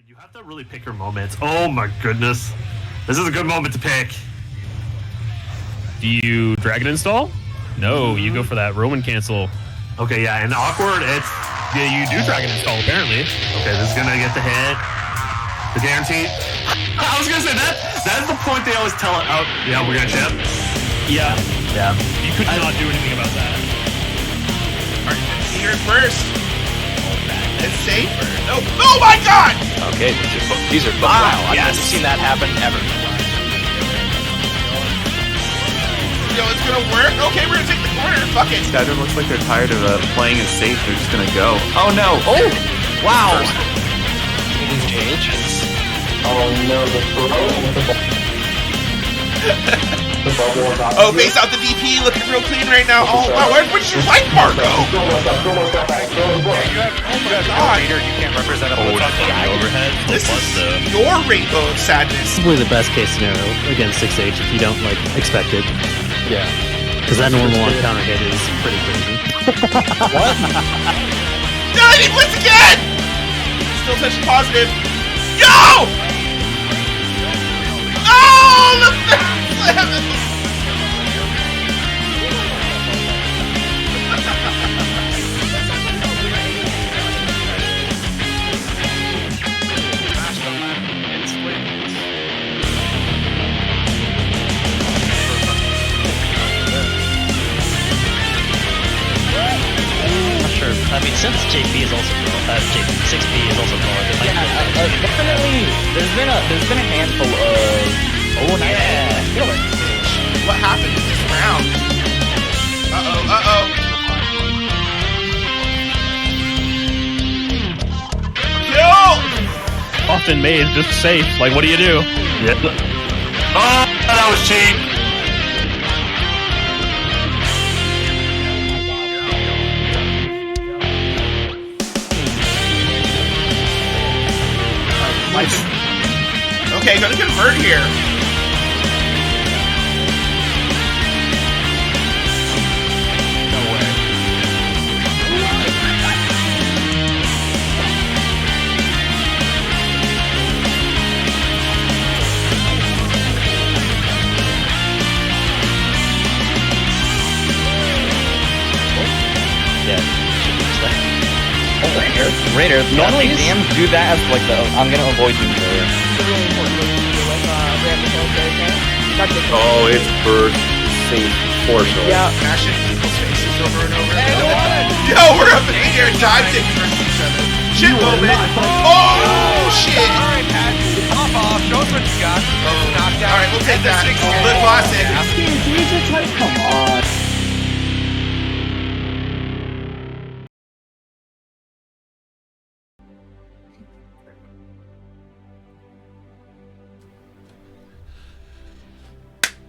You have to really pick your moments. Oh my goodness. This is a good moment to pick. Do you dragon install? No, you go for that Roman cancel. Okay, yeah, and awkward, it's... Yeah, you do dragon install, apparently. Okay, this is gonna get the hit. The guarantee. I was gonna say, that's the point they always tell it out. Yeah, we're gonna chip. Yeah. Yeah. You could not do anything about that. Alright, here first. It's safer. No. Oh my god! Okay, these are wow. I've never seen that happen ever. Yo, it's gonna work. Okay, we're gonna take the corner. Fuck it. Skyrim looks like they're tired of playing it safe. They're just gonna go. Oh no! Oh! Wow! Changes. Oh no, the bubble is out. Oh, base out the DP, looking real clean right now. Oh wow, where'd your light bar go? Oh my god. You can't represent a whole Overhead. This is your rainbow of sadness. Probably the best case scenario against 6H if you don't like expect it. Yeah. Because that normal on counter hit is pretty crazy. What? No, he blitz again! Still touching positive. Yo! Oh, the slam! I mean, since JP is also 6B is also called. Definitely. There's been a handful of. Oh, nice. Yeah. What happened in this round? Kill! Often made, just safe. Like, what do you do? Yeah. Oh, that was cheap. Okay, gonna convert here. No way. Yeah. Raider. Normally Dams do that as like the I'm gonna avoid you there. Oh, it's bird safe for sure. Yeah. Mashing people's faces over and over. Yo, we're up in here. Dive taking versus each other. Shit moment. Oh, shit. Alright, Pat. Pop off. Show us what you got. Knocked out. Alright, we'll take that. Good classic. Come on.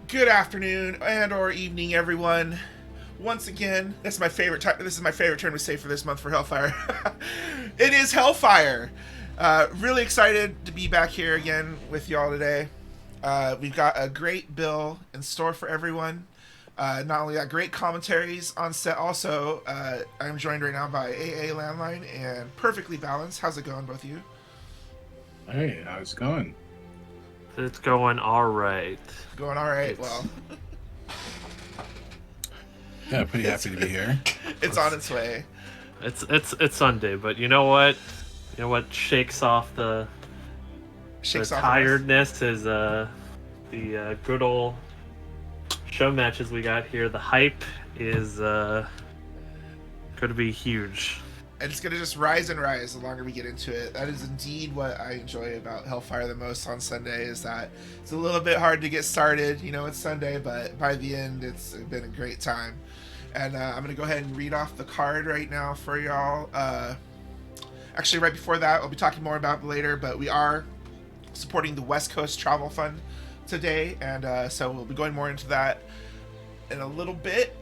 Good afternoon and or evening, everyone. Once again, this is my favorite time. This is my favorite turn to say for this month for Hellfire. It is Hellfire. Really excited to be back here again with y'all today. We've got a great bill in store for everyone. Not only that, great commentaries on set. Also, I'm joined right now by AA Landline and Perfectly Balanced. How's it going, both of you? Hey, how's it going? It's going all right. Going all right. Well, Yeah, pretty happy to be here. it's on its way. It's Sunday, but you know what? You know what shakes off the tiredness is the good old show matches we got here. The hype is going to be huge. And it's going to just rise and rise the longer we get into it. That is indeed what I enjoy about Hellfire the most on Sunday, is that it's a little bit hard to get started. You know, it's Sunday, but by the end, it's been a great time. And I'm going to go ahead and read off the card right now for y'all. Actually, right before that, I'll be talking more about it later, but we are supporting the West Coast Travel Fund today, and so we'll be going more into that in a little bit.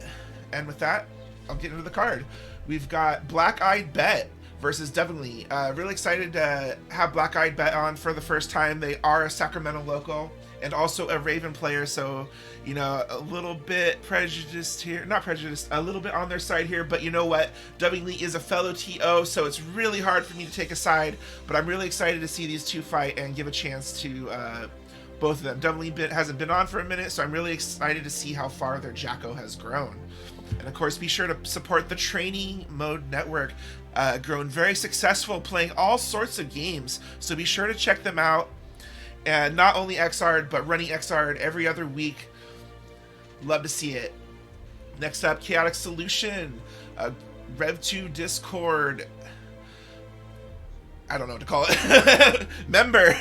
And with that, I'll get into the card. We've got Black Eyed Bet versus Devonly. Really excited to have Black Eyed Bet on for the first time. They are a Sacramento local, and also a Raven player, so you know, a little bit prejudiced here, not prejudiced, a little bit on their side here, but you know what, Dubbing Lee is a fellow TO, so it's really hard for me to take a side, but I'm really excited to see these two fight and give a chance to both of them. Dubbing Lee hasn't been on for a minute, so I'm really excited to see how far their Jacko has grown. And of course, be sure to support the Training Mode Network, grown very successful, playing all sorts of games, so be sure to check them out. And not only XR'd, but running XR'd every other week. Love to see it. Next up, Chaotic Solution, Rev2 Discord, I don't know what to call it, member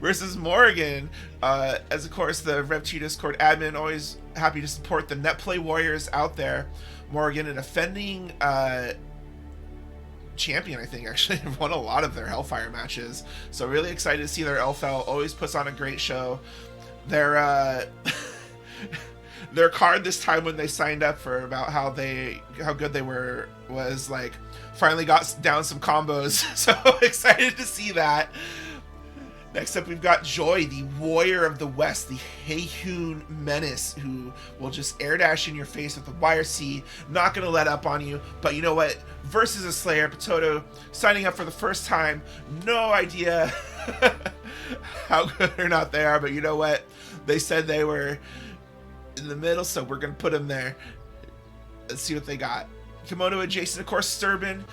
versus Morgan. As of course, the Rev2 Discord admin, always happy to support the Netplay warriors out there. Morgan, an offending champion, I think, actually won a lot of their Hellfire matches, so really excited to see their LFL. Always puts on a great show. Their their card this time when they signed up for about how good they were was like finally got down some combos, so excited to see that. Next up, we've got Joy, the Warrior of the West, the Heihun Menace, who will just air dash in your face with a YRC, not going to let up on you. But you know what? Versus a Slayer, Potato signing up for the first time. No idea how good or not they are, but you know what? They said they were in the middle, so we're going to put them there. Let's see what they got. Kimono adjacent, of course, Sturban.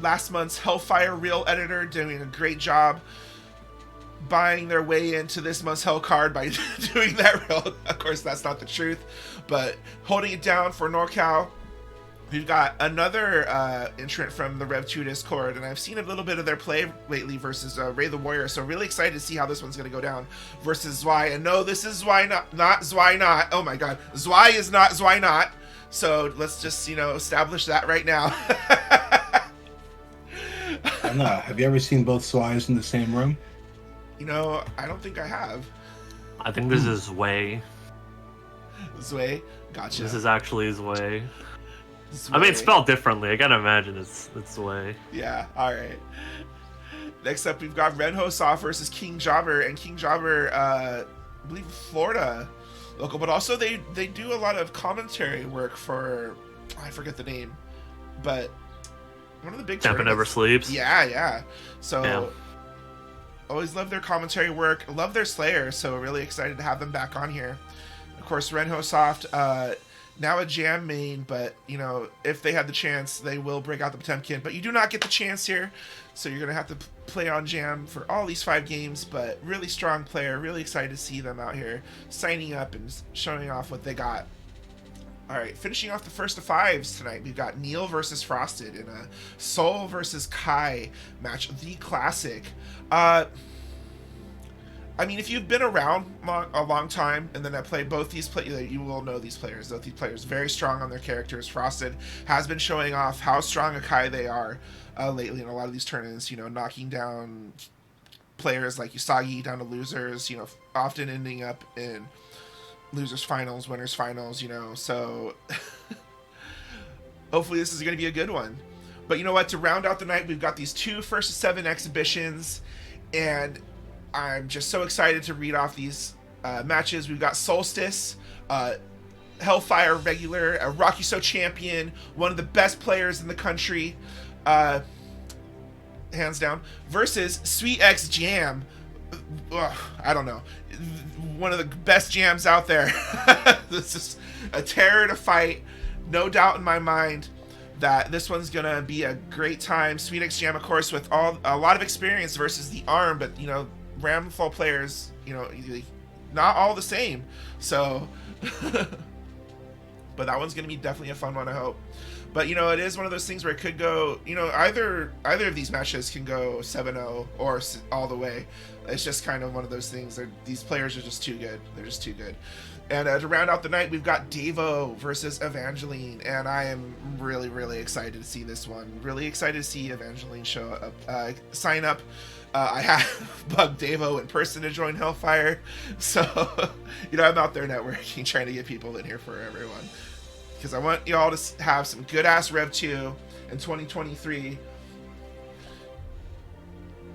Last month's Hellfire Real Editor doing a great job buying their way into this month's Hell card by doing that real. Of course, that's not the truth, but holding it down for NorCal. We've got another entrant from the Rev2 Discord, and I've seen a little bit of their play lately versus Ray the Warrior, so really excited to see how this one's going to go down versus Zwei. And no, this is Zwei not Zwei not. Oh my god. Zwei is not Zwei not. So let's just, you know, establish that right now. I don't know. Have you ever seen both Swires in the same room? You know, I don't think I have. I think this is Way. Zwei? Gotcha. This is actually Way. Zwei. I mean, it's spelled differently. I gotta imagine it's Way. Yeah, alright. Next up, we've got Renho Soft versus King Jobber, and King Jobber, I believe Florida local, but also they do a lot of commentary work for, I forget the name, but one of the big Tampa Never Sleeps. Yeah. So, yeah. Always love their commentary work. Love their Slayer, so really excited to have them back on here. Of course, Renho Soft, now a Jam main, but, you know, if they had the chance, they will break out the Potemkin. But you do not get the chance here, so you're going to have to play on Jam for all these 5 games, but really strong player. Really excited to see them out here signing up and showing off what they got. All right, finishing off the first of 5s tonight, we've got Neil versus Frosted in a Soul versus Kai match, the classic. I mean, if you've been around a long time and then I played both these players, you will know these players. Both these players very strong on their characters. Frosted has been showing off how strong a Kai they are lately in a lot of these tournaments. You know, knocking down players like Usagi down to losers. You know, often ending up in losers finals, winners finals, you know, so hopefully this is going to be a good one. But you know what, to round out the night, we've got these 2 first of 7 exhibitions, and I'm just so excited to read off these matches. We've got Solstice, Hellfire regular, a Rocky So champion, one of the best players in the country, hands down, versus Sweet X Jam. I don't know, one of the best jams out there. This is a terror to fight, no doubt in my mind that this one's gonna be a great time. Sweet X Jam, of course, with a lot of experience versus the ARM, but you know, Ramfall players, you know, not all the same, so but that one's gonna be definitely a fun one, I hope. But, you know, it is one of those things where it could go, you know, either of these matches can go 7-0 or all the way. It's just kind of one of those things. These players are just too good. They're just too good. And to round out the night, we've got Davo versus Evangeline. And I am really, really excited to see this one. Really excited to see Evangeline show up, sign up. I have bugged Davo in person to join Hellfire. So, you know, I'm out there networking, trying to get people in here for everyone. Because I want y'all to have some good-ass Rev 2 in 2023.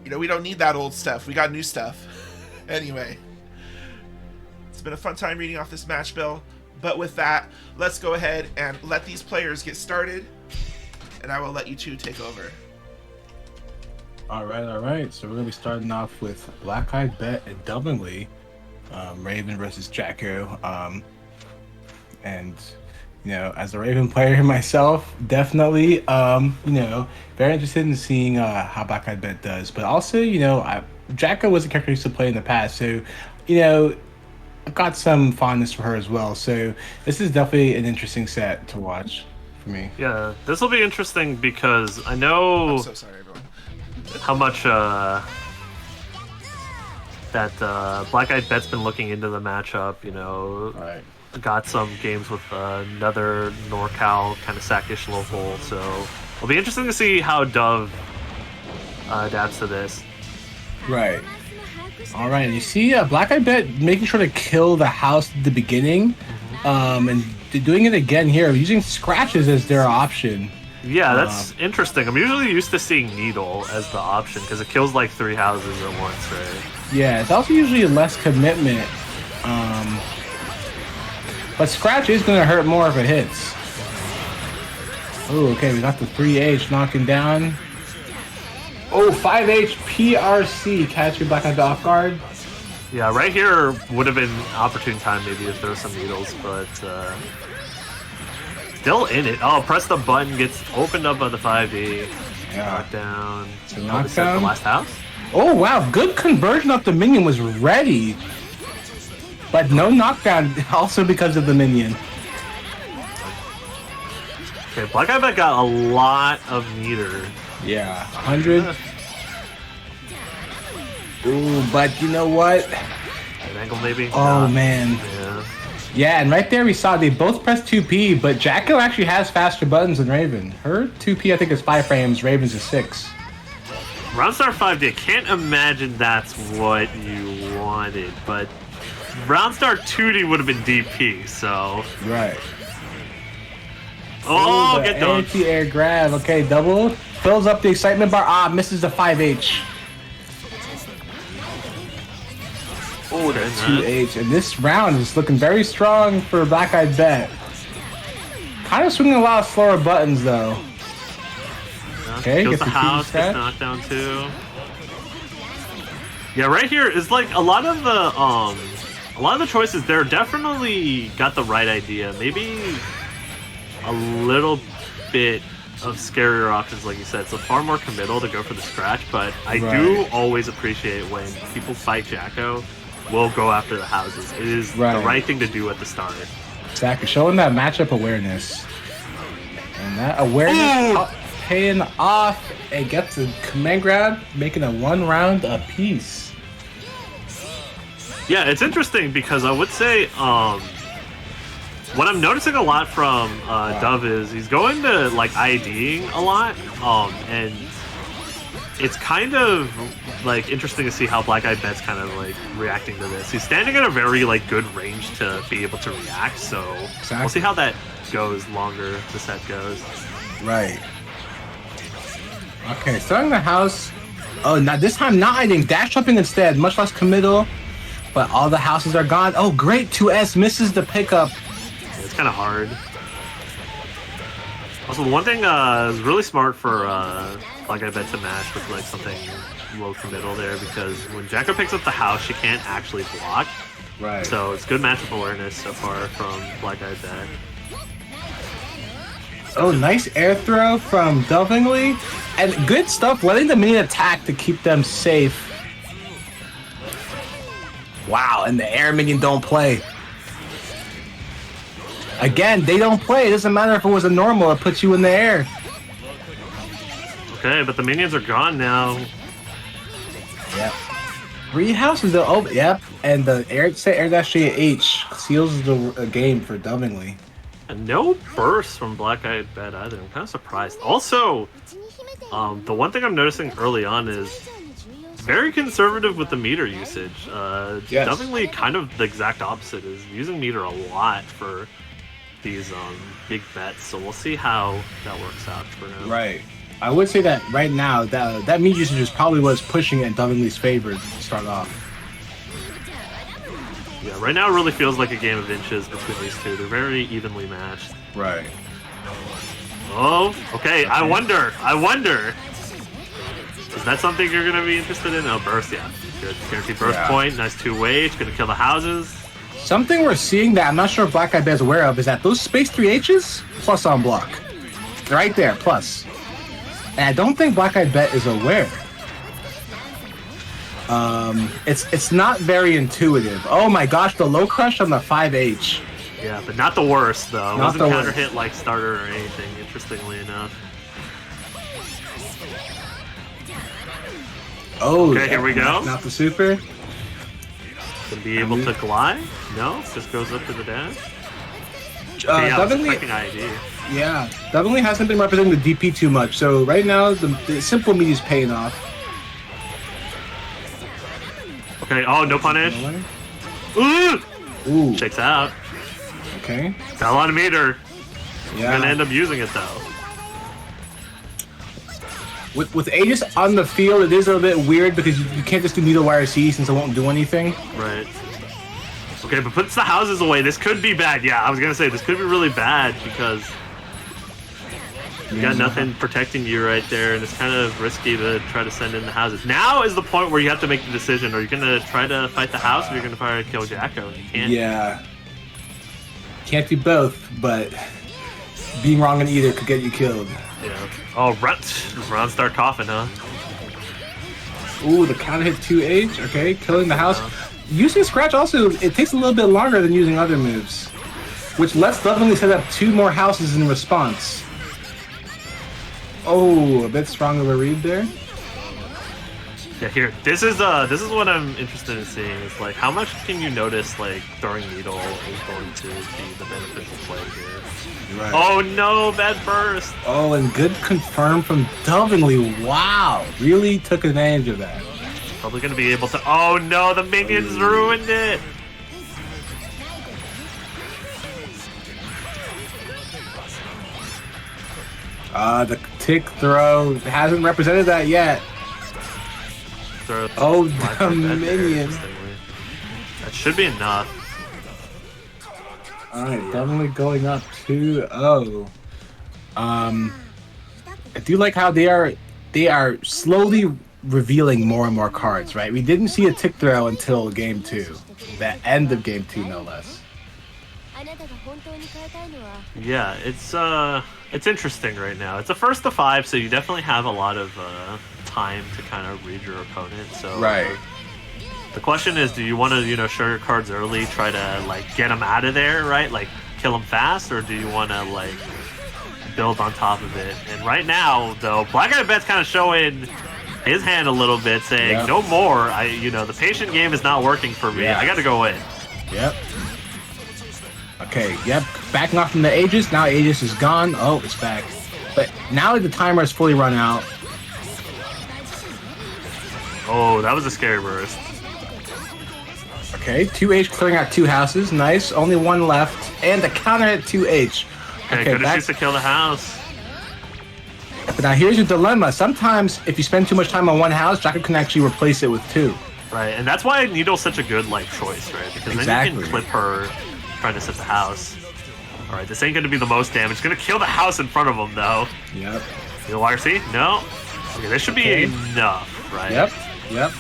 You know, we don't need that old stuff. We got new stuff. Anyway, it's been a fun time reading off this match bill. But with that, let's go ahead and let these players get started, and I will let you two take over. All right. So we're gonna be starting off with Black Eyed Bet and Dubbingly, Raven versus Jacko. And as a Raven player myself, definitely, very interested in seeing how Black Eyed Bet does. But also, Jacko was a character I used to play in the past, so I've got some fondness for her as well. So this is definitely an interesting set to watch for me. Yeah, this will be interesting because I know I'm so sorry, everyone. how much that Black Eyed Bet's been looking into the matchup. Right. Got some games with another NorCal kind of sackish local, so it'll be interesting to see how Dove adapts to this. Right. All right. You see, Black Eyed Bet making sure to kill the house at the beginning, and doing it again here, using scratches as their option. Yeah, that's interesting. I'm usually used to seeing Needle as the option because it kills like 3 houses at once, right? Yeah, it's also usually less commitment. But Scratch is going to hurt more if it hits. Oh, okay, we got the 3H knocking down. Oh, 5H PRC catching Black Eyed Bet off guard. Yeah, right here would have been opportune time maybe to throw some needles, but still in it. Oh, press the button, gets opened up by the 5D. Yeah. Knockdown. So knockdown. The last house? Oh, wow, good conversion off the minion, was ready. But no knockdown, also because of the minion. Okay, Black Eyed Bet got a lot of meter. Yeah, 100. Ooh, but you know what? An angle maybe? Oh, man. Yeah. Yeah, and right there we saw they both pressed 2P, but Jacko actually has faster buttons than Raven. Her 2P I think is 5 frames, Raven's is 6. Roundstar 5D, I can't imagine that's what you wanted, but Roundstar 2D would have been DP, so... Right. Oh, ooh, get done. Anti-air grab. Okay, double. Fills up the excitement bar. Ah, misses the 5H. Oh, there's 2H. And this round is looking very strong for Black Eyed Bet. Kind of swinging a lot of slower buttons, though. Okay, kills gets the the house, scratch. gets knocked down too. Yeah, right here is like a lot of the choices there definitely got the right idea. Maybe a little bit of scarier options, like you said. So far more committal to go for the scratch, but I do always appreciate when people fight Jacko, will go after the houses. It is the right thing to do at the start. Exactly, showing that matchup awareness. And that awareness paying off, and gets a command grab, making a 1 round apiece. Yeah, it's interesting because I would say what I'm noticing a lot from Dove is he's going to like IDing a lot, and it's kind of like interesting to see how Black Eyed Bet's kind of like reacting to this. He's standing at a very like good range to be able to react, so we'll see how that goes longer the set goes. Right. Okay, starting the house. Oh, now this time not hiding, dash jumping instead, much less committal, but all the houses are gone. Oh, great, 2S misses the pickup. Yeah, it's kind of hard. Also, one thing is really smart for Black Eyed Bet to match with like something low committal there, because when Jacko picks up the house, she can't actually block. Right. So it's good matchup awareness so far from Black Eyed Bet. Oh, nice air throw from Dubbingly. And good stuff, letting the minion attack to keep them safe. Wow, and the air minion don't play. Again, they don't play. It doesn't matter if it was a normal, it puts you in the air. Okay, but the minions are gone now. Yep. 3 houses though. Oh, yep. And the air dash H seals the game for Dubbingly. And no burst from Black Eyed Bet either. I'm kind of surprised. Also, the one thing I'm noticing early on is very conservative with the meter usage. Yes. Definitely kind of the exact opposite, is using meter a lot for these big bets. So we'll see how that works out for him. Right. I would say that right now, that meter usage is probably what's pushing it in Dubbingly's favor to start off. Yeah, right now it really feels like a game of inches between these two. They're very evenly matched. Right. Oh, okay. I wonder. Is that something you're going to be interested in? Oh, burst, yeah. Good. Guaranteed burst point. Nice 2-way. It's going to kill the houses. Something we're seeing that I'm not sure if Black Eyed Bear's aware of is that those space 3Hs plus on block. Right there, plus. And I don't think Black Eyed Bet is aware. It's not very intuitive. Oh my gosh, the low crush on the 5H. Yeah, but not the worst, though. It Not wasn't the counter worst. hit like starter or anything, interestingly enough. Oh, Okay, here we go. Not the super. Gonna be able to glide? No, just goes up to the dash. Okay, yeah, Definitely, expecting ID. yeah, definitely hasn't been representing the DP too much. So right now, the simple meat is paying off. Okay, oh, no punish. Ooh! Ooh, Shakes out. okay. Got a lot of meter. Yeah. Gonna end up using it, though. With Aegis on the field, it is a little bit weird because you can't just do needle wire C since it won't do anything. Right. Okay, but puts the houses away. This could be bad. Yeah, I was gonna say this could be really bad because you got nothing protecting you right there, and it's kind of risky to try to send in the houses. Now is the point where you have to make the decision: are you gonna try to fight the house, or you're gonna try to kill Jacko? And you can't. Yeah. Can't do both, but being wrong in either could get you killed. Yeah. Oh, Ron start coughing, huh? Ooh, the counter hit 2H. Okay, killing the house. Using Scratch also, it takes a little bit longer than using other moves, which lets Lovingly set up 2 more houses in response. Oh, a bit strong of a read there. Yeah, here. This is what I'm interested in seeing. Is like how much can you notice like throwing needle is going to be the beneficial play here. Right. Oh no, bad burst. Oh, and good confirm from Lovingly. Wow, really took advantage of that. Probably gonna be able to. Oh no, the minions ruined it. The tick throw hasn't represented that yet. Oh, the minion. That should be enough. Alright, definitely going up 2-0. I do like how they are slowly revealing more and more cards, right? We didn't see a tick throw until game 2. The end of game 2, no less. Yeah, it's interesting right now. It's a first to 5, so you definitely have a lot of time to kind of read your opponent. So Right. The question is, do you want to, show your cards early, try to like get them out of there, right? Like kill them fast, or do you want to like build on top of it? And right now, though, Black Eyed Bet's kind of showing his hand a little bit, saying, "No more. The patient game is not working for me. Yeah. I got to go in." Yep. Okay, yep. Backing off from the Aegis. Now Aegis is gone. Oh, it's back. But now the timer is fully run out. Oh, that was a scary burst. Okay, 2H clearing out 2 houses. Nice. Only 1 left. And the counter hit 2H. Okay, good chance to kill the house. But now here's your dilemma. Sometimes if you spend too much time on 1 house, Jacko can actually replace it with 2. Right, and that's why Needle's such a good choice, right? Because then you can clip her trying to set the house. All right, this ain't going to be the most damage. It's going to kill the house in front of him, though. Yep. The YRC? No. Okay, this should be enough, right? Yep.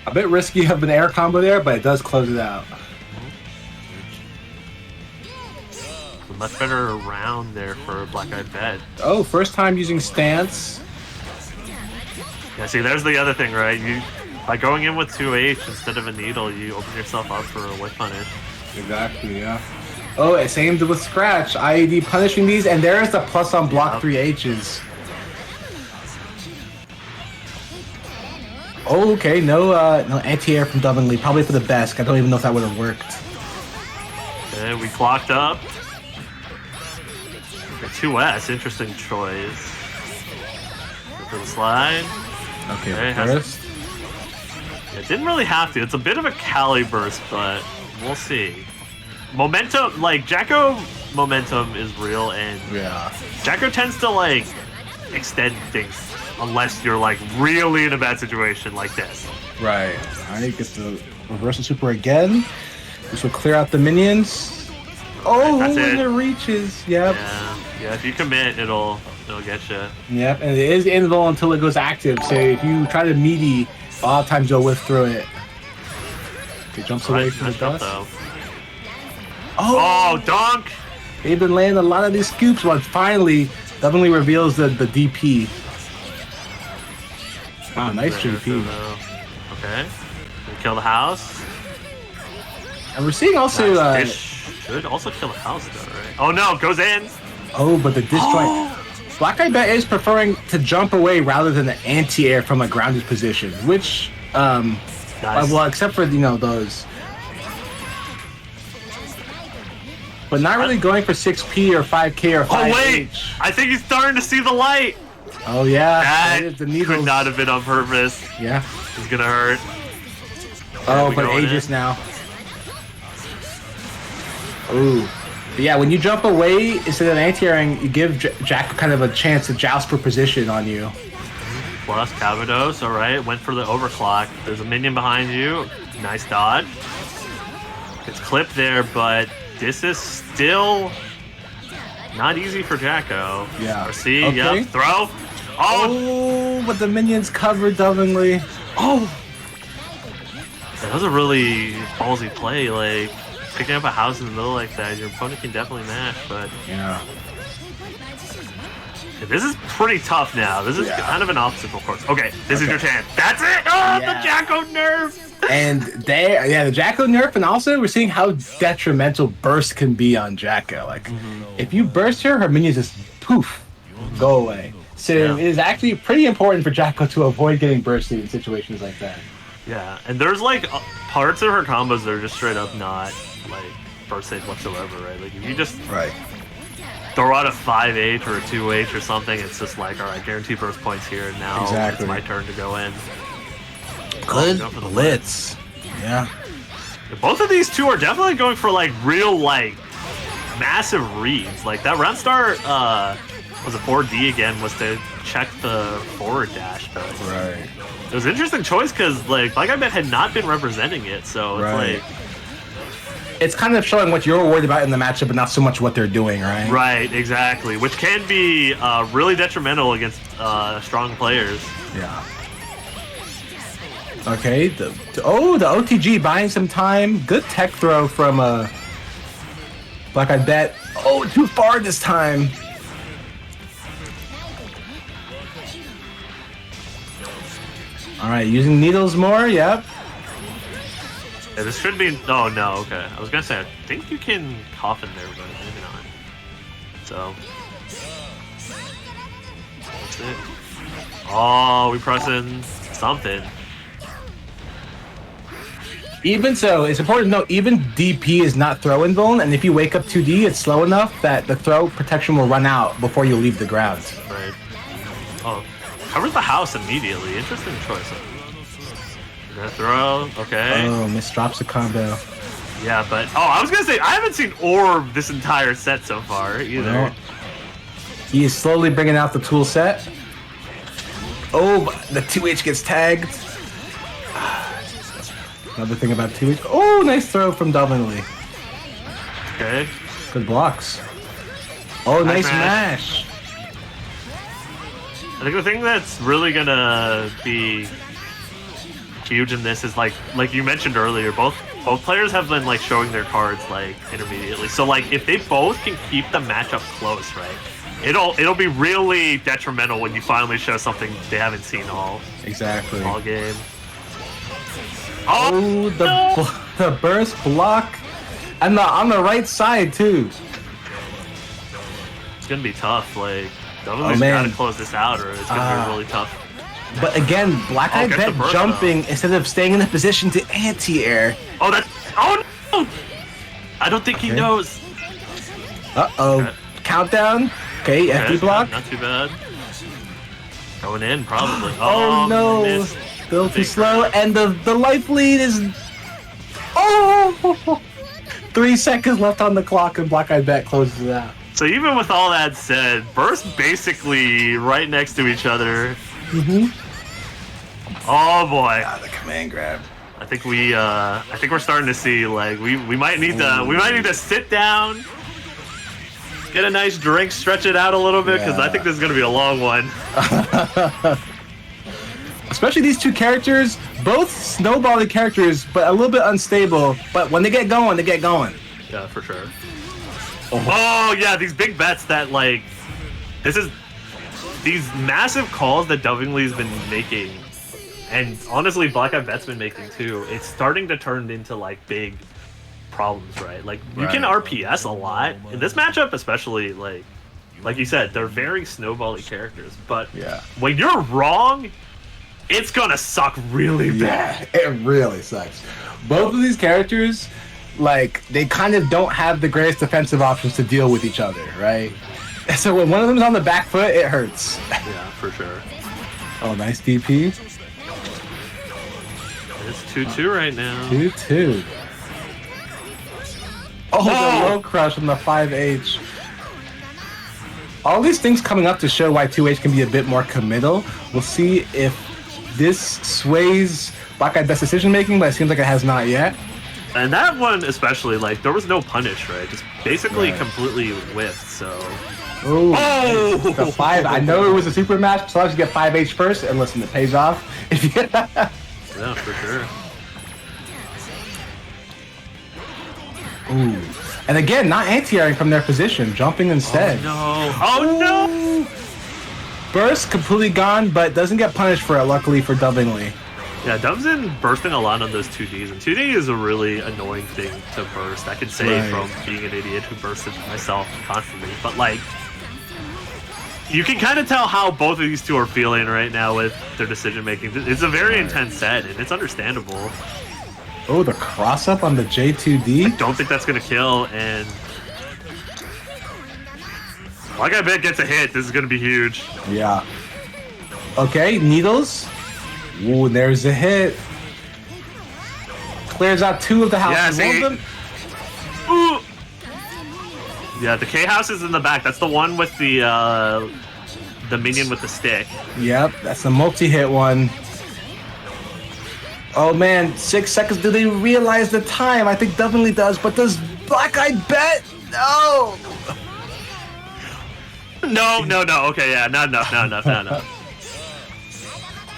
A bit risky of an air combo there, but it does close it out. A much better round there for Black Eyed Bet. Oh, first time using stance. Yeah, see, there's the other thing, right? By going in with 2H instead of a needle, you open yourself up for a whip punish. Exactly, yeah. Oh, it's aimed with Scratch. IED punishing these, and there's the plus on block 3Hs. Oh, okay, no anti-air from Lovingly. Probably for the best. I don't even know if that would have worked. Okay, we clocked up. Okay, 2S, interesting choice. Go for the slide. Okay, first. It didn't really have to. It's a bit of a Cali burst, but we'll see. Momentum, Jacko momentum is real, and Jacko tends to extend things unless you're really in a bad situation like this. Right. I get the reversal super again. This will clear out the minions. Oh, That's and it. it reaches. Yep. Yeah. If you commit, it'll get you. Yep, and it is invul until it goes active. So if you try to meaty, a lot of times you'll whiff through it. Okay, jumps away from the dust. Though. Oh, dunk! they've been landing a lot of these scoops, but finally, definitely reveals the DP. Wow, nice JP. Okay. We kill the house. And we're seeing also... This should also kill the house, though, right? Oh, no, goes in! Oh, but the disjoint... Black Eye Bet is preferring to jump away rather than the anti-air from a grounded position, which... Nice. Well, except for, those... But not really going for 6P or 5K or 5H. Oh, wait! I think he's starting to see the light! Oh, yeah. That the needles. could not have been on purpose. Yeah. It's gonna hurt. Oh, but Aegis now. Ooh. But yeah, when you jump away, instead of anti-airing, you give Jack kind of a chance to joust for position on you. Plus Cavados, alright, went for the overclock. There's a minion behind you. Nice dodge. It's clipped there, but this is still not easy for Jacko. Yeah. RC, Okay. yep, throw. Oh, but the minions covered lovingly. Oh! That was a really ballsy play, like picking up a house in the middle like that. Your opponent can definitely mash, but Yeah. this is pretty tough now. This is kind of an obstacle course. Okay, this is your chance. That's it! Oh, the Jacko nerf! And the Jacko nerf, and also we're seeing how detrimental burst can be on Jacko. Like, if you burst her minions just poof, go away. So it is actually pretty important for Jacko to avoid getting bursted in situations like that. Yeah, and there's like parts of her combos that are just straight up not like burst safe whatsoever, right? Like if you just throw out a 5H or a 2H or something, it's just like, all right, guaranteed burst points here, and now it's my turn to go in. Good blitz. Yeah. Both of these two are definitely going for like real like massive reads. Like that round start was a 4D again, was to check the forward dash, but it was an interesting choice because like Black Eye Bet had not been representing it, so it's like it's kind of showing what you're worried about in the matchup, but not so much what they're doing, right? Right, exactly, which can be really detrimental against strong players. Yeah. Okay, the OTG buying some time. Good tech throw from Black Eye Bet. Oh, too far this time. All right, using needles more. Yep. Yeah, this should be. Oh no, okay. I was gonna say I think you can coffin there, but maybe not. So that's it. Oh, we pressing something. Even so, it's important to note, even DP is not throw invuln, and if you wake up 2D, it's slow enough that the throw protection will run out before you leave the ground. Right. Oh, covers the house immediately. Interesting choice. You're gonna throw, okay. Oh, misdrops the combo. Yeah, but I was gonna say I haven't seen Orb this entire set so far either. No. He is slowly bringing out the tool set. Oh, the 2H gets tagged. Another thing about 2H. Oh, nice throw from Dominally. Okay. Good blocks. Oh, nice mash. I think the thing that's really gonna be huge in this is like you mentioned earlier, both players have been like showing their cards like intermediately. So like if they both can keep the matchup close, right? It'll be really detrimental when you finally show something they haven't seen all game. Oh, the burst block, and on the right side too. It's gonna be tough. Like, Double's gotta close this out, or it's gonna be really tough. But again, Black Eye Bet jumping instead of staying in a position to anti-air. Oh, no! I don't think he knows. Okay. Countdown. Okay, FD block. Not too bad. Going in, probably. Oh no! Missed. Still too slow, and the life lead is. Oh! 3 seconds left on the clock, and Black Eye Bet closes it out. So even with all that said, Burst basically right next to each other. Mm-hmm. Oh boy! The command grab. I think we're starting to see like we might need to sit down, get a nice drink, stretch it out a little bit because I think this is gonna be a long one. Especially these two characters, both snowballing characters, but a little bit unstable. But when they get going, they get going. Yeah, for sure. Oh yeah, these big bets that like these massive calls that Dovingly's been making, and honestly Black Eyed Bet's been making too. It's starting to turn into like big problems, right? Like you can RPS a lot in this matchup, especially like you said, they're very snowbally characters. But when you're wrong, it's gonna suck really bad. Yeah, it really sucks. Both of these characters, like, they kind of don't have the greatest defensive options to deal with each other, right? So when one of them's on the back foot, it hurts. Yeah, for sure. Oh, nice DP. It's 2-2 right now. 2-2. Oh, the low crush on the 5H. All these things coming up to show why 2H can be a bit more committal. We'll see if this sways Black Eyed Bet's decision making, but it seems like it has not yet. And that one especially, like, there was no punish, right? Just basically completely whiffed, so... Oh! The 5, I know it was a super match, so let's get 5H first, and listen, it pays off. Yeah, for sure. Ooh. And again, not anti-airing from their position, jumping instead. Oh no! Burst completely gone, but doesn't get punished for it, luckily for Dovingly. Yeah, Dub's in bursting a lot on those 2Ds, and 2D is a really annoying thing to burst. I can say from being an idiot who bursted myself constantly, but like, you can kind of tell how both of these two are feeling right now with their decision making. It's a very intense set, and it's understandable. Oh, the cross up on the J2D? I don't think that's gonna kill, and like I bet gets a hit. This is gonna be huge. Yeah. Okay, needles. Ooh, there's a hit. Clears out 2 of the houses. Yeah, One of them. Ooh. Yeah, the K house is in the back. That's the one with the minion with the stick. Yep, that's the multi-hit one. Oh man, 6 seconds. Do they realize the time? I think definitely does, but does Black Eyed Bet? No. No. Okay, yeah, not enough.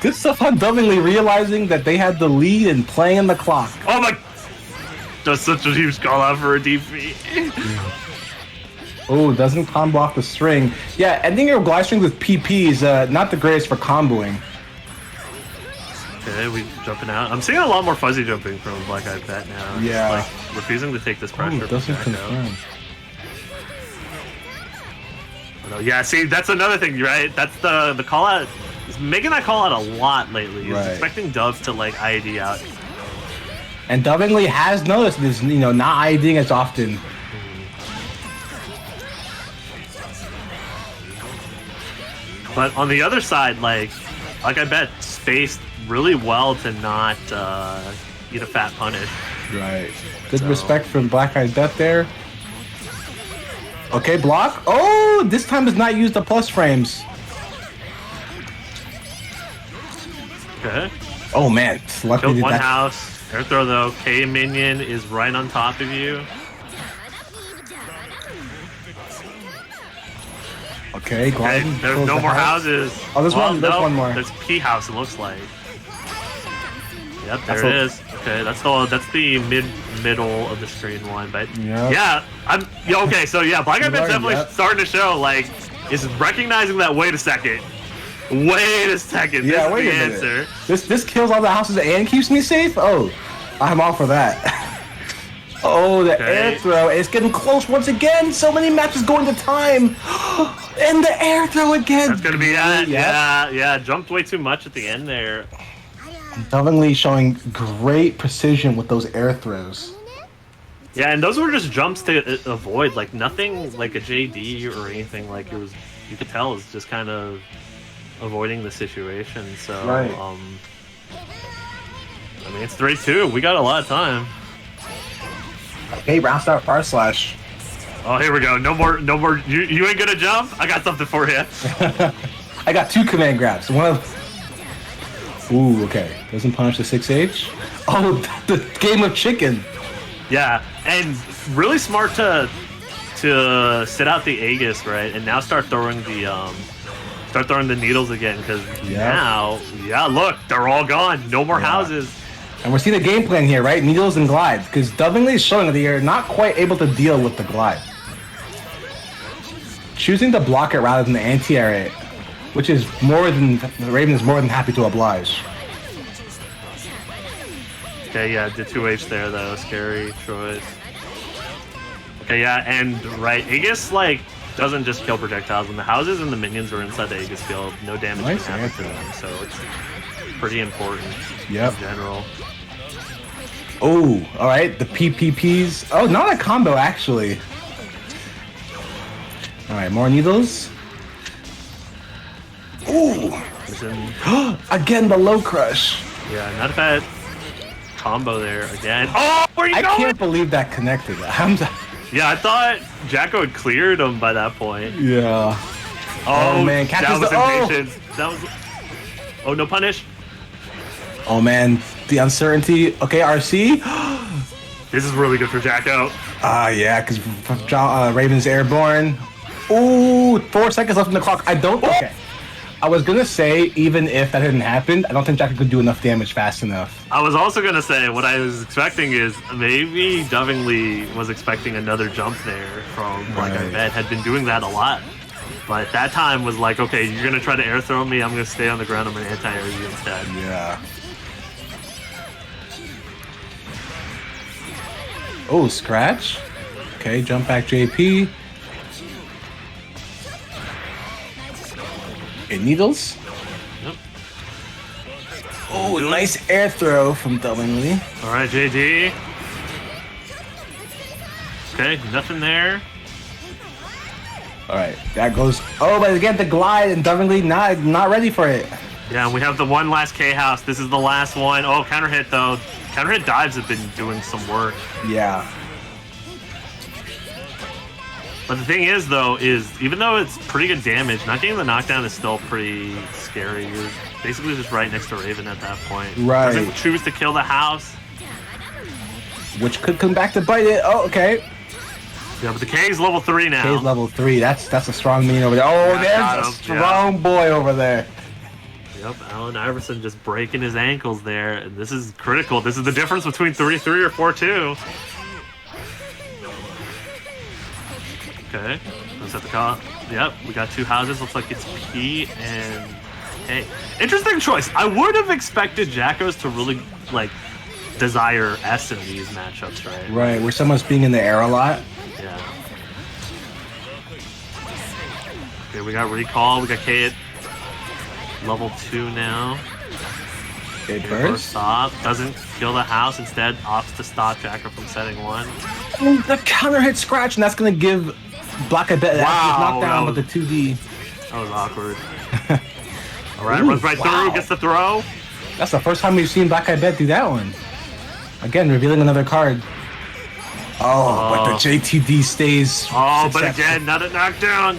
Good stuff on Dovingly realizing that they had the lead and playing the clock. Oh my! That's such a huge call out for a DP. Oh, doesn't combo off the string. Yeah, ending your glide string with PP is not the greatest for comboing. Okay, we jumping out. I'm seeing a lot more fuzzy jumping from Black Eyed Bet now. Yeah. Just, like, refusing to take this pressure. Oh, doesn't confirm. Yeah, see, that's another thing, right? That's the call out. He's making that call out a lot lately. He's expecting Dove to like ID out. And Dovingly has noticed this, not IDing as often. But on the other side, like I bet spaced really well to not eat a fat punish. Right. Good respect from Black Eyed Bet there. Okay, block. Oh, this time does not use the plus frames. Okay. Oh man, luckily killed one house. Air throw though. K minion is right on top of you. Okay, gliding. There's no more houses. Oh, there's one more. There's P house. It looks like. Yep, there it is. Okay, that's the middle of the screen one, but yeah, okay. So yeah, Black Eyed Bet's definitely starting to show like is recognizing that. Wait a second. This is the answer. This kills all the houses and keeps me safe. Oh, I'm all for that. Oh, the air throw. It's getting close once again. So many matches going to time. And the air throw again. That's gonna be it. Yeah. Jumped way too much at the end there. Dovingly showing great precision with those air throws. Yeah, and those were just jumps to avoid, like nothing like a JD or anything. Like it was, you could tell it's just kind of avoiding the situation. So, I mean, it's 3-2. We got a lot of time. Okay, round start far slash. Oh, here we go. No more. You ain't gonna jump? I got something for you. I got 2 command grabs. Ooh, okay. Doesn't punish the 6H. Oh, the game of chicken. Yeah, and really smart to sit out the Aegis, right? And now start throwing the needles again, because now, look, they're all gone. No more houses. And we're seeing the game plan here, right? Needles and glide, because Dovingly is showing that they are not quite able to deal with the glide. Choosing to block it rather than anti-air it, which is Raven is more than happy to oblige. Okay, yeah, the 2H there though, scary choice. Okay, yeah, and right, Aegis like doesn't just kill projectiles. When the houses and the minions are inside the Aegis field, no damage can happen to them, so it's pretty important in general. Oh, all right, the PPPs. Oh, not a combo actually. All right, more needles. Ooh, again the low crush. Yeah, not a bad combo there again. Oh, where you going? I can't believe that connected. Yeah, I thought Jacko had cleared him by that point. Yeah. Oh, man, that was impatience. That was. Oh, no punish. Oh man, the uncertainty. Okay, RC. This is really good for Jacko. Yeah, because Raven's airborne. Ooh, 4 seconds left on the clock. Okay. I was gonna say, even if that hadn't happened, I don't think Jacko could do enough damage fast enough. I was also gonna say, what I was expecting is maybe Dovingly was expecting another jump there from Black Eyed Bet, had been doing that a lot. But that time was like, okay, you're gonna try to air throw me, I'm gonna stay on the ground, I'm gonna anti-air you instead. Yeah. Oh, scratch. Okay, jump back JP. Okay, needles. Yep. Oh, nice air throw from Dovingly. Alright, JD. Okay, nothing there. Alright, that goes. Oh, but again, the glide and Dovingly not ready for it. Yeah, and we have the one last K-House. This is the last one. Oh, counter hit though. Counter hit dives have been doing some work. Yeah. But the thing is, though, is even though it's pretty good damage, not getting the knockdown is still pretty scary. You're basically just right next to Raven at that point. Right. Doesn't choose to kill the house. Which could come back to bite it. Oh, okay. Yeah, but the K's level 3 now. K's level 3. That's a strong minion over there. Oh, there's a strong boy over there. Yep, Allen Iverson just breaking his ankles there. And this is critical. This is the difference between 3-3 or 4-2. Okay, let's set the call. Yep, we got 2 houses. Looks like it's P and A. Interesting choice. I would have expected Jackos to really, like, desire S in these matchups, right? Right, where someone's being in the air a lot. Yeah. Okay, we got recall. We got K at level 2 now. It bursts. Stop. Doesn't kill the house. Instead, opts to stop Jacko from setting 1. Oh, the counter hit scratch, and that's going to give Black Eyed Bet knockdown with the 2D. That was awkward. All right, runs right through, gets the throw. That's the first time we've seen Black Eyed Bet do that one. Again, revealing another card. Oh, but the JTD stays. Oh, but again, not a knockdown.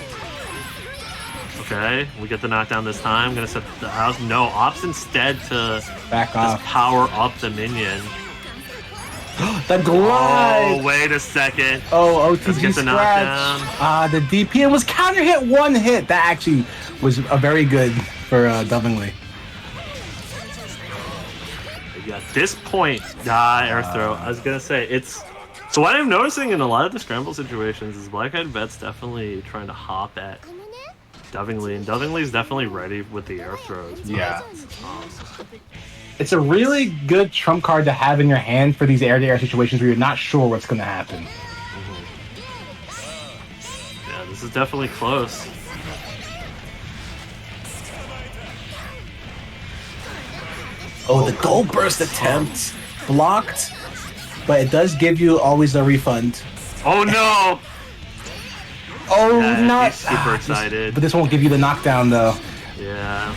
Okay, we get the knockdown this time. Gonna set the house. No, opts instead to back just off. Power up the minion. The glide! Oh, wait a second. Oh, OTG Let's get the scratch. The DP, and was counter hit 1 hit. That actually was a very good for Dovingly. Yeah, at this point, air throw. I was gonna say it's. So what I'm noticing in a lot of the scramble situations is Black Eyed Bet's definitely trying to hop at Dovingly, and Dovingly's definitely ready with the air throws. Yeah. It's a really good trump card to have in your hand for these air-to-air situations where you're not sure what's going to happen. Yeah, this is definitely close. Oh, the gold burst attempt blocked, but it does give you always a refund. Oh no! Oh, yeah, not he's super excited. But this won't give you the knockdown though. Yeah.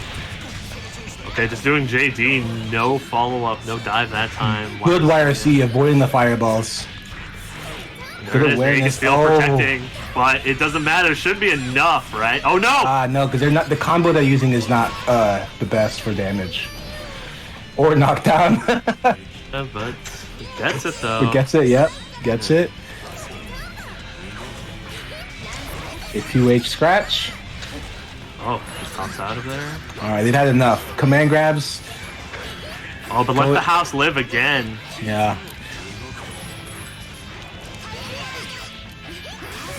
Okay, just doing JD, no follow-up, no dive that time. Good YRC, avoiding the fireballs. Good awareness. Protecting, but it doesn't matter. It should be enough, right? Oh no! No, because they're not. The combo they're using is not the best for damage. Or knockdown. But gets it though. But gets it, yep. Gets it. A 2H scratch. Oh, just pops out of there. Alright, they've had enough. Command grabs. Oh, but let the house live again. Yeah.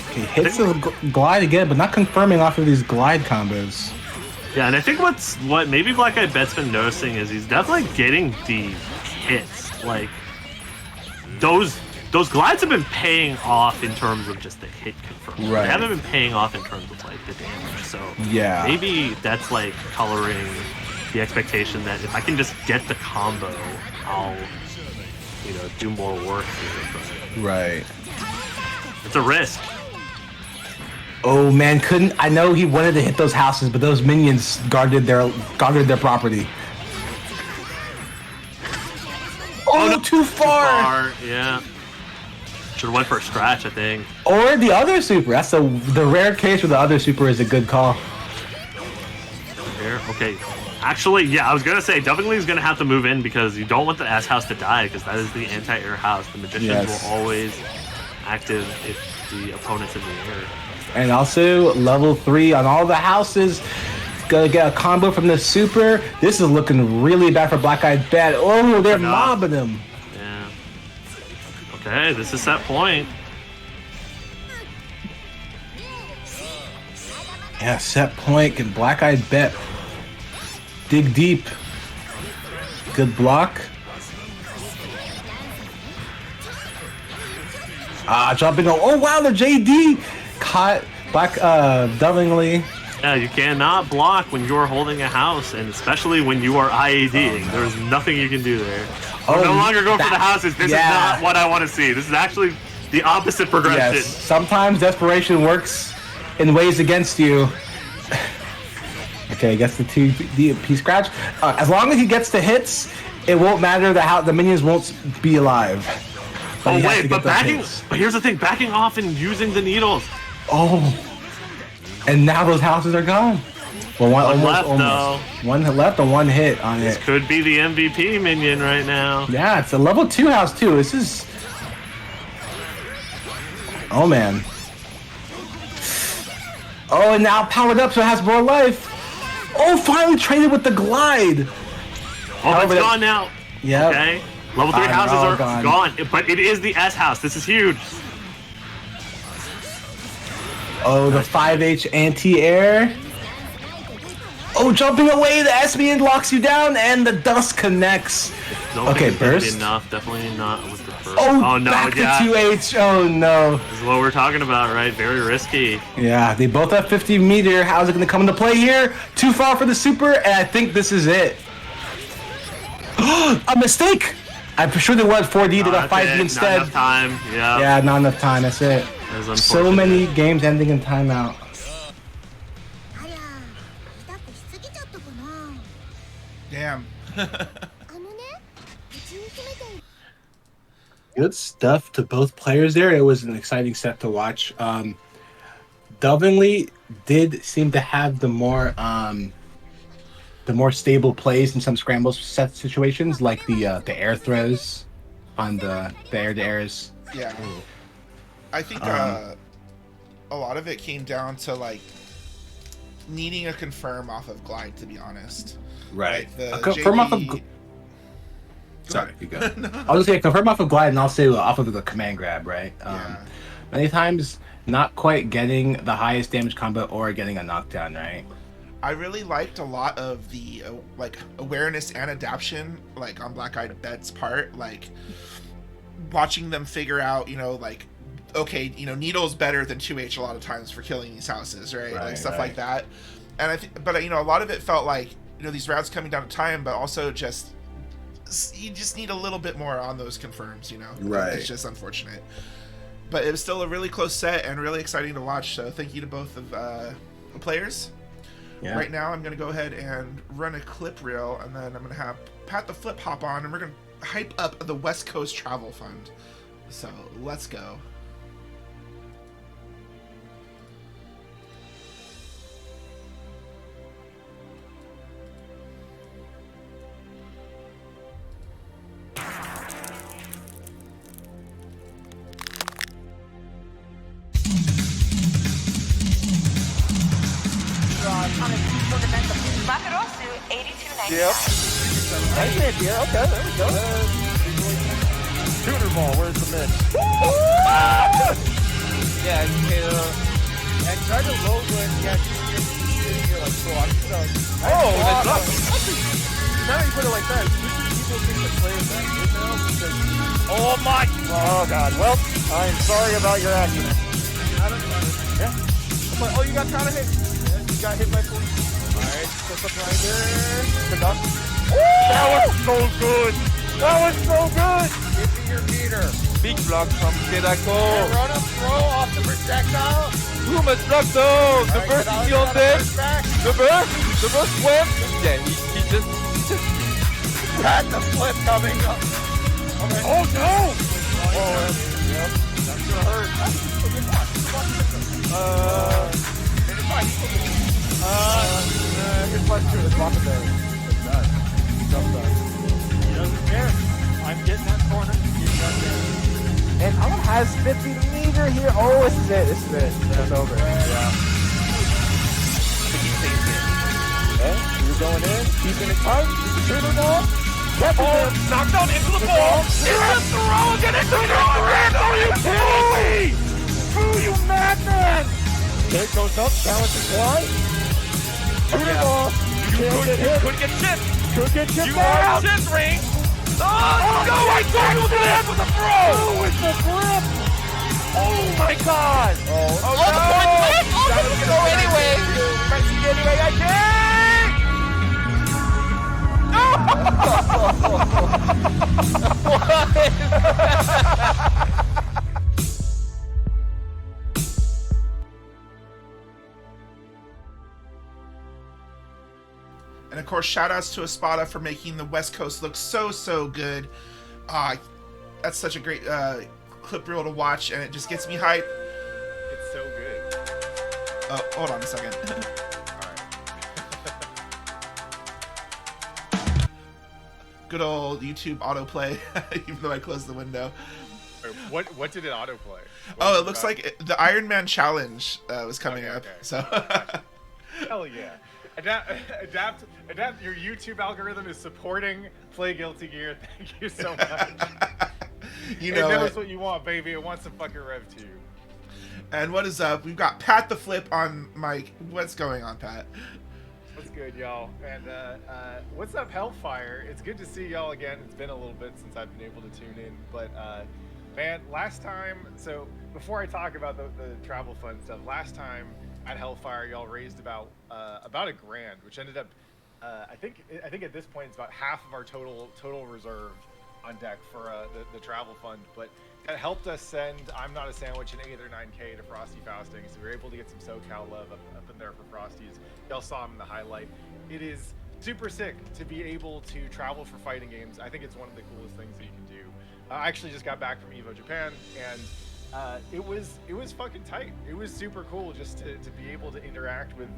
Okay, hits the glide again, but not confirming off of these glide combos. Yeah, and I think what maybe Black Eyed Bet's been noticing is he's definitely getting the hits. Like those glides have been paying off in terms of just the hit confirm. Right. They haven't been paying off in terms of like the damage. So Yeah. maybe that's like coloring the expectation that if I can just get the combo, I'll do more work here. Right. But it's a risk. Oh man, I know he wanted to hit those houses, but those minions guarded their property. Oh, no, too far. Yeah. Should have went for a scratch, I think. Or the other super. That's the rare case where the other super is a good call. Here, okay. Actually, yeah, I was gonna say Dubbingly is gonna have to move in because you don't want the S house to die because that is the anti-air house. The magicians will always active if the opponent's in the air. And also level 3 on all the houses. Gonna get a combo from the super. This is looking really bad for Black Eyed Bet. Oh, they're mobbing him. Yeah. Okay, this is set point. Yeah, set point. Can Black Eyed Bet dig deep? Good block. Jumping. Oh wow, the JD caught Black Dubbingly. Yeah, you cannot block when you are holding a house, and especially when you are IADing. There is nothing you can do there. We're no longer going for the houses. This is not what I want to see. This is actually the opposite progression. Yes, sometimes desperation works in ways against you. Okay, gets the P scratch. As long as he gets the hits, it won't matter the minions won't be alive. But wait, but here's the thing, backing off and using the needles. Oh, and now those houses are gone. Well, one left. One left and one hit on This it. could be the MVP minion right now. Yeah, it's a level 2 house too. This is... Oh man. Oh, and now powered up so it has more life. Oh, finally traded with the glide. Oh, it's gone now. Yeah. Okay. Level 3 houses are gone, but it is the S house. This is huge. Oh, the 5H anti-air. Oh, jumping away, the SBN locks you down, and the dust connects. Okay, burst. Enough, definitely not with the burst. Oh, no, back to 2H. Oh no. This is what we're talking about, right? Very risky. Yeah, they both have 50 meter. How's it going to come into play here? Too far for the super, and I think this is it. A mistake. I'm sure they went 4D. They got 5D instead. Not enough time. Yeah. Yeah, not enough time. That's it. So many games ending in timeout. Damn. Good stuff to both players there. It was an exciting set to watch. Dovingly did seem to have the more stable plays in some scramble set situations, like the air throws on the air to airs. Yeah. I think a lot of it came down to like needing a confirm off of glide, to be honest. Right. Like, a confirm off of. Sorry, you go. I'll just say confirm off of glide, and I'll say off of the command grab. Right. Many times, not quite getting the highest damage combo or getting a knockdown. Right. I really liked a lot of the like awareness and adaptation, like on Black Eyed Bet's part, like watching them figure out, like, okay, Needle's better than 2H a lot of times for killing these houses, right? Like stuff like that. And I think, but a lot of it felt like, these routes coming down to time, but also you just need a little bit more on those confirms, Right. It's just unfortunate. But it was still a really close set and really exciting to watch. So thank you to both of the players. Yeah. Right now, I'm going to go ahead and run a clip reel, and then I'm going to have Pat the Flip hop on, and we're going to hype up the West Coast Travel Fund. So let's go. on a seasonal event of Macarosu 82.99. Yep. Nice hit here. Okay, there we go. Tuner ball. Where's the mid? Yeah, and try to load when you have you're like, so I'm just that's not. Now you put it like that. People think the players that good now because. Oh my! Oh god. Well, I'm sorry about your accident. Yeah. Like, oh, you got kind of hit. Yeah, you got hit by police. Alright, put the grinder. Conduct. That was so good. That was so good. Give me your meter. Big block from Kedako. Run up, throw off the projectile. Boom, it's blocked though. The burst is on there. The burst went. Yeah, he just had the flip coming up. Okay. Oh no! Oh, yep. That's gonna hurt. It's fine. His left shoot is blocking there. It's not. He doesn't care. I'm getting that corner. And Alan has 50 meter here. Oh, this is it. This is it. It's over. Yeah. Okay, you're going in. Keeping it tight. Keep the ball. Knocked down into the ball. It's a throw. Get it to the rim. Are you kidding me? Who you madman? Okay, goes up. Balances wide. Shoot it ball. You could get chipped. Could get chipped. You are chip ring. Oh, no! I told you to head with a throw. Oh, it's the grip. Oh my God. Oh no! That was gonna go anyway. Might see anyway. I can. And of course, shout outs to Espada for making the West Coast look so good. That's such a great clip reel to watch, and it just gets me hyped. It's so good. Oh, hold on a second. Good old YouTube autoplay, even though I closed the window. What did it autoplay? Oh, it looks like the Iron Man challenge was coming up. Okay. So. Hell yeah. Adapt. Your YouTube algorithm is supporting Play Guilty Gear. Thank you so much. You know, it knows what you want, baby. It wants some fucking Rev 2. And what is up? We've got Pat the Flip on mic. What's going on, Pat? What's good, y'all? And what's up, Hellfire? It's good to see y'all again. It's been a little bit since I've been able to tune in, but man, last time. So before I talk about the travel fund stuff, last time at Hellfire, y'all raised about $1,000, which ended up, I think at this point it's about half of our total reserve on deck for the travel fund. But that helped us send I'm Not a Sandwich an 8 or 9K to Frosty Fausting, so we were able to get some SoCal love up in there for Frosties. Y'all saw him in the highlight. It is super sick to be able to travel for fighting games. I think it's one of the coolest things that you can do. I actually just got back from EVO Japan, and it was fucking tight. It was super cool just to be able to interact with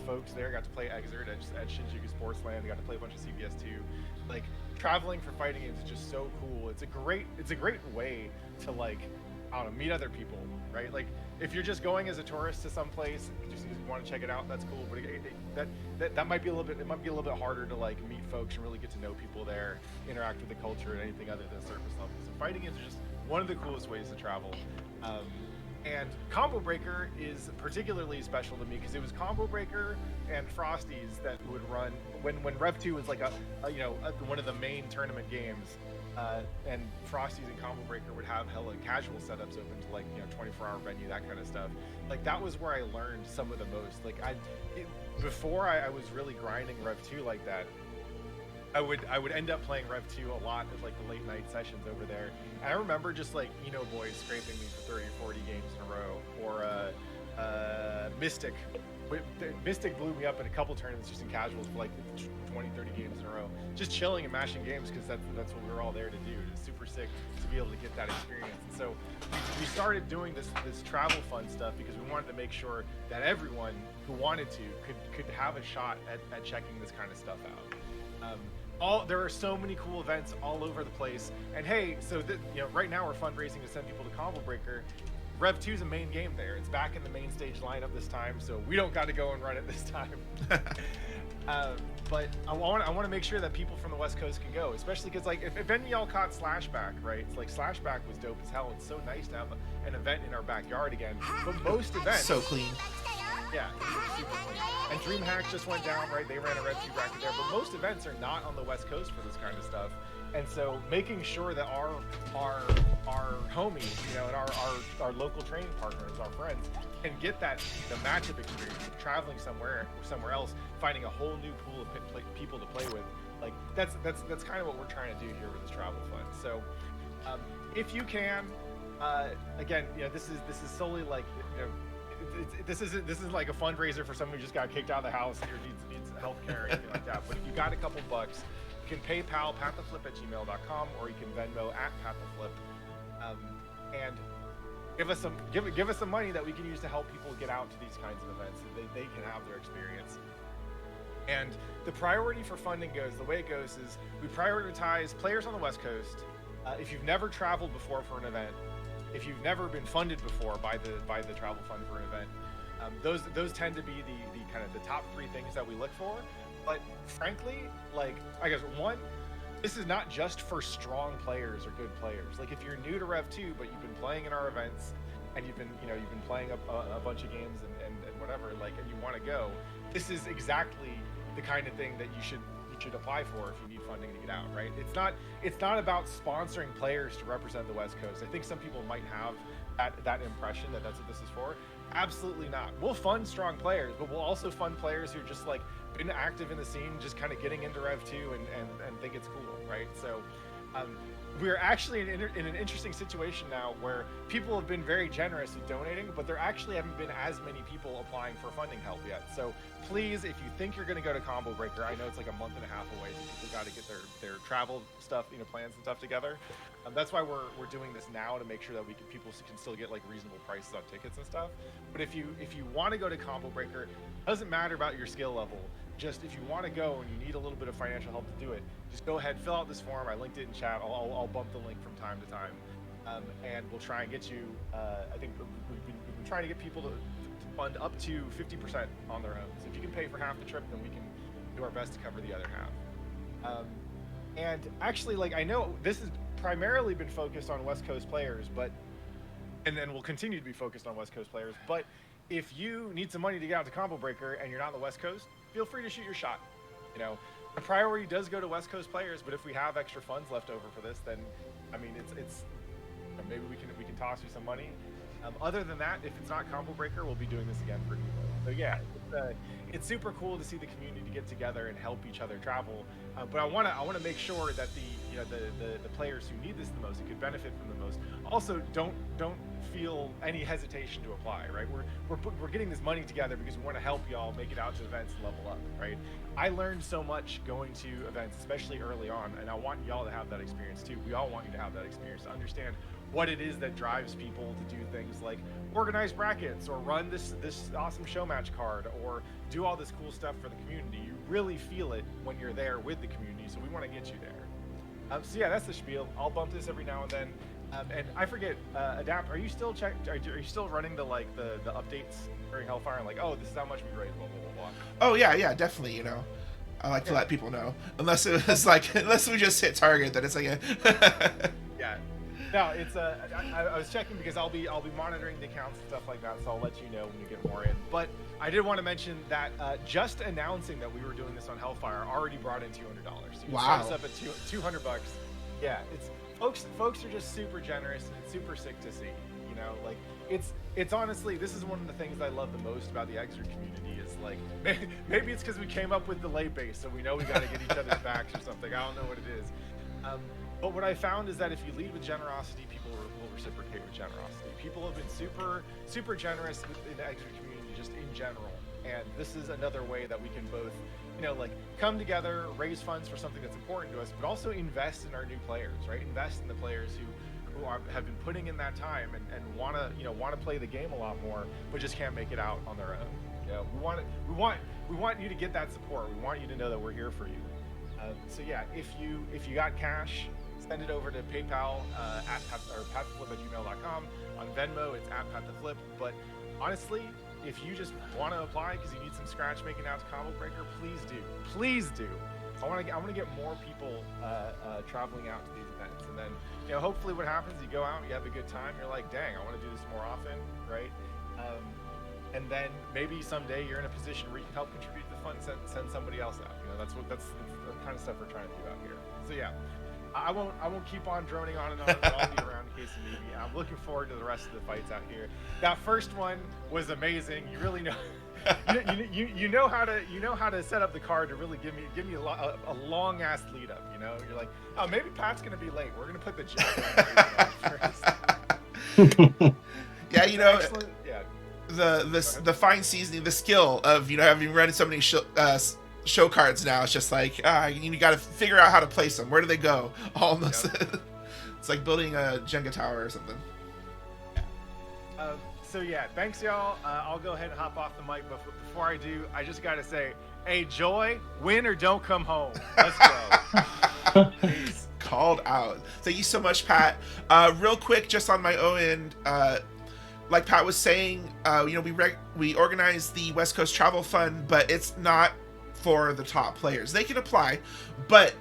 folks there. Got to play Exert at Shinjuku Sportsland. Got to play a bunch of CBS2. Like, traveling for fighting games is just so cool. It's a great way to, like, I don't know, meet other people, right? Like, if you're just going as a tourist to some place, just want to check it out, that's cool. But that might be a little bit bit harder to, like, meet folks and really get to know people there, interact with the culture and anything other than surface level. So fighting games are just one of the coolest ways to travel. And Combo Breaker is particularly special to me because it was Combo Breaker and Frosties that would run when Rev 2 was like one of the main tournament games, and Frosties and Combo Breaker would have hella casual setups open to, like, 24-hour venue, that kind of stuff. Like, that was where I learned some of the most. Like, before I was really grinding Rev 2 like that, I would end up playing Rev 2 a lot at, like, the late night sessions over there. And I remember just, like, boys scraping me for 30 or 40 games in a row, or Mystic. Mystic blew me up in a couple tournaments just in casuals for like 20, 30 games in a row. Just chilling and mashing games because that's what we were all there to do. It's super sick to be able to get that experience. And so we started doing this travel fund stuff because we wanted to make sure that everyone who wanted to could have a shot at checking this kind of stuff out. There are so many cool events all over the place. And hey, so right now we're fundraising to send people to Combo Breaker. Rev 2 is a main game there. It's back in the main stage lineup this time, so we don't got to go and run it this time. But I want to make sure that people from the West Coast can go, especially because like if any of y'all caught Slashback, right? It's like Slashback was dope as hell. It's so nice to have an event in our backyard again. But most events So clean. Yeah, it's super clean. And DreamHack just went down, right? They ran a Rev 2 bracket there, but most events are not on the West Coast for this kind of stuff. And so making sure that our homies, you know, and our local training partners, our friends, can get the matchup experience of traveling somewhere else, finding a whole new pool of people to play with. Like that's kind of what we're trying to do here with this travel fund. So if you can, again, you know, this is solely like, you know, this isn't like a fundraiser for someone who just got kicked out of the house or needs health care or anything like that. But if you got a couple bucks, you can PayPal pattheflip@gmail.com, or you can Venmo @pattheflip, and give us some money that we can use to help people get out to these kinds of events so they can have their experience. And the priority for funding goes, the way it goes is we prioritize players on the West Coast. If you've never traveled before for an event, if you've never been funded before by the travel fund for an event, those tend to be the kind of the top 3 things that we look for. But frankly, like I guess one, this is not just for strong players or good players. Like if you're new to Rev 2 but you've been playing in our events and you've been playing a bunch of games and whatever, like, and you want to go, this is exactly the kind of thing that you should apply for if you need funding to get out, right? It's not about sponsoring players to represent the West Coast. I think some people might have that impression that that's what this is for. Absolutely not. We'll fund strong players, but we'll also fund players who are just like been active in the scene, just kind of getting into Rev 2 and think it's cool, right? So we're actually in an interesting situation now where people have been very generous with donating, but there actually haven't been as many people applying for funding help yet. So please, if you think you're going to go to Combo Breaker, I know it's like a month and a half away, so people got to get their travel stuff, you know, plans and stuff together. That's why we're doing this now, to make sure that people can still get like reasonable prices on tickets and stuff. But if you want to go to Combo Breaker, it doesn't matter about your skill level. Just if you want to go and you need a little bit of financial help to do it, just go ahead, fill out this form. I linked it in chat. I'll bump the link from time to time, and we'll try and get you. I think we've been trying to get people to fund up to 50% on their own. So if you can pay for half the trip, then we can do our best to cover the other half. And actually, like, I know this has primarily been focused on West Coast players, and then will continue to be focused on West Coast players. But if you need some money to get out to Combo Breaker and you're not on the West Coast, feel free to shoot your shot. You know, the priority does go to West Coast players, but if we have extra funds left over for this, then I mean, it's you know, maybe we can toss you some money. Other than that, if it's not Combo Breaker, we'll be doing this again for Evo. So yeah, it's super cool to see the community get together and help each other travel. But I want to make sure that the players who need this the most and could benefit from the most also don't feel any hesitation to apply, right? We're getting this money together because we want to help y'all make it out to events and level up, right? I learned so much going to events, especially early on, and I want y'all to have that experience too. We all want you to have that experience, to understand what it is that drives people to do things like organize brackets or run this awesome show match card or do all this cool stuff for the community. You really feel it when you're there with the community, so we want to get you there. So yeah, that's the spiel. I'll bump this every now and then. And I forget, Adapt, are you still running the updates during Hellfire and like, oh, this is how much we raised, blah, blah, blah, blah. Oh yeah, definitely, you know. I like to let people know. Unless it was like, unless we just hit target, then it's like Yeah. No, it's I was checking because I'll be monitoring the accounts and stuff like that, so I'll let you know when we get more in. But I did want to mention that just announcing that we were doing this on Hellfire already brought in $200. So you wow. Start us up at $200. Yeah, it's folks are just super generous and it's super sick to see. You know, like it's honestly, this is one of the things I love the most about the Exert community is like maybe it's because we came up with delay base, so we know we got to get each other's backs or something. I don't know what it is. But what I found is that if you lead with generosity, people will reciprocate with generosity. People have been super generous in the Exeter community just in general. And this is another way that we can both, you know, like come together, raise funds for something that's important to us, but also invest in our new players, right? Invest in the players who have been putting in that time and want to play the game a lot more, but just can't make it out on their own. You know, we want you to get that support. We want you to know that we're here for you. So yeah, if you got cash, send it over to PayPal at pathflip@gmail.com. On Venmo, it's at pathflip. But honestly, if you just want to apply because you need some scratch making out to Combo Breaker, please do. Please do. I want to get more people traveling out to these events, and then hopefully what happens, you go out, you have a good time, you're like, dang, I want to do this more often, right? And then maybe someday you're in a position where you can help contribute to the fund, send somebody else out. That's the kind of stuff we're trying to do out here. So yeah, I won't keep on droning on and on, but I'll be around in case you need me. I'm looking forward to the rest of the fights out here. That first one was amazing. You really know. you know how to set up the card to really give me a long ass lead up. You're like, oh, maybe Pat's gonna be late. We're gonna put the jack on first. Yeah, yeah. The fine seasoning, the skill of having run so many show cards now. It's just like you got to figure out how to place them. Where do they go? Almost. Yep. It's like building a Jenga tower or something. So yeah, thanks y'all. I'll go ahead and hop off the mic, but before I do, I just gotta say, hey Joy, win or don't come home. Let's go. Peace. Called out. Thank you so much, Pat. Real quick, just on my own end, like Pat was saying, we organize the West Coast Travel Fund, but it's not for the top players. They can apply, but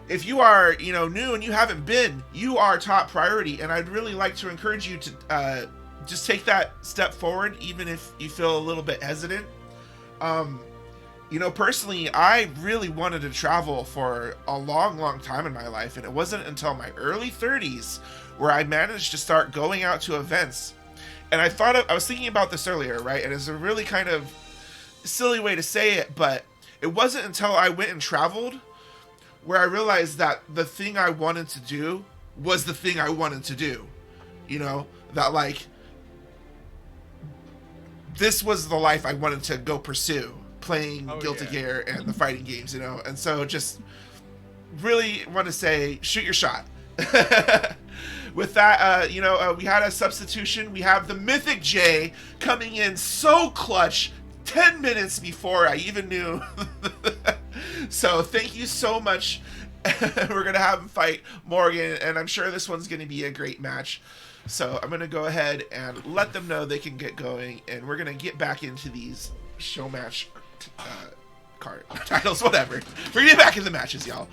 if you are new and you haven't been, you are top priority, and I'd really like to encourage you to just take that step forward, even if you feel a little bit hesitant. Personally, I really wanted to travel for a long time in my life, and it wasn't until my early 30s where I managed to start going out to events. And I was thinking about this earlier, right? And it's a really kind of silly way to say it, but it wasn't until I went and traveled where I realized that the thing I wanted to do was the thing I wanted to do. That like, this was the life I wanted to go pursue, playing Guilty Gear and the fighting games, and so just really want to say, shoot your shot. With that, we had a substitution. We have the Mythic J coming in so clutch 10 minutes before I even knew. So thank you so much. We're going to have him fight Morgan, and I'm sure this one's going to be a great match. So I'm going to go ahead and let them know they can get going, and we're going to get back into these show match card titles, whatever. We're going to get back in the matches, y'all.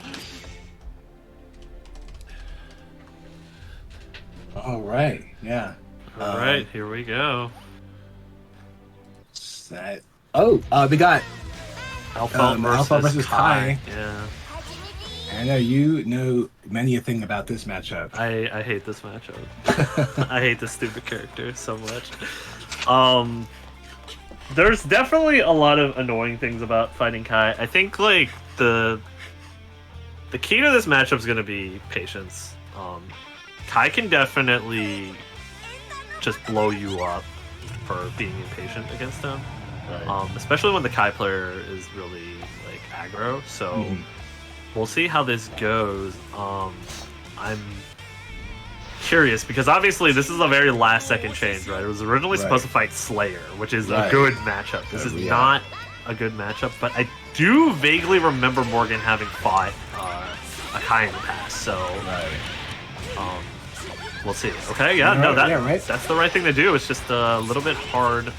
All right, yeah. All right, here we go. We got Alpha versus Kai. Yeah. I know you know many a thing about this matchup. I hate this matchup. I hate this stupid character so much. There's definitely a lot of annoying things about fighting Kai. I think like the key to this matchup is going to be patience. Kai can definitely just blow you up for being impatient against him, right. Especially when the Kai player is really like aggro. So we'll see how this goes. I'm curious because obviously this is a very last second change, right? It was originally supposed to fight Slayer, which is a good matchup. This is not a good matchup, but I do vaguely remember Morgan having fought a Kai in the past, so we'll see. Okay, that's the right thing to do. It's just a little bit hard.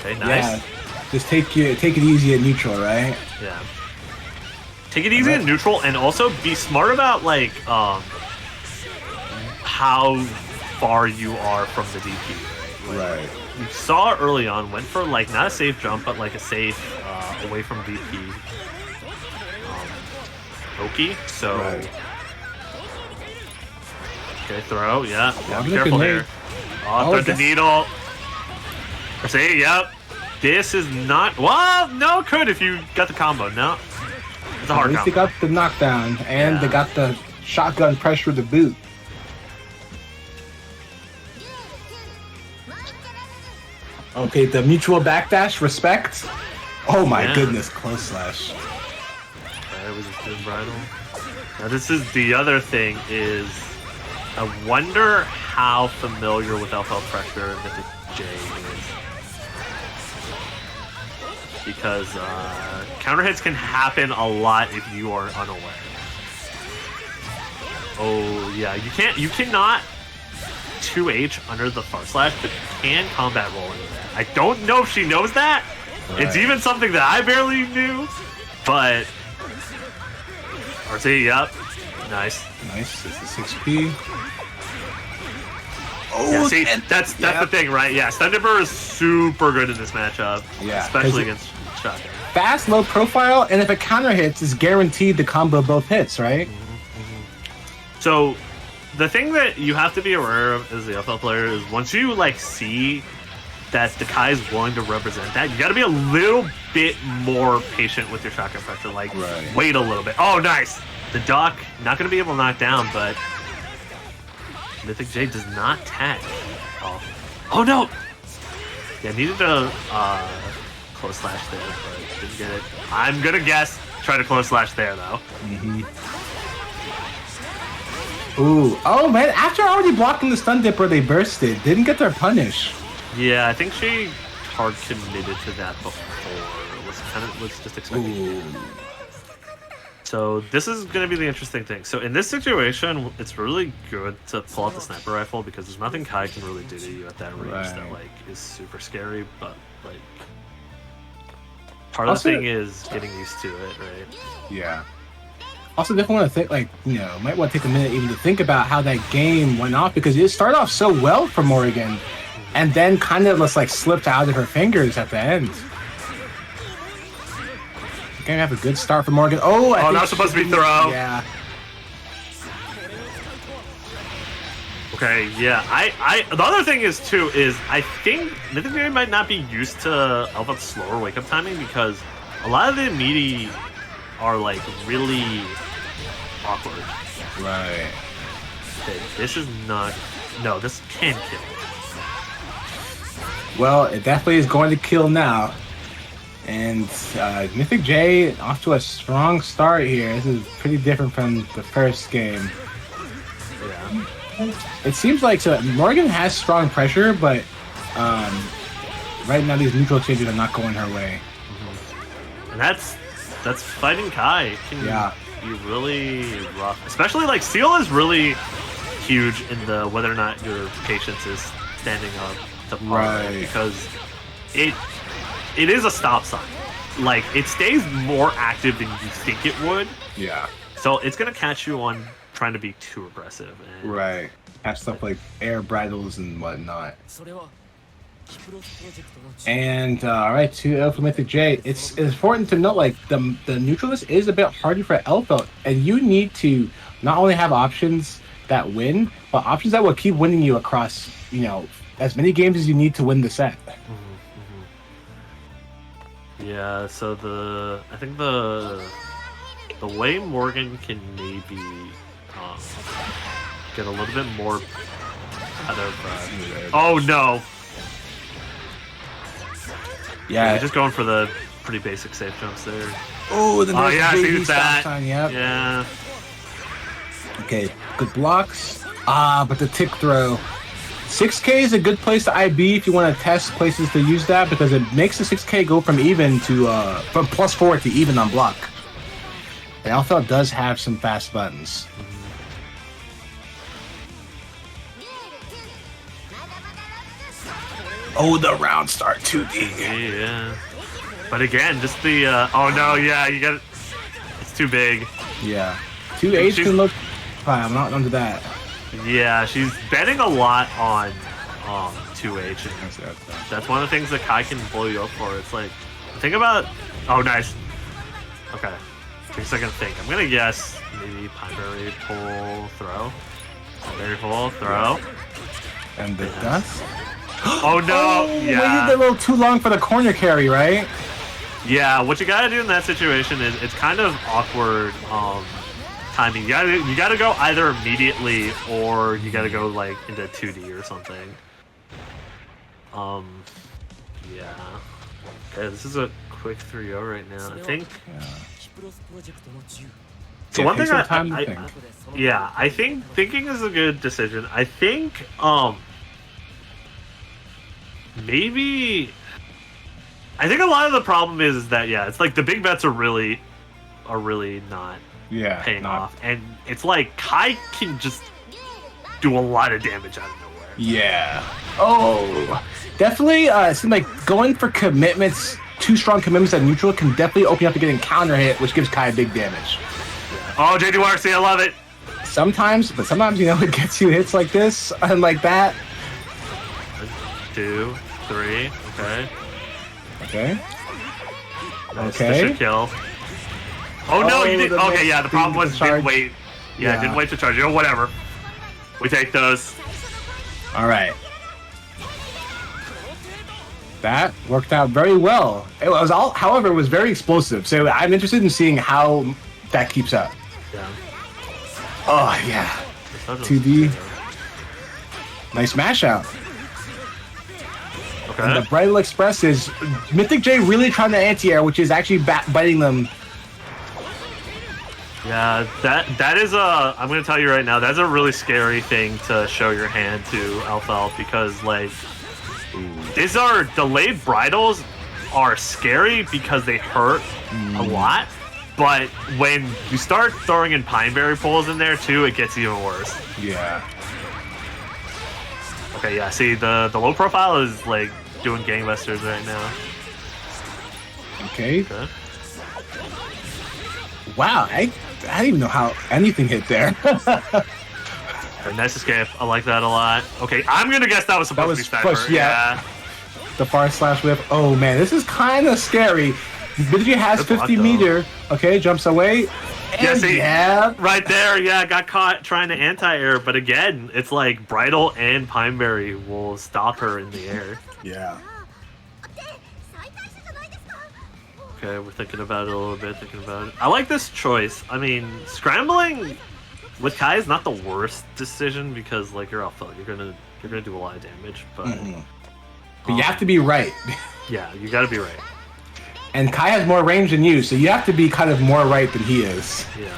Okay, nice. Yeah, just take it easy at neutral, right? Yeah. Take it easy at neutral, and also be smart about like how far you are from the DP. Right. You saw early on, went for like not a safe jump, but like a safe away from DP. Oki, so. Right. Okay, throw, be careful here. Thread the needle. See, this is not. Well, no, it could if you got the combo. No, it's a hard combo. At least they got the knockdown, and they got the shotgun pressure to boot. Okay, the mutual backdash, respect. Oh my goodness, close slash. That was a good bridle. Now this is the other thing is, I wonder how familiar with Alpha Pressure Mythic J is. Because counter hits can happen a lot if you are unaware. Oh yeah, you cannot 2H under the far slash, but you can combat roll into that. I don't know if she knows that. Right. It's even something that I barely knew, but RT, yep, nice. Nice. It's the 6P. Oh, Yeah, see, that's the thing, right? Yeah, Stundipper is super good in this matchup, Yeah, especially against Shotgun. Fast, low profile, and if it counter hits, it's guaranteed to combo both hits, right? So, the thing that you have to be aware of as the FL player is once you like see that the Kai is willing to represent that, you got to be a little bit more patient with your shotgun pressure. Like, wait a little bit. Oh, nice. The duck, not going to be able to knock down, but Mythic J does not tag. Oh no! Yeah, needed to close slash there, but didn't get it. I'm gonna guess try to close slash there though. Ooh, oh man! After already blocking the stun dipper, they bursted. Didn't get their punish. Yeah, I think she hard committed to that before. Was just expecting it. So this is going to be the interesting thing. So in this situation, it's really good to pull out the sniper rifle because there's nothing Kai can really do to you at that range that like is super scary. But like, part of the thing is getting used to it, right? Yeah. Also, definitely want to think, like, you know, might want to take a minute even to think about how that game went off because it started off so well for Morgan, and then kind of just like slipped out of her fingers at the end. Gonna have a good start for Morgan. Oh, not supposed to be throw. Yeah. Okay, yeah. The other thing is too is I think Mythic J might not be used to Elva's slower wake up timing because a lot of the meaty are like really awkward. Right. Okay, this is not. No, this can kill. Well, it definitely is going to kill now. And Mythic J off to a strong start here. This is pretty different from the first game. Yeah. It seems like Morgan has strong pressure, but right now these neutral changes are not going her way. And that's fighting Kai. It can be really rough. Especially like Seal is really huge in the whether or not your patience is standing up to par because it is a stop sign. Like, it stays more active than you think it would. Yeah. So it's going to catch you on trying to be too aggressive. And right. Have stuff like air bridles and whatnot. And, alright, 2-0 for Mythic J. It's important to note, like, the neutralist is a bit harder for Elfelt, and you need to not only have options that win, but options that will keep winning you across, you know, as many games as you need to win the set. Yeah, so I think the way Morgan can maybe get a little bit more out of oh no. Yeah, you're just going for the pretty basic safe jumps there. Oh, yeah, I see that. Yep. Yeah. Okay, good blocks. But the tick throw. 6K is a good place to IB if you want to test places to use that because it makes the 6K go from even to from +4 to even on block. And Elfelt does have some fast buttons. Oh, the round start 2D. Yeah. But again, just the oh no, yeah, you got it. It's too big. Yeah. 2H can look fine. I'm not under that. Yeah, she's betting a lot on 2H. And that's one of the things that Kai can blow you up for. It's like, think about. Oh, nice. Okay. Take a second to think. I'm gonna guess maybe Pineberry pull throw. Pineberry pull throw. And the dust. Oh no! Yeah. Waited a little too long for the corner carry, right? Yeah. What you gotta do in that situation is it's kind of awkward. Timing. You gotta go either immediately or you gotta go like into 2D or something. Yeah. Okay, this is a quick 3-0 right now. I think. So one thing I think thinking is a good decision. I think maybe I think a lot of the problem is that it's like the big bets are really not Yeah, paying not- off. And it's like Kai can just do a lot of damage out of nowhere. Yeah. Oh, definitely. It seems like going for commitments, 2 strong commitments at neutral can definitely open up to getting counter hit, which gives Kai big damage. Oh, JD I love it. Sometimes, it gets you hits like this and like that. 2, 3. Okay. Okay. Nice. Okay. This should kill. Oh no, you did. the Okay, yeah. The problem mix was charge. didn't wait. Yeah, didn't wait to charge. You know, whatever. We take those. All right. That worked out very well. It was all, however, it was very explosive. So I'm interested in seeing how that keeps up. Yeah. Oh yeah. 2D. Nice mash out. Okay. And the Bridal Express is Mythic J really trying to anti-air, which is actually biting them. Yeah, that is a. I'm gonna tell you right now, that's a really scary thing to show your hand to LFL because like, these are delayed bridals are scary because they hurt a lot. But when you start throwing in Pineberry pulls in there too, it gets even worse. Yeah. Okay, yeah. See, the low profile is like doing gangbusters right now. Okay. Wow, I didn't even know how anything hit there. Okay, nice escape. I like that a lot. Okay, I'm gonna guess that was supposed to be Sniper. push, yeah. The far slash whip. Oh man, this is kind of scary. Vidya has Good block, 50 meter. Okay, jumps away. Yeah, And see, yeah. right there, yeah, got caught trying to anti-air, but again, it's like Bridal and Pineberry will stop her in the air. Yeah. Okay, we're thinking about it a little bit, I like this choice. I mean, scrambling with Kai is not the worst decision because, like, you're alpha, you're gonna do a lot of damage, but... But you have to be right. Yeah, you gotta be right. And Kai has more range than you, so you have to be kind of more right than he is. Yeah.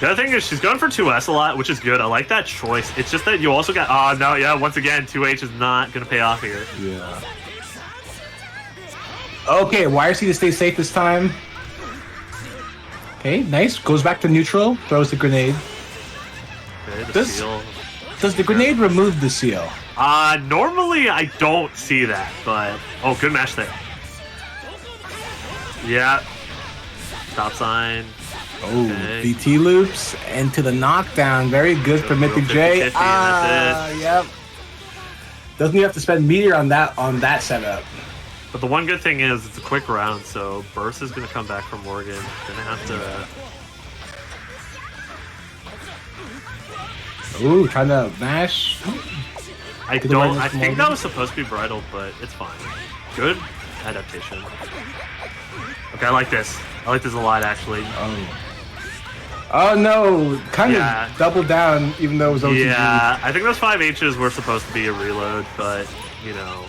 The other thing is she's going for 2S a lot, which is good. I like that choice. It's just that you also got... Oh, no, yeah, once again, 2H is not going to pay off here. Yeah. Okay, YRC to stay safe this time. Okay, nice. Goes back to neutral. Throws the grenade. Okay, the seal. Does the grenade remove the seal? Normally I don't see that, but... Oh, good match there. Yeah. Stop sign. Oh, okay. VT loops into the knockdown. Very good for Mythic J. 50-50, and that's it. Yep. Doesn't even have to spend meteor on that setup. But the one good thing is it's a quick round, so Burst is going to come back from Morgan. Gonna have to... Ooh, trying to mash. I think that was supposed to be Bridal, but it's fine. Good adaptation. Okay, I like this. I like this a lot, actually. Oh no, kind of double down, even though it was OTG. Yeah, I think those 5Hs were supposed to be a reload, but, you know...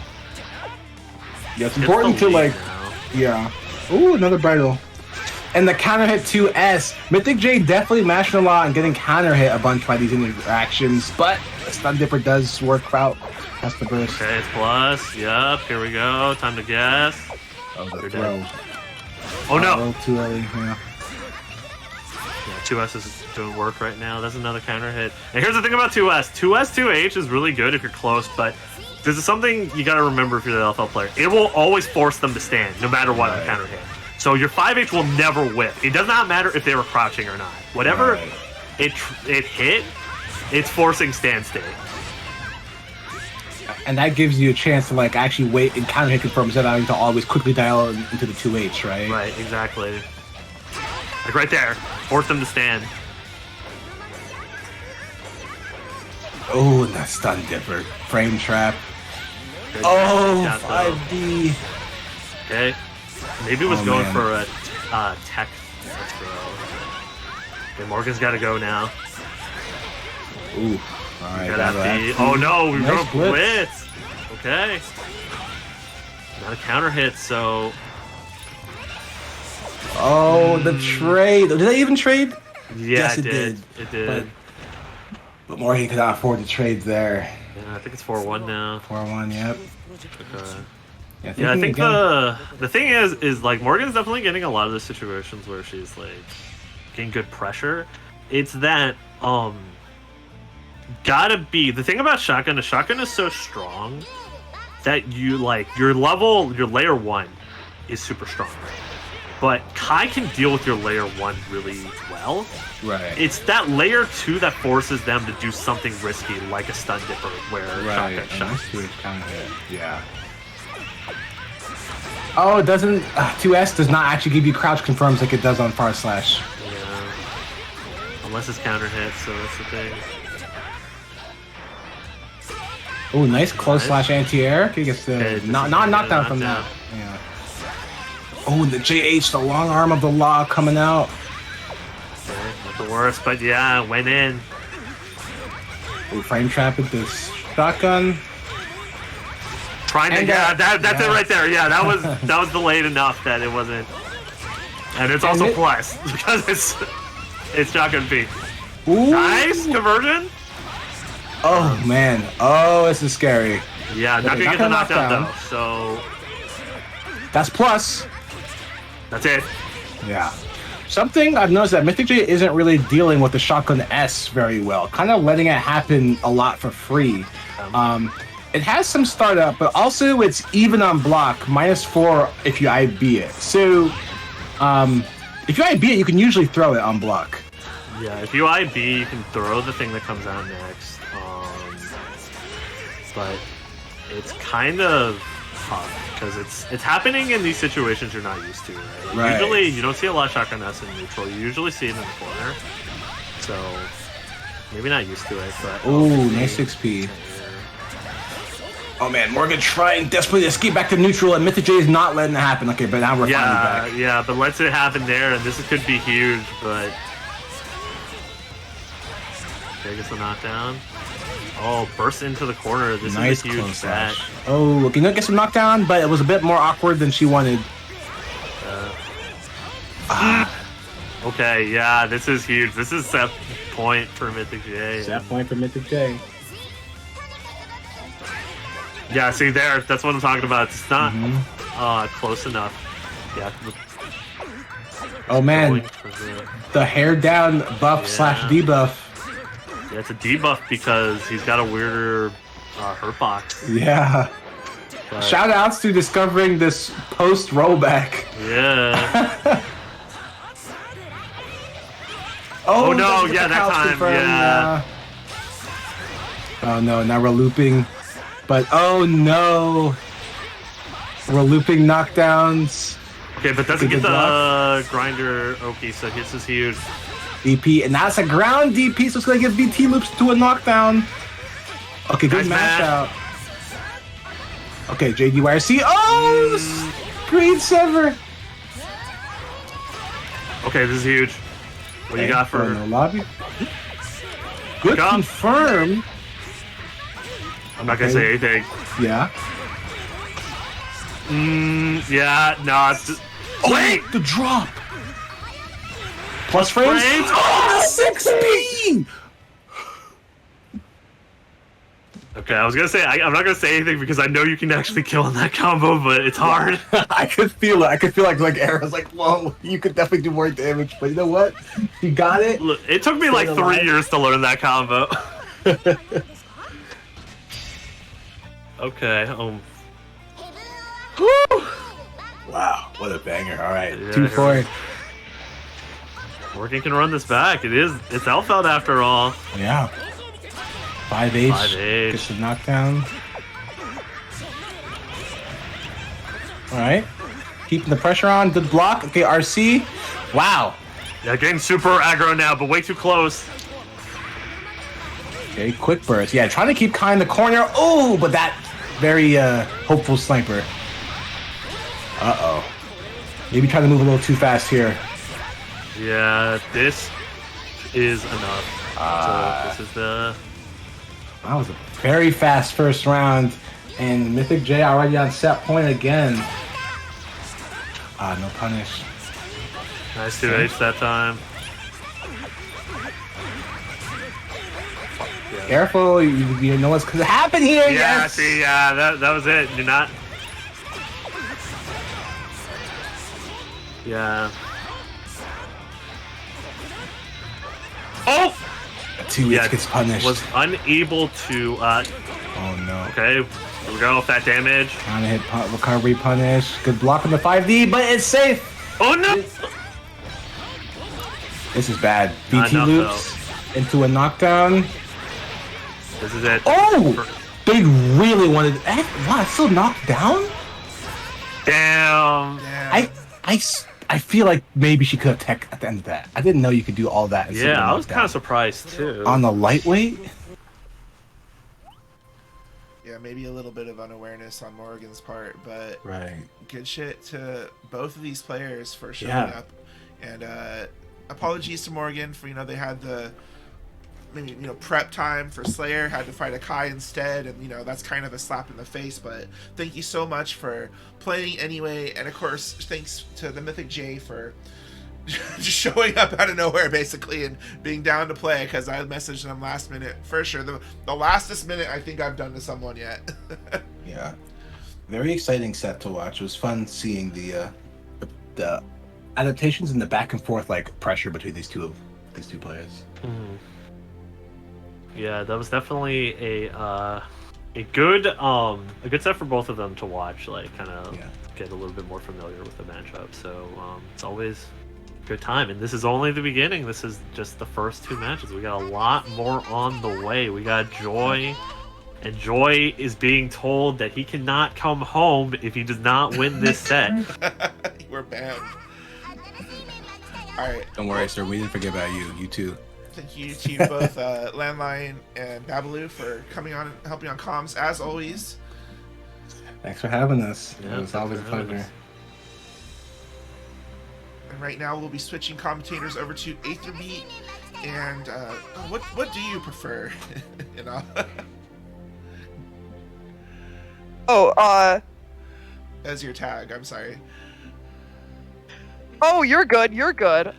Yeah, it's important to, like... now. Yeah. Ooh, another Bridal. And the counter hit 2S. Mythic J definitely mashing a lot and getting counter hit a bunch by these interactions, but the Stun Dipper does work out. That's the burst. Okay, it's plus. Yep, here we go. Time to guess. Oh, the You're throw. dead. Oh no! Too early, yeah. Yeah, 2S is doing work right now. That's another counter hit. And here's the thing about 2S. 2S 2H is really good if you're close, but this is something you gotta remember if you're the LFL player. It will always force them to stand, no matter what on counter hit. So your 5H will never whiff. It does not matter if they were crouching or not. Whatever it hit, it's forcing stand state. And that gives you a chance to like actually wait and counter hit confirm instead of having to always quickly dial into the 2H, right? Right, exactly. Like right there. Force them to stand. Oh, and that Stun Dipper. Frame trap. Good Oh, shot, 5D. Okay. Maybe it was going man. for a tech throw. Okay, Morgan's got to go now. Ooh. All right. Oh no, we Nice broke blitz. blitz. Okay. Not a counter hit, so... Oh, the trade. Did they even trade? Yeah, Yes, it it did. did. It did. But Morgan could not afford the trades there. Yeah, I think it's 4-1 now. 4-1, yep. Okay. Yeah, I think the thing is like Morgan's definitely getting a lot of the situations where she's like getting good pressure. It's that gotta be the thing about shotgun. A shotgun is so strong that you like your layer 1 is super strong, but Kai can deal with your layer 1 really well. Right. It's that layer 2 that forces them to do something risky, like a stun dipper, where shotgun shot. Kind of yeah. Oh, it doesn't. 2S does not actually give you crouch confirms like it does on Far Slash. Yeah. Unless it's counter hit, so that's the thing. Oh, nice close slash anti-air. He gets the not knockdown from that. Yeah. Oh, the JH, the long arm of the law coming out. Okay, not the worst, but yeah, went in. Oh, frame trap with this shotgun. Trying to, that's it right there. Yeah, that was delayed enough that it wasn't. And it's also plus because it's shotgun P. Ooh. Nice conversion. Oh man, oh this is scary. Yeah, not gonna get the knockdown though. So that's plus. That's it. Yeah. Something I've noticed that Mythic J isn't really dealing with the shotgun S very well. Kind of letting it happen a lot for free. It has some startup, but also it's even on block, -4 if you IB it. So, if you IB it, you can usually throw it on block. Yeah, if you IB, you can throw the thing that comes out next. But it's kind of tough because it's happening in these situations you're not used to, right? Usually, you don't see a lot of shotgun S in neutral. You usually see it in the corner. So, maybe not used to it, but... Ooh, nice XP. Oh man, Morgan trying desperately to escape back to neutral, and Mythic J is not letting it happen. Okay, but now we're finally back. Yeah, but lets it happen there, and this could be huge, but... Okay, gets the knockdown. Oh, burst into the corner. This is a huge bet. Oh, okay, no, get some knockdown, but it was a bit more awkward than she wanted. Okay, yeah, this is huge. This is set point for Mythic J. Set point for Mythic J. Yeah, see there, that's what I'm talking about. It's not close enough. Yeah. Oh man, the hair down buff slash debuff. Yeah, it's a debuff because he's got a weirder hurt box. Yeah. But... Shout outs to discovering this post rollback. Yeah. Oh no, yeah, that time. Yeah. Oh no, now we're looping. But oh no, we're looping knockdowns. Okay, but doesn't get the grinder. Okay, so hits is huge. DP, and that's a ground DP, so it's gonna give BT loops to a knockdown. Okay, good match out. Okay, JDYRC. Oh, green sever. Okay, this is huge. What do you got for the lobby? Good confirm. I'm not gonna say anything. Yeah. Yeah, no, it's just... Wait! The drop! Plus frames? Oh, 16! Okay, I was gonna say, I'm not gonna say anything because I know you can actually kill in that combo, but it's hard. I could feel it. I could feel like Arrow's like, whoa, you could definitely do more damage, but you know what? You got it. Look, it took me like 3 years to learn that combo. Okay. Woo! Wow, what a banger! All right, yeah, 2-4. Morgan can run this back. It's Elfeld after all. Yeah. 5H. 5H. Gets the knockdown. All right. Keeping the pressure on. Good block. Okay, RC. Wow. Yeah, getting super aggro now, but way too close. Okay, quick burst. Yeah, trying to keep Kai in the corner. Oh, but that very hopeful sniper. Uh-oh. Maybe trying to move a little too fast here. Yeah, this is enough. So this is the... That was a very fast first round. And Mythic J already on set point again. No punish. Nice 2H that time. Yeah. Careful, you know what's gonna happen here. Yeah, yes. see, that was it. Do not. Yeah. Oh! 2 weeks gets punished. Was unable to. Oh no. Okay, here we go. Fat damage. Trying to hit recovery punish. Good block on the 5D, but it's safe. Oh no! This is bad. BT enough, loops into a knockdown. This is it. Oh! They really wanted. Wow, it's still knocked down? Damn. I feel like maybe she could have tech at the end of that. I didn't know you could do all that. And Yeah, I was kind of surprised too. On the lightweight? Yeah, maybe a little bit of unawareness on Morgan's part, but right. Good shit to both of these players for showing up. And apologies to Morgan for, they had the maybe, prep time for Slayer, had to fight a Kai instead, and, that's kind of a slap in the face, but thank you so much for playing anyway, and of course, thanks to the Mythic J for just showing up out of nowhere, basically, and being down to play, because I messaged them last minute, for sure, the lastest minute I think I've done to someone yet. Yeah. Very exciting set to watch. It was fun seeing the adaptations and the back and forth, pressure between these two players. Mm-hmm. Yeah, that was definitely a good set for both of them to watch, kind of get a little bit more familiar with the matchup. So it's always a good time, and this is only the beginning. This is just the first 2 matches. We got a lot more on the way. We got Joy, and Joy is being told that he cannot come home if he does not win this set. We're banned. All right. Don't worry, sir. We didn't forget about you. You too. Thank you to both Landline and Babalu for coming on and helping on comms, as always. Thanks for having us. Yeah, it's always a pleasure. And right now we'll be switching commentators over to Aetherbeat. And what do you prefer? As your tag, I'm sorry. Oh, you're good. You're good.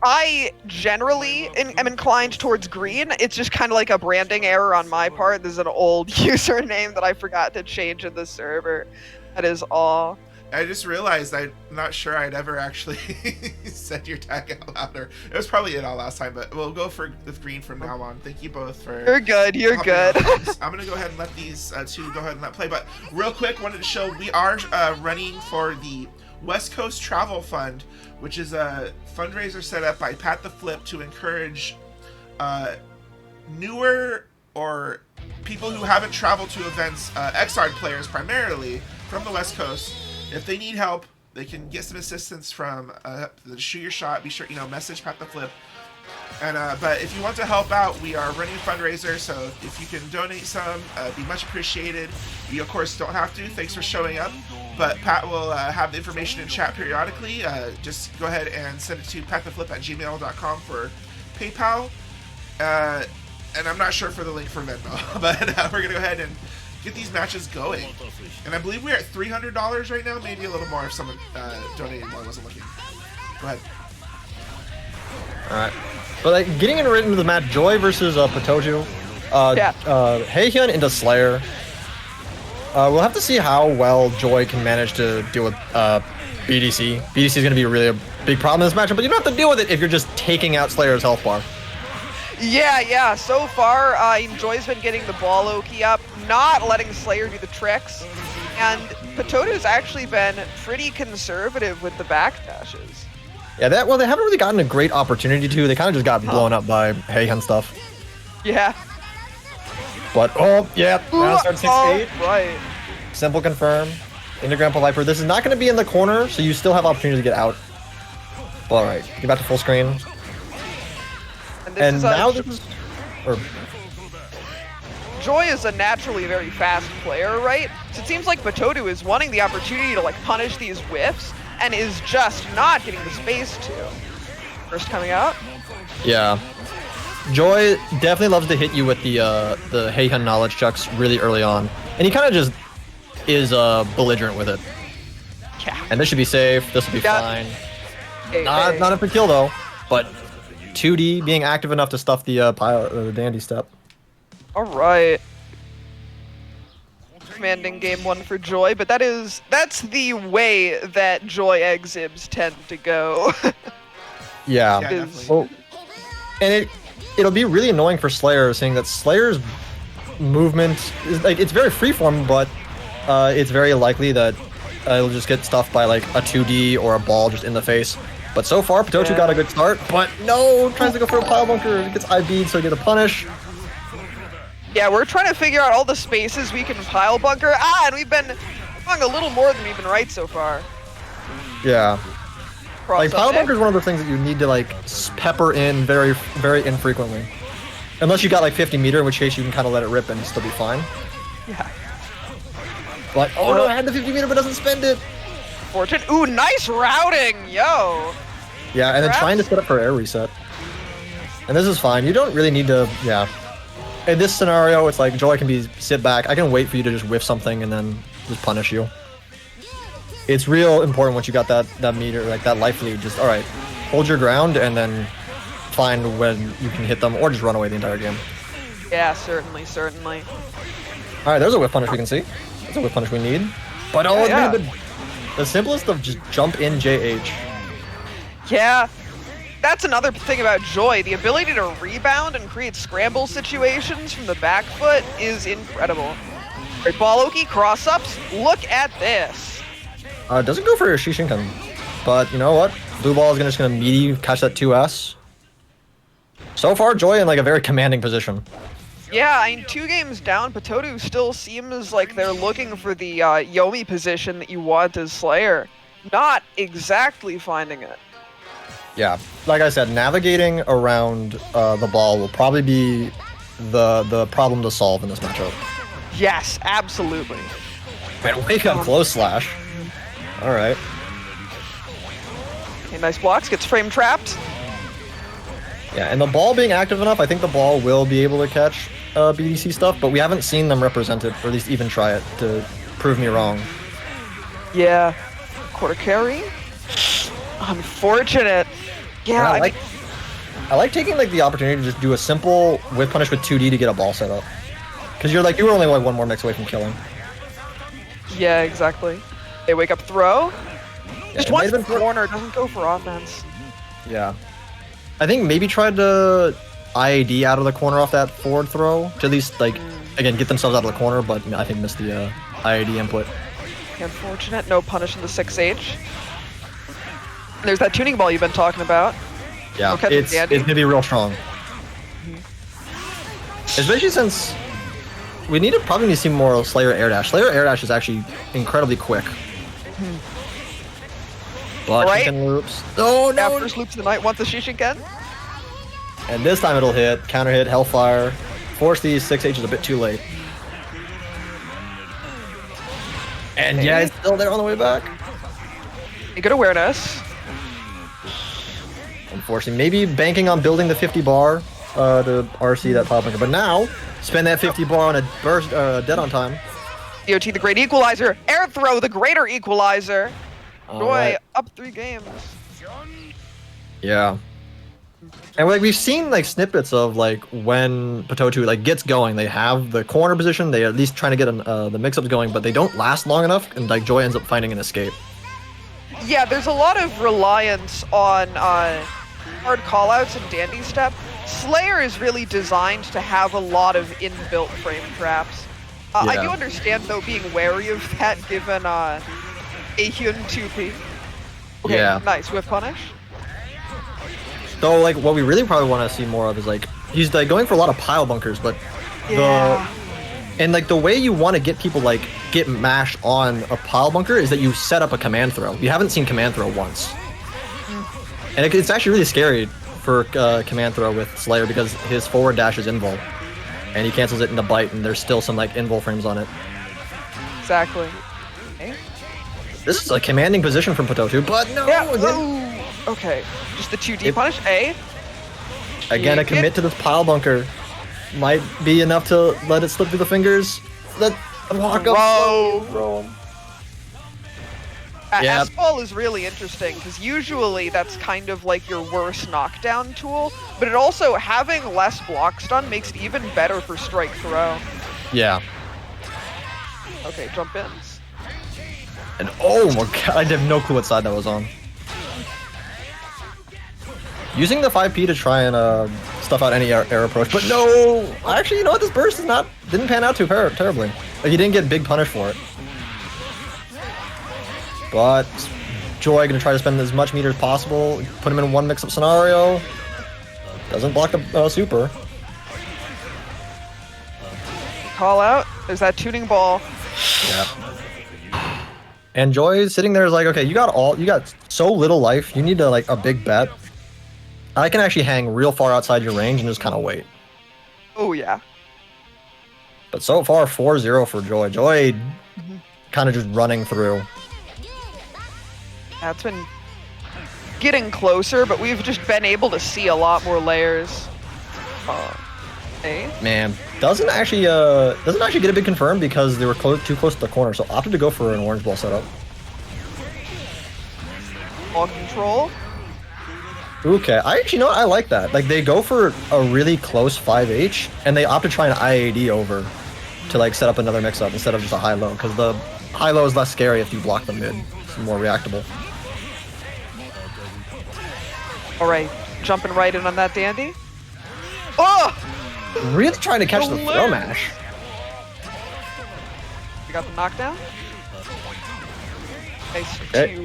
I generally am inclined towards green. It's just kind of like a branding error on my part. There's an old username that I forgot to change in the server. That is all. I just realized I'm not sure I'd ever actually said your tag out loud. Or it was probably it all last time, but we'll go for the green from now on. Thank you both for. You're good. You're good. I'm gonna go ahead and let these two go ahead and let play. But real quick, wanted to show we are running for the West Coast Travel Fund, which is a fundraiser set up by Pat the Flip to encourage newer or people who haven't traveled to events, Xrd players primarily from the West Coast. If they need help, they can get some assistance from the Shoot Your Shot. Be sure, message Pat the Flip. And but if you want to help out, we are running a fundraiser, so if you can donate some, be much appreciated. You of course don't have to. Thanks for showing up. But Pat will have the information in chat periodically. Just go ahead and send it to pattheflip@gmail.com for PayPal. And I'm not sure for the link for Venmo, but we're gonna go ahead and get these matches going. And I believe we're at $300 right now, maybe a little more if someone donated while I wasn't looking. Go ahead. Alright. But getting right into the match, Joy versus Patoju. Heihyun into Slayer. We'll have to see how well Joy can manage to deal with BDC. BDC is going to be really a big problem in this matchup, but you don't have to deal with it if you're just taking out Slayer's health bar. Yeah. So far, Joy's been getting the ball Oki up, not letting Slayer do the tricks. And Patoju's actually been pretty conservative with the backdashes. Yeah, they haven't really gotten a great opportunity to. They kind of just got blown up by Heihyun stuff. Yeah. But, now starts 6-8. Right. Simple confirm. Into Grandpa Viper. This is not going to be in the corner, so you still have opportunity to get out. Alright, get back to full screen. And now this is... Joy is a naturally very fast player, right? So it seems like Patoju is wanting the opportunity to punish these whiffs, and is just not getting the space to. First coming out. Yeah. Joy definitely loves to hit you with the Heihyun knowledge chucks really early on. And he kind of just is belligerent with it. Yeah. And this should be safe. This will be fine. Not a for kill though, but 2D being active enough to stuff the dandy step. All right. commanding game one for Joy, but that's the way that Joy exhibs tend to go. Yeah. Is- Well, and it'll be really annoying for Slayer, saying that Slayer's movement is like it's very freeform, but it's very likely that it'll just get stuffed by like a 2D or a ball just in the face. But so far, Patochu got a good start, but no, tries to go for a pile bunker, gets IB'd, so he gets a punish. Yeah, we're trying to figure out all the spaces we can pile bunker. And we've been going a little more than we've been right so far. Yeah. Cross Like up pile there. bunker is one of those things that you need to like pepper in very, very infrequently. Unless you got like 50 meter, in which case you can kind of let it rip and still be fine. Yeah. Like, oh no, I had the 50 meter, but doesn't spend it. Fortune. Ooh, nice routing, yo. Yeah, and then trying to set up for air reset. And this is fine. You don't really need to, yeah. In this scenario, it's like Joy can be sit back. I can wait for you to just whiff something and then just punish you. It's real important once you got that meter, like that life lead. Just, all right, hold your ground and then find when you can hit them or just run away the entire game. Yeah, certainly, certainly. All right, there's a whiff punish we can see. That's a whiff punish we need. But oh, Yeah, yeah. The simplest of just jump in JH. Yeah. That's another thing about Joy. The ability to rebound and create scramble situations from the back foot is incredible. Great ball, Oki, cross-ups. Look at this. Doesn't go for Shishinkan. But you know what? Blue ball is just gonna meaty catch that 2S. So far, Joy in like a very commanding position. Yeah, I mean, 2 games down, Patotu still seems like they're looking for the Yomi position that you want as Slayer. Not exactly finding it. Yeah, like I said, navigating around the ball will probably be the problem to solve in this matchup. Yes, absolutely. Man, wake up close slash. All right. Okay, nice blocks, gets frame trapped. Yeah, and the ball being active enough, I think the ball will be able to catch BDC stuff, but we haven't seen them represented, or at least even try it to prove me wrong. Yeah. Quarter carry. Unfortunate. Yeah, And I like taking like the opportunity to just do a simple whip punish with 2D to get a ball set up. Because you were only like one more mix away from killing. Yeah, exactly. They wake up throw. Just it wants might the have been corner, doesn't go for offense. Yeah. I think maybe tried to IAD out of the corner off that forward throw to at least like again get themselves out of the corner, but I think missed the IAD input. Unfortunate, no punish in the 6H. There's that tuning ball you've been talking about. Yeah, Okay, it's Andy. gonna be real strong. Especially since we probably need to see more Slayer air dash. Slayer air dash is actually incredibly quick. But Right. Shishinkan loops. Oh Yeah, no! first loops of the night, wants the Shishinkan. And this time it'll hit. Counter hit, Hellfire. Force these 6H's a bit too late. And yeah, it's still there on the way back. Good awareness. Unfortunately, maybe banking on building the 50 bar to RC that pile bunker. But now, spend that 50 bar on a burst, dead on time. DOT, the great equalizer. Air throw, the greater equalizer. All Joy, right. up 3 games. Yeah. And like we've seen like snippets of like when Patotu like gets going, they have the corner position, they at least trying to get the mix-ups going, but they don't last long enough, and like Joy ends up finding an escape. Yeah, there's a lot of reliance on hard callouts and dandy step. Slayer is really designed to have a lot of inbuilt frame traps. I Yeah. do understand though being wary of that given Ahyun 2P. Okay, Yeah. nice whip punish. So like what we really probably want to see more of is like he's like going for a lot of pile bunkers, but and like the way you want to get people like get mashed on a pile bunker is that you set up a command throw. You haven't seen command throw once, and it's actually really scary for command throw with Slayer because his forward dash is invul, and he cancels it into bite, and there's still some like invul frames on it. Exactly. Okay. This is a commanding position from Patotu, but no. Yeah. Again, Ooh, okay. Just the 2D punish. again, a commit to this pile bunker might be enough to let it slip through the fingers. Let walk up. Throw. Yeah. S-ball is really interesting because usually that's kind of like your worst knockdown tool, but it also having less block stun makes it even better for strike throw. Yeah. Okay, jump ins. And oh my god, I have no clue what side that was on. Using the 5P to try and stuff out any air approach, but no! Actually, you know what? This burst didn't pan out too terribly. Like, he didn't get big punish for it. But Joy gonna try to spend as much meter as possible, put him in one mix-up scenario. Doesn't block the super. Call out. There's that tuning ball. Yeah. And Joy sitting there is like, okay, you got so little life. You need to like a big bet. I can actually hang real far outside your range and just kind of wait. Oh yeah. But so far, 4-0 for Joy. Joy kind of just running through. That's been getting closer, but we've just been able to see a lot more layers. Man, doesn't actually get a big confirm because they were too close to the corner, so opted to go for an orange ball setup. Ball control. Okay, I like that. Like they go for a really close 5H, and they opt to try an IAD over to like set up another mix-up instead of just a high-low, because the high-low is less scary if you block the mid. It's more reactable. All right, jumping right in on that dandy. Oh! Really trying to catch the throw mash. We got the knockdown. Nice. Okay.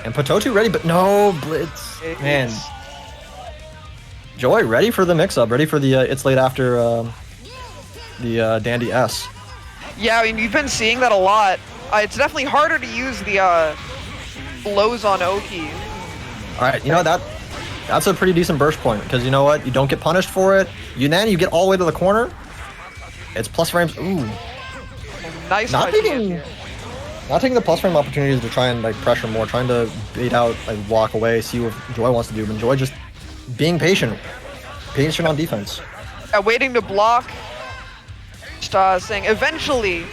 And Patotu ready, but no blitz. Man. Joy ready for the mix-up, ready for the it's late after the Dandy S. Yeah, I mean, you've been seeing that a lot. It's definitely harder to use the blows on Oki. Alright, you know that's a pretty decent burst point, because you know what? You don't get punished for it. Then you get all the way to the corner. It's plus frames. Ooh. Nice. Not taking the plus frame opportunities to try and like pressure more, trying to bait out, like walk away, see what Joy wants to do. But Joy just being patient on defense. Waiting to block. Just saying, eventually,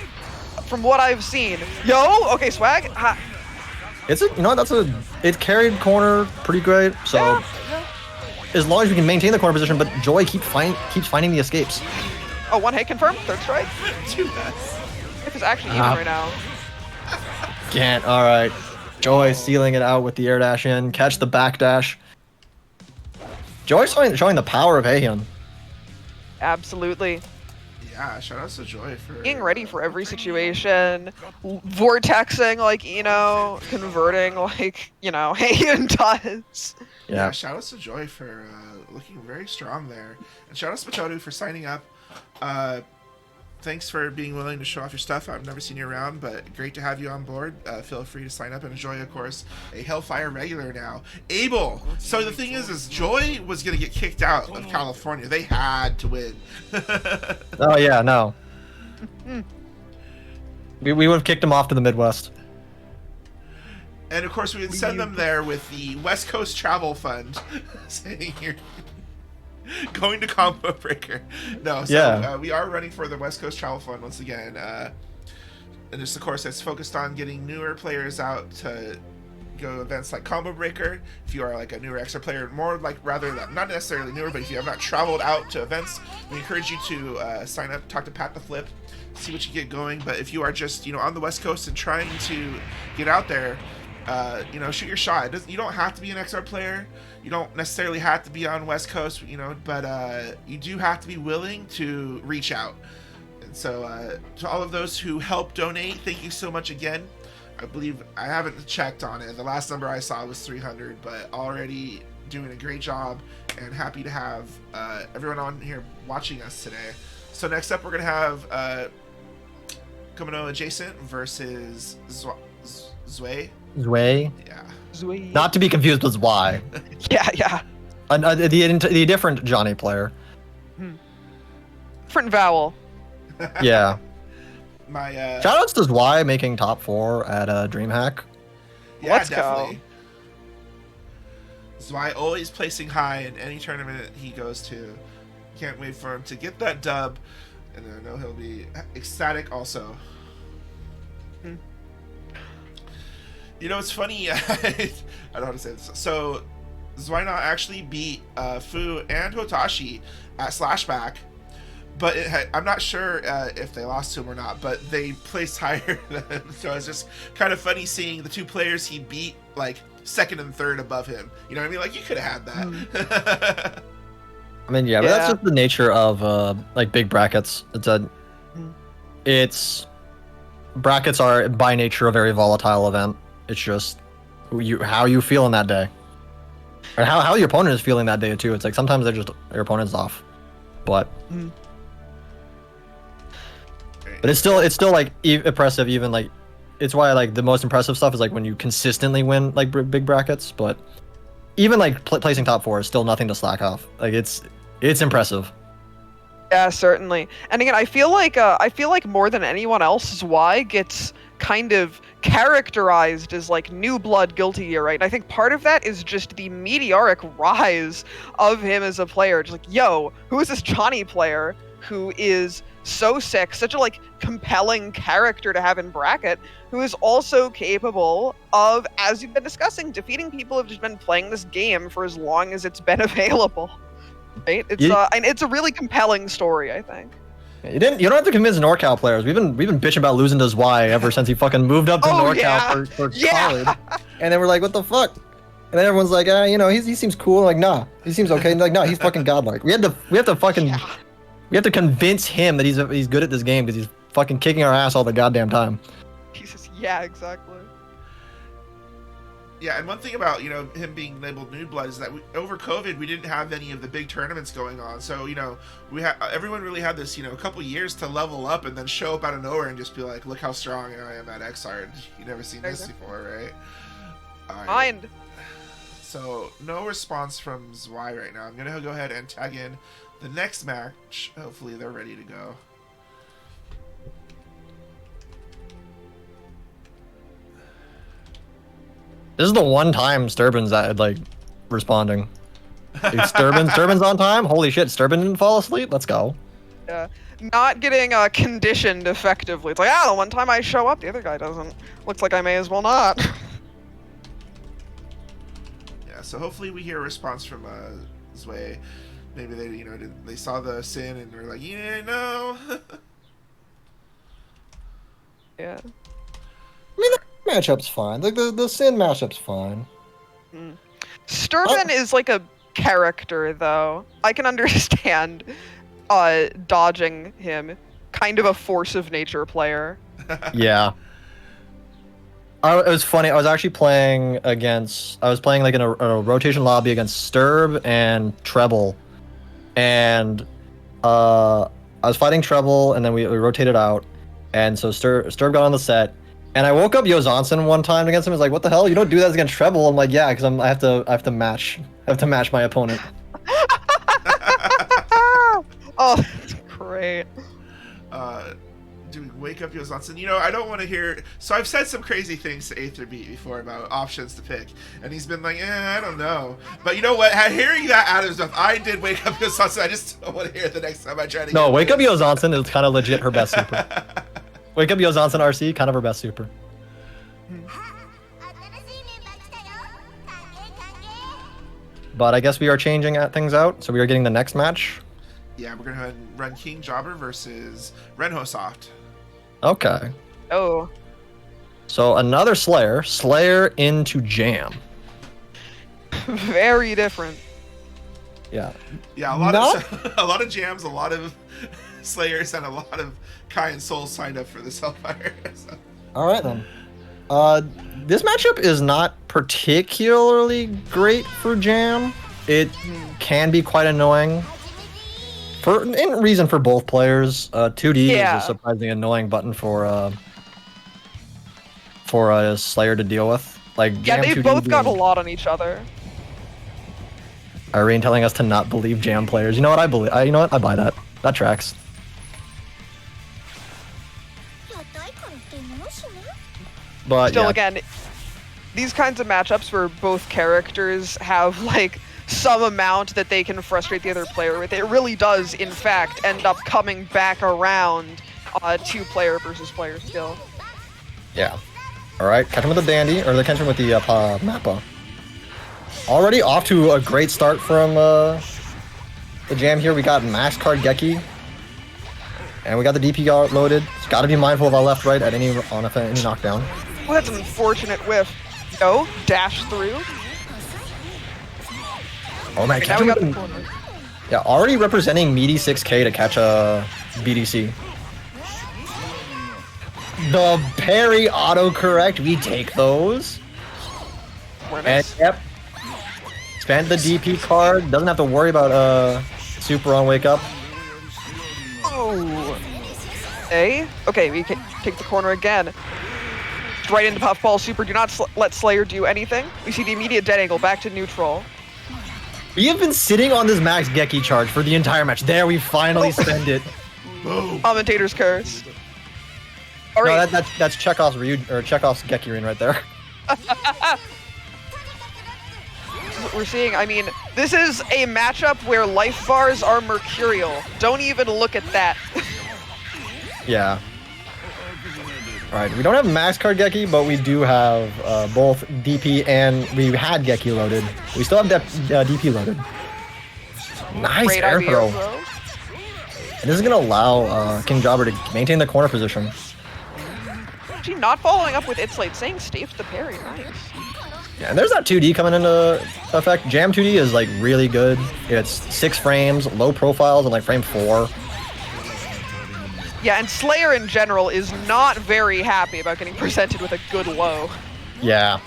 from what I've seen, okay, swag. Ha. It carried corner pretty great. So as long as we can maintain the corner position, but Joy keeps finding the escapes. Oh, one hit confirmed, third strike. Too bad. If it's actually even right now. Can't. All right, Joy sealing it out with the air dash in, catch the back dash. Joy showing the power of Heian. Absolutely. Yeah, shout out to Joy for being ready for every situation, vortexing like Eno, converting like Heian does. Yeah, shout out to Joy for looking very strong there, and shout out to Patotu for signing up. Thanks for being willing to show off your stuff. I've never seen you around, but great to have you on board. Feel free to sign up and enjoy, of course, a Hellfire regular now. Abel! So the thing is Joy was going to get kicked out of California. They had to win. Oh, yeah, no. We would have kicked him off to the Midwest. And, of course, we would send them there with the West Coast Travel Fund. Saying here... going to Combo Breaker. No, so we are running for the West Coast Travel Fund once again. And just, of course, it's focused on getting newer players out to go to events like Combo Breaker. If you are like a newer extra player, more like rather than not necessarily newer, but if you have not traveled out to events, we encourage you to sign up, talk to Pat the Flip, see what you get going. But if you are just on the West Coast and trying to get out there, shoot your shot. You don't have to be an XR player. You don't necessarily have to be on West Coast, but you do have to be willing to reach out. And so to all of those who help donate, thank you so much again. I believe, I haven't checked on it. The last number I saw was 300, but already doing a great job, and happy to have everyone on here watching us today. So next up, we're going to have Komono Adjacent versus Zway. Zway? Yeah. Zway. Not to be confused with Zwei. Yeah. The different Johnny player. Different vowel. Yeah. My shoutouts to Zwei making top 4 at DreamHack. Yeah, Let's definitely. go. Zwei always placing high in any tournament he goes to. Can't wait for him to get that dub, and I know he'll be ecstatic also. It's funny. I don't know how to say this. So, Zwina actually beat Fu and Hotashi at Slashback, but I'm not sure if they lost to him or not, but they placed higher than him. So it's just kind of funny seeing the two players he beat, like, second and third above him. You know what I mean? Like, you could have had that. I mean, yeah, but that's just the nature of, like, big brackets. Brackets are, by nature, a very volatile event. It's just how you feel in that day. Or how your opponent is feeling that day, too. It's like, sometimes your opponent's off. But... But it's still like impressive. Even like, it's why like the most impressive stuff is like when you consistently win like big brackets. But even like placing top 4 is still nothing to slack off. Like it's impressive. Yeah, certainly. And again, I feel like more than anyone else, Zwei gets kind of characterized as like new blood guilty gear, right? And I think part of that is just the meteoric rise of him as a player. Just like, yo, who is this Johnny player who is so sick, such a like compelling character to have in bracket, who is also capable of, as you've been discussing, defeating people who've just been playing this game for as long as it's been available. Right? And it's a really compelling story, I think. You don't have to convince NorCal players. We've been bitching about losing to Zwei ever since he fucking moved up to NorCal for college. And then we're like, what the fuck? And then everyone's like, he seems cool. I'm like, nah, he seems okay. And like, nah, he's fucking godlike. We have to convince him that he's good at this game because he's fucking kicking our ass all the goddamn time. Jesus, yeah, exactly. Yeah, and one thing about, him being labeled Nude Blood is that over COVID, we didn't have any of the big tournaments going on. So, everyone really had this, a couple years to level up and then show up out of nowhere and just be like, look how strong I am at Xrd. You've never seen this before, right? Mind. So, no response from Zwei right now. I'm going to go ahead and tag in the next match. Hopefully they're ready to go. This is the one time Sturbin's like responding. Sturbin's on time? Holy shit, Sturbin didn't fall asleep? Let's go. Yeah. Not getting conditioned effectively. It's like, the one time I show up, the other guy doesn't. Looks like I may as well not. Yeah, so hopefully we hear a response from Zwei. Maybe they, they saw the sin and were like, no. Yeah. I mean, the matchup's fine. Like the Sin matchup's fine. Sturbin is like a character, though. I can understand dodging him. Kind of a force of nature player. Yeah. It was funny. I was actually playing like in a rotation lobby against Sturb and Treble. And I was fighting Treble, and then we rotated out. And so Sturb got on the set. And I woke up Yozansen one time against him. I was like, "What the hell? You don't do that against Treble." I'm like, "Yeah, because I have to match my opponent." Oh, that's great. Do we wake up Yozansen? I don't want to hear. So I've said some crazy things to Aether Beat before about options to pick, and he's been like, I don't know. But you know what? Hearing that out of his mouth, I did wake up Yozansen. I just don't want to hear it the next time I try to. No, wake up Yozansen is kind of legit her best super. Wake up Yozansen RC, kind of her best super. But I guess we are changing things out, so we are getting the next match. Yeah, we're gonna run King Jobber versus Renhosoft. Okay. Oh. So another Slayer into Jam. Very different. Yeah. Yeah, a lot of jams, a lot of Slayers, and a lot of Kai and Soul signed up for this Hellfire. So. All right then. This matchup is not particularly great for Jam. It can be quite annoying. In reason for both players, 2D is a surprisingly annoying button for a Slayer to deal with. Like Jam, they 2D both got a lot on each other. Irene telling us to not believe Jam players. You know what? I believe. You know what? I buy that. That tracks. But still, again, these kinds of matchups where both characters have like some amount that they can frustrate the other player with, it really does, in fact, end up coming back around to player versus player skill. Yeah. All right, catch him with the Dandy, or catch him with the Mappa. Already off to a great start from the Jam here. We got Max Card Geki And we got the DP loaded. It's got to be mindful of our left right at any knockdown. Well, that's an unfortunate whiff. No, dash through. Oh man, Now we got the corner. Yeah, already representing meaty 6K to catch a BDC. The parry autocorrect, we take those. And yep. Spend the DP card, doesn't have to worry about super on wake up. Oh. Okay, we can take the corner again. Right into puffball super. Do not let Slayer do anything. We see the immediate dead angle back to neutral. We have been sitting on this max Geki charge for the entire match. There, we finally spend it. Commentator's curse. All right. No, that's Chekhov's Chekhov's Geki ring right there. What we're seeing, I mean, this is a matchup where life bars are mercurial. Don't even look at that. Yeah. Alright, we don't have max card Geki, but we do have both DP and we had Geki loaded. We still have DP loaded. Nice Great air IBO throw. throw. And this is going to allow King Jobber to maintain the corner position. Actually, not following up with It's Late, saying stay to the parry. Nice. Yeah, and there's that 2D coming into effect. Jam 2D is like really good. It's 6 frames, low profiles, and like frame 4. Yeah, and Slayer in general is not very happy about getting presented with a good low. Yeah.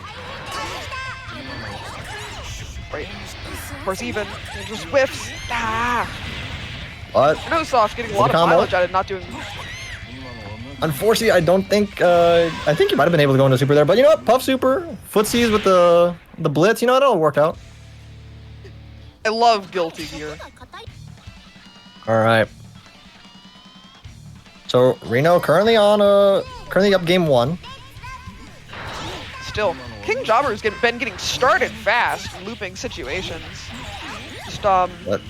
Right. Of course, even just whiffs. Ah. But No soft getting a lot of combo. mileage out of not doing. Unfortunately, I don't think I think you might have been able to go into super there, but you know what? Puff super, footsies with the blitz. You know, it'll work out. I love Guilty Gear. All right. So Reno currently up game 1. Still, King Jobber has been getting started fast, looping situations. Just But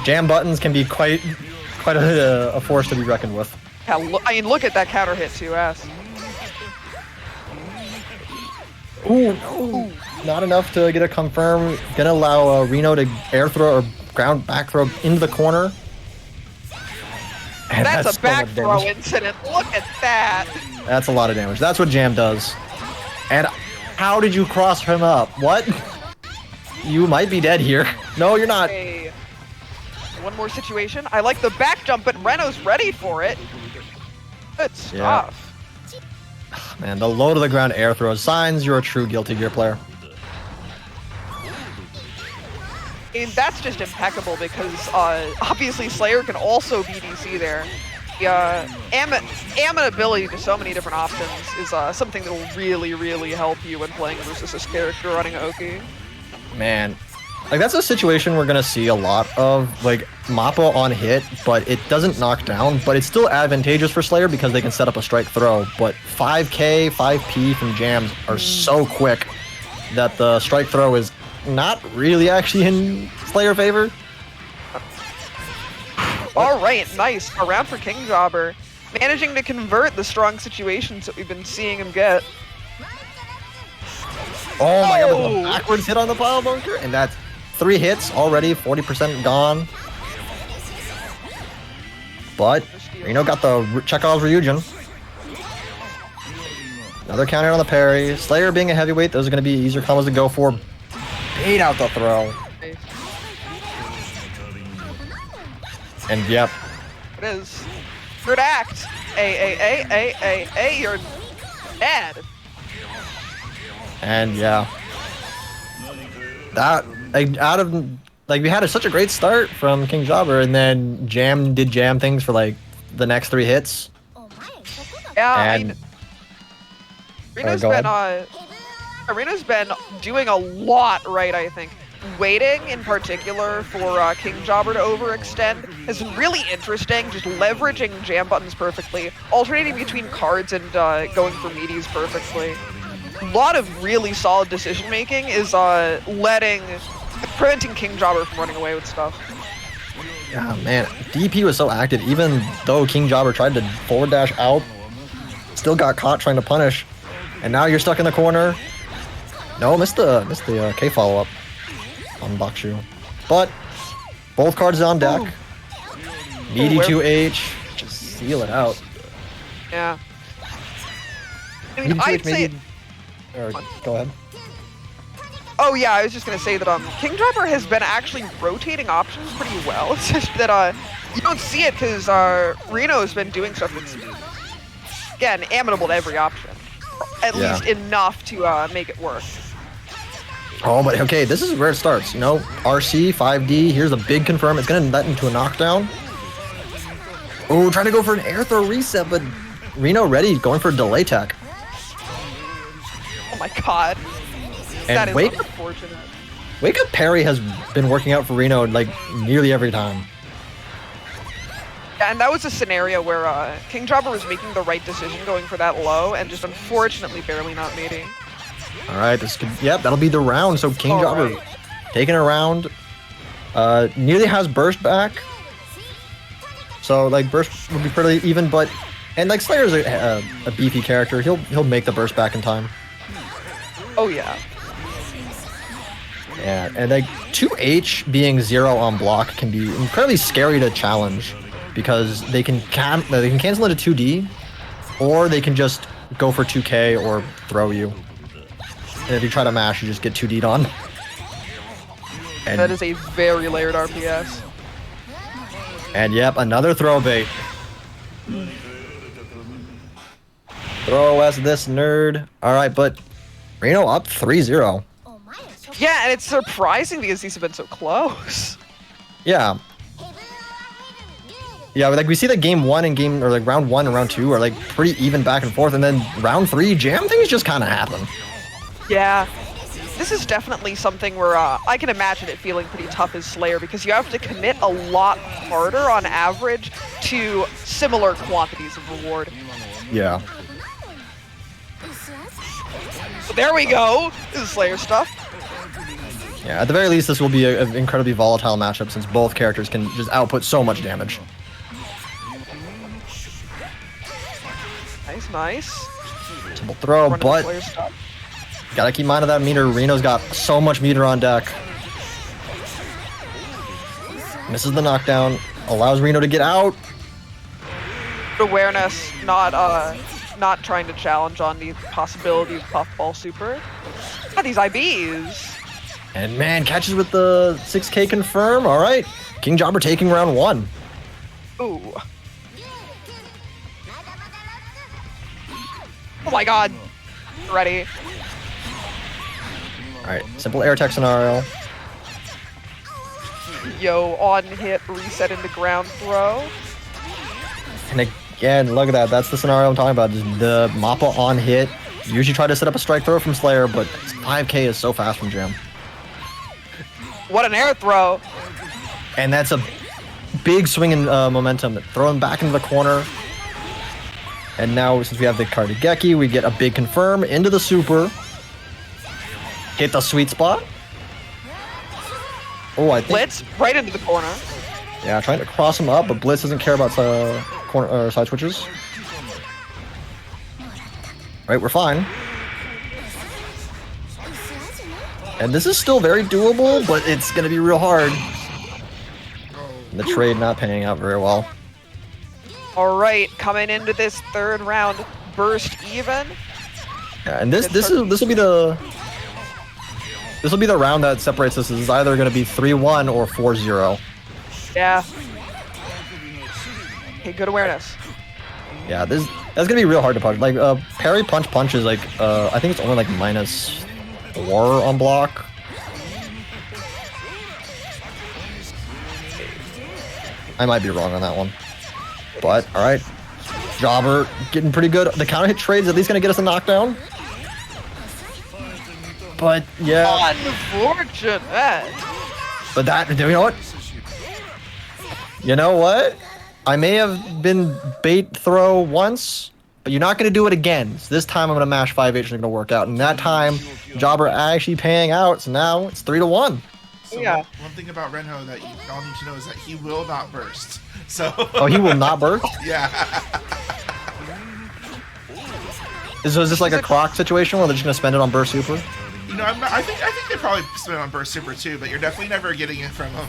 jam buttons can be quite a force to be reckoned with. yeah, I mean, look at that counter hit 2S. Ooh, no. Not enough to get a confirm. Gonna allow Reno to air throw or ground back throw into the corner. And That's a so back much throw damage. incident. Look at that. That's a lot of damage. That's what Jam does. And how did you cross him up? What? You might be dead here. No, you're not. Okay. One more situation. I like the back jump, but Reno's ready for it. Good stuff. Man, the low to the ground air throw signs you're a true Guilty Gear player. I mean, that's just impeccable because obviously Slayer can also BDC there. The amenability to so many different options is something that will really, really help you when playing versus this character running Oki. Man, like that's a situation we're gonna see a lot of, like Mappa on hit, but it doesn't knock down, but it's still advantageous for Slayer because they can set up a strike throw. But 5K, 5P from jams are so quick that the strike throw is not really actually in Slayer favor. Alright, nice. A round for King Jobber. Managing to convert the strong situations that we've been seeing him get. Oh my god, the backwards hit on the pile bunker, and that's 3 hits already, 40% gone. But Reno got the Chekhov's Ryujin. Another counter on the parry. Slayer being a heavyweight, those are going to be easier combos to go for. Bait out the throw. And yep. It is. Third act. You're dead. And yeah. That, like, we had such a great start from King Jobber, and then Jam did Jam things for, like, the next 3 hits. Yeah, and, Arena's been doing a lot right, I think. Waiting, in particular, for King Jobber to overextend has been really interesting, just leveraging jam buttons perfectly, alternating between cards and going for meaties perfectly. A lot of really solid decision-making is preventing King Jobber from running away with stuff. Yeah, man, DP was so active, even though King Jobber tried to forward dash out, still got caught trying to punish. And now you're stuck in the corner. No, missed the K follow-up on Bakshu. But both cards on deck. Meaty 2H. feel it out. Yeah. I mean, I'd say... Or, go ahead. Oh yeah, I was just gonna say that King Dropper has been actually rotating options pretty well. It's just that you don't see it because Reno's been doing stuff that's, again, amenable to every option. At least enough to make it work. Oh, but okay, this is where it starts. You know, RC, 5D, here's a big confirm. It's gonna net into a knockdown. Oh, trying to go for an air throw reset, but Reno ready, going for a delay tech. Oh my god. That is unfortunate. Wake Up Parry has been working out for Reno like nearly every time. Yeah, and that was a scenario where King Dropper was making the right decision going for that low and just unfortunately barely not meeting. All right, this could, that'll be the round. So King Dropper taking a round, nearly has burst back. So like burst would be pretty even, and like Slayer's a beefy character. He'll make the burst back in time. Oh yeah. Yeah, and like 2H being 0 on block can be incredibly scary to challenge because they can cancel it to 2D, or they can just go for 2K or throw you. And if you try to mash, you just get 2D'd on. And that is a very layered RPS. And yep, another throw bait. Throw us this nerd. All right, but Reno up 3-0. Yeah, and it's surprising because these have been so close. Yeah. Yeah, like we see that game 1 and like round 1 and round 2 are like pretty even back and forth, and then round 3 jam things just kind of happen. Yeah. This is definitely something where I can imagine it feeling pretty tough as Slayer because you have to commit a lot harder on average to similar quantities of reward. Yeah. So there we go. This is Slayer stuff. Yeah, at the very least, this will be an incredibly volatile matchup since both characters can just output so much damage. Nice. Simple throw, but gotta keep mind of that meter. Reno's got so much meter on deck. Misses the knockdown, allows Reno to get out. Awareness, not trying to challenge on the possibility of puffball super. Yeah, these IBs. And man, catches with the 6K confirm. All right, King Jobber taking round 1. Ooh. Oh my god. Ready. All right, simple air tech scenario. Yo, on hit, reset into ground throw. And again, look at that. That's the scenario I'm talking about. Just the Mappa on hit. Usually try to set up a strike throw from Slayer, but 5K is so fast from Jam. What an air throw. And that's a big swing in momentum. Throw him back into the corner. And now, since we have the Karageki, we get a big confirm into the super. Hit the sweet spot. Oh, I think... Blitz right into the corner. Yeah, trying to cross him up, but Blitz doesn't care about corner side switches. Right, we're fine. And this is still very doable, but it's going to be real hard. And the trade not panning out very well. All right, coming into this third round, burst even. Yeah, and this will be the round that separates us. This is either going to be 3-1 or 4-0. Yeah. Okay, good awareness. Yeah, that's gonna be real hard to punch. Like parry punch is like I think it's only like -4 on block. I might be wrong on that one. But all right, Jobber getting pretty good. The counter hit trade's at least gonna get us a knockdown. But yeah, unfortunate. But you know what? I may have been bait throw once, but you're not going to do it again. So this time I'm going to mash 5H and it's going to work out. And that time, Jobber actually paying out. So now it's 3-1. So yeah. One thing about Renho that you all need to know is that he will not burst. So. Oh, he will not burst? Yeah. Is this like a Croc situation where they're just going to spend it on burst super? You know, I think they probably spend it on burst super too, but you're definitely never getting it from him.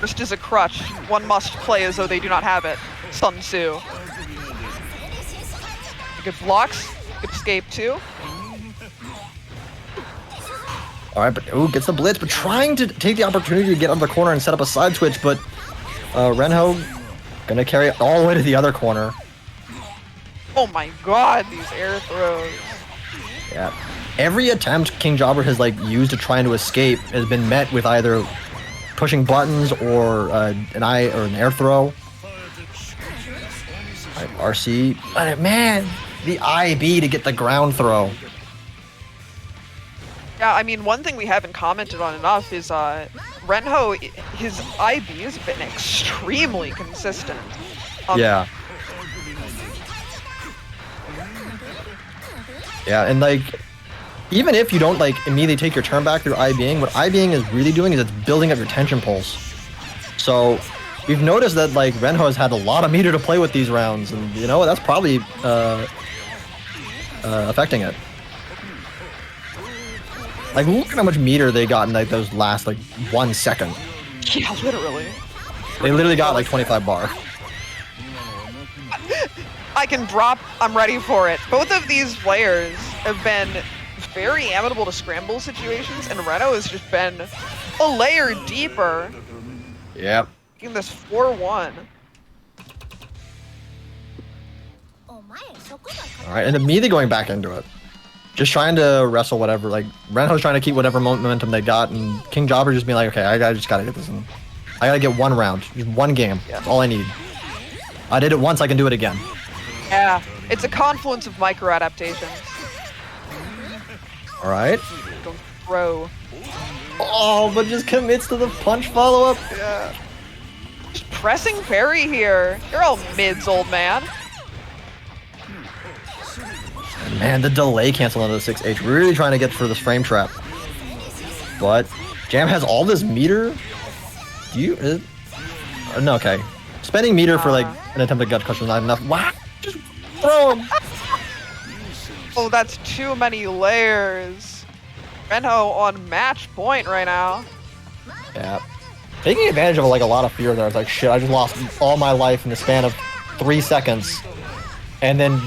Just as a crutch, one must play as though they do not have it. Sun Tzu. Good blocks. Good escape too. All right, but ooh, gets the blitz, but trying to take the opportunity to get on the corner and set up a side switch, but Renho gonna carry it all the way to the other corner. Oh my god, these air throws. Yeah. Every attempt King Jobber has like used to try to escape has been met with either pushing buttons or an air throw. All right, RC. But man, the IB to get the ground throw. Yeah, I mean, one thing we haven't commented on enough is Renho, his IB has been extremely consistent. Yeah. Yeah, and like, even if you don't like immediately take your turn back through IBing, what IBing is really doing is it's building up your tension pulse. So we've noticed that like Renho has had a lot of meter to play with these rounds, and you know that's probably affecting it. Like, look at how much meter they got in like those last like 1 second. Yeah, literally. They literally got like 25 bar. I can drop. I'm ready for it. Both of these players have been very amenable to scramble situations, and Renho has just been a layer deeper. Yep. Making this 4-1. Alright, and immediately going back into it. Just trying to wrestle whatever, like, Renho's trying to keep whatever momentum they got, and King Jobber just being like, okay, I just gotta get this in. I gotta get one round, just one game. Yeah. That's all I need. I did it once, I can do it again. Yeah, it's a confluence of micro-adaptations. Alright. Don't throw. Oh, but just commits to the punch follow-up. Yeah. Just pressing parry here. You're all mids, old man. Man, the delay cancel on the 6H. Really trying to get for this frame trap. But Jam has all this meter. Do you? No, okay. Spending meter for like an attempt at gut crush is not enough. Wow! Just throw him. Oh, that's too many layers. Renho on match point right now. Yeah. Taking advantage of like a lot of fear there. It's like, shit, I just lost all my life in the span of 3 seconds. And then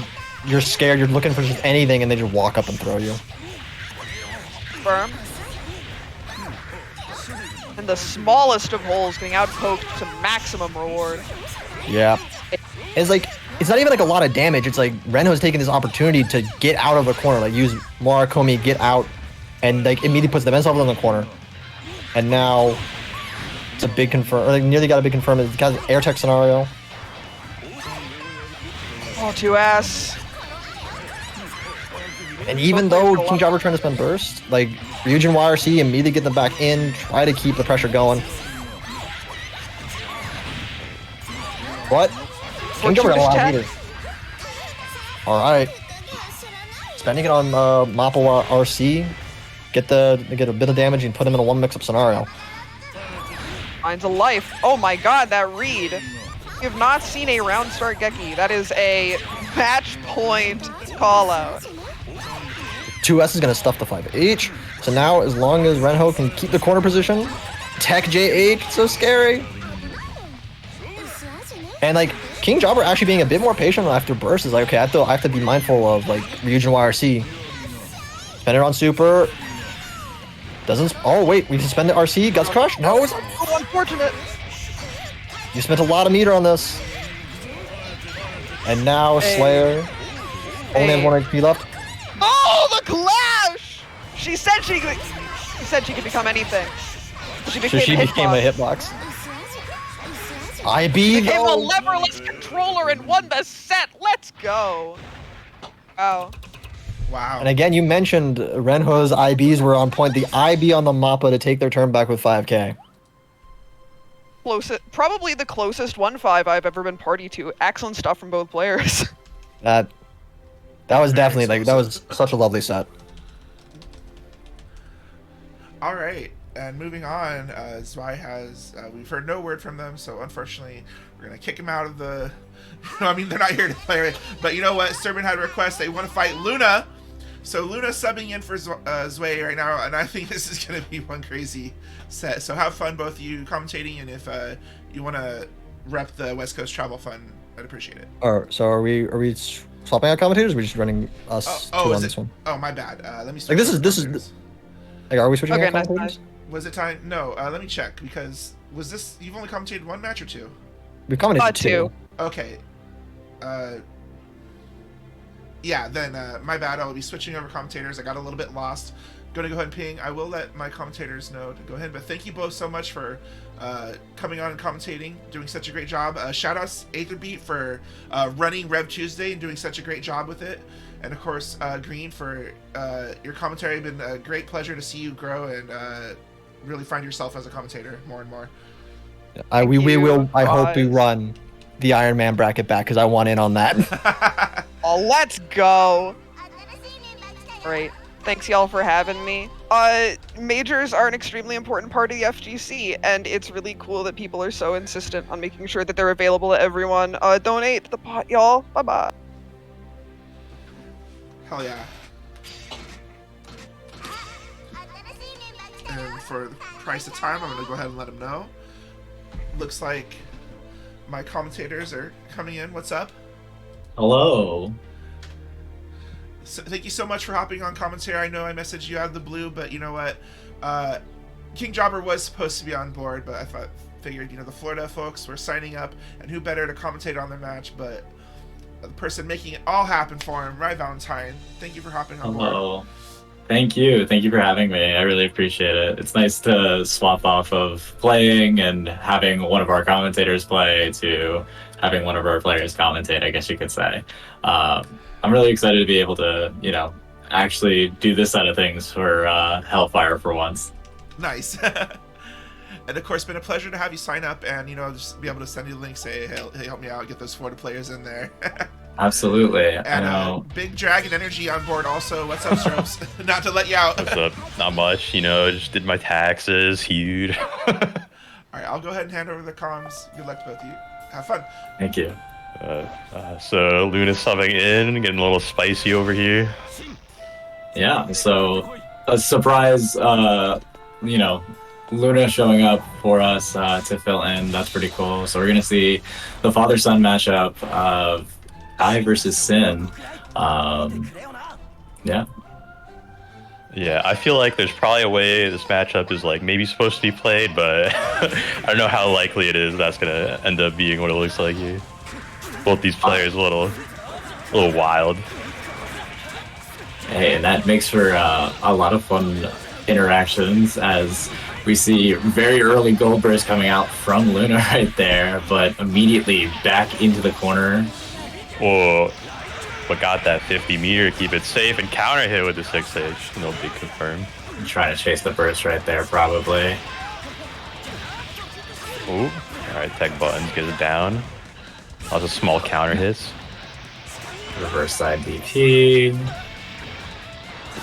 you're scared, you're looking for just anything, and they just walk up and throw you. Firm. And the smallest of holes getting out-poked to maximum reward. Yeah. It's like, it's not even like a lot of damage. It's like Renho's taking this opportunity to get out of the corner, like use Murakami, get out, and like immediately puts the defense level in the corner. And now it's a big confirm, or like nearly got a big confirm. It's got an air tech scenario. Oh, 2S. And even though King Jobber trying to spend burst, like Ryujin YRC immediately get them back in, try to keep the pressure going. What? King Jobber got a lot of meter. Alright. Spending it on Mappa RC. Get a bit of damage and put him in a one mix-up scenario. Finds a life. Oh my god, that read. We have not seen a round start Geki. That is a match point call out. 2S is going to stuff the 5H. So now, as long as Renho can keep the corner position, tech JH, so scary. And like, King Jobber actually being a bit more patient after burst is like, okay, I have to be mindful of like Ryujin YRC. Spend it on super. Doesn't, oh wait, we suspend the RC, Guts Crush? No, it's oh, unfortunate. You spent a lot of meter on this. And now Slayer only has 1 HP left. Oh, the clash! She said she could become anything. She became a hitbox. IB became a leverless controller and won the set. Let's go. Wow. Wow. And again, you mentioned Renho's IBs were on point. The IB on the Mappa to take their turn back with 5K. Probably the closest 1-5 I've ever been party to. Excellent stuff from both players. That was definitely like, that was such a lovely set. All right, and moving on, Zwei has, we've heard no word from them, so unfortunately, we're going to kick him out of the, I mean, they're not here to play it, but you know what, Serbian had a request, they want to fight Luna, So Luna subbing in for Zwei right now, and I think this is going to be one crazy set. So have fun, both of you commentating, and if you want to rep the West Coast Travel Fund, I'd appreciate it. So are we swapping out commentators? Or are we just running us two on this one? Oh, my bad. Let me. Like this is. Like, are we switching out commentators? Nice. Was it time? No. Let me check, because was this? You've only commentated one match or two? We commentated two. Okay. Yeah, then my bad. I'll be switching over commentators. I got a little bit lost. Going to go ahead and ping. I will let my commentators know to go ahead. But thank you both so much for coming on and commentating, doing such a great job. Shout outs Aetherbeat for running Rev Tuesday and doing such a great job with it. And of course, Green for your commentary. It's been a great pleasure to see you grow and really find yourself as a commentator more and more. We will. I hope we run the Iron Man bracket back because I want in on that. Oh, let's go. Great. Thanks, y'all, for having me. Majors are an extremely important part of the FGC, and it's really cool that people are so insistent on making sure that they're available to everyone. Donate to the pot, y'all. Bye-bye. Hell yeah. And for the price of time, I'm going to go ahead and let them know. Looks like my commentators are coming in. What's up? Hello. So, thank you so much for hopping on commentary. I know I messaged you out of the blue, but you know what? King Jobber was supposed to be on board, but I figured, the Florida folks were signing up, and who better to commentate on their match but the person making it all happen for him, right, Valentine? Thank you for hopping on board. Hello. Thank you. Thank you for having me. I really appreciate it. It's nice to swap off of playing and having one of our commentators play to having one of our players commentate, I guess you could say. I'm really excited to be able to, actually do this side of things for Hellfire for once. Nice. And of course, been a pleasure to have you sign up and, just be able to send you the link, say, hey, help me out, get those Florida players in there. Absolutely. And Big Dragon Energy on board also. What's up, Strokes? Not to let you out. What's up? Not much, just did my taxes, huge. Alright, I'll go ahead and hand over the comms. Good luck to both of you. Have fun. Thank you. So Luna's subbing in, getting a little spicy over here. Yeah, so a surprise, Luna showing up for us to fill in. That's pretty cool. So we're going to see the father-son matchup of I versus Sin. Yeah. Yeah, I feel like there's probably a way this matchup is maybe supposed to be played, but I don't know how likely it is that's gonna end up being what it looks like here. Both these players a little wild. Hey, and that makes for a lot of fun interactions as we see very early gold burst coming out from Luna right there, but immediately back into the corner. Whoa. But got that 50 meter, keep it safe, and counter hit with the 6H. No big confirm. Trying to chase the burst right there, probably. Ooh. Alright, tech buttons, get it down. Also small counter hits. Reverse side DP.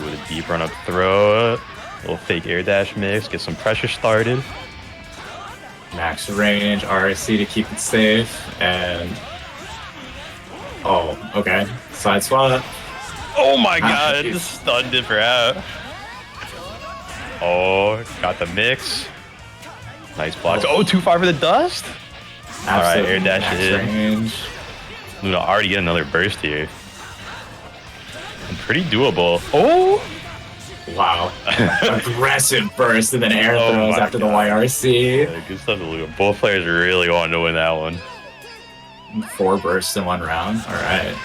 With a deep run up throw. A little fake air dash mix, get some pressure started. Max range, RSC to keep it safe, and... Oh, okay. Side swap. Oh my god, stunned it for out. Oh, got the mix. Nice blocks. Oh, too far for the dust? Alright, air dash in. Luna already get another burst here. And pretty doable. Oh! Wow. Aggressive burst and then air throws after the YRC. Yeah, good stuff to Luna. Both players really wanted to win that one. 4 bursts in 1 round. Alright.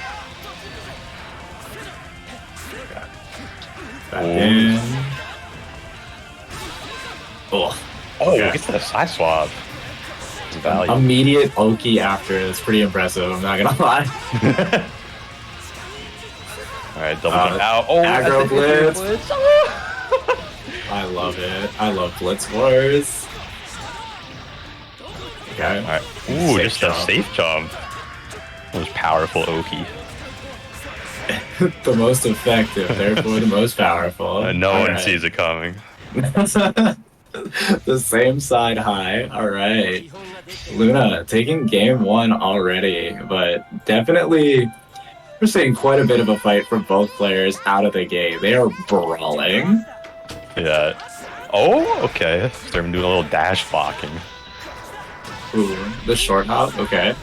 Back in. Oh. Oh, gets that side swap. Value. Immediate Oki after is pretty impressive, I'm not gonna lie. Alright, double jump out. Oh, aggro blitz. I love it. I love blitz wars. Okay. Alright. Ooh, safe just jump. A safe jump. That was powerful Oki. The most effective, therefore the most powerful. No one sees it coming. The same side high. Alright. Luna taking game 1 already, but definitely We're seeing quite a bit of a fight from both players out of the gate. They are brawling. Yeah. Oh, okay. They're doing a little dash blocking. Ooh, the short hop. Okay.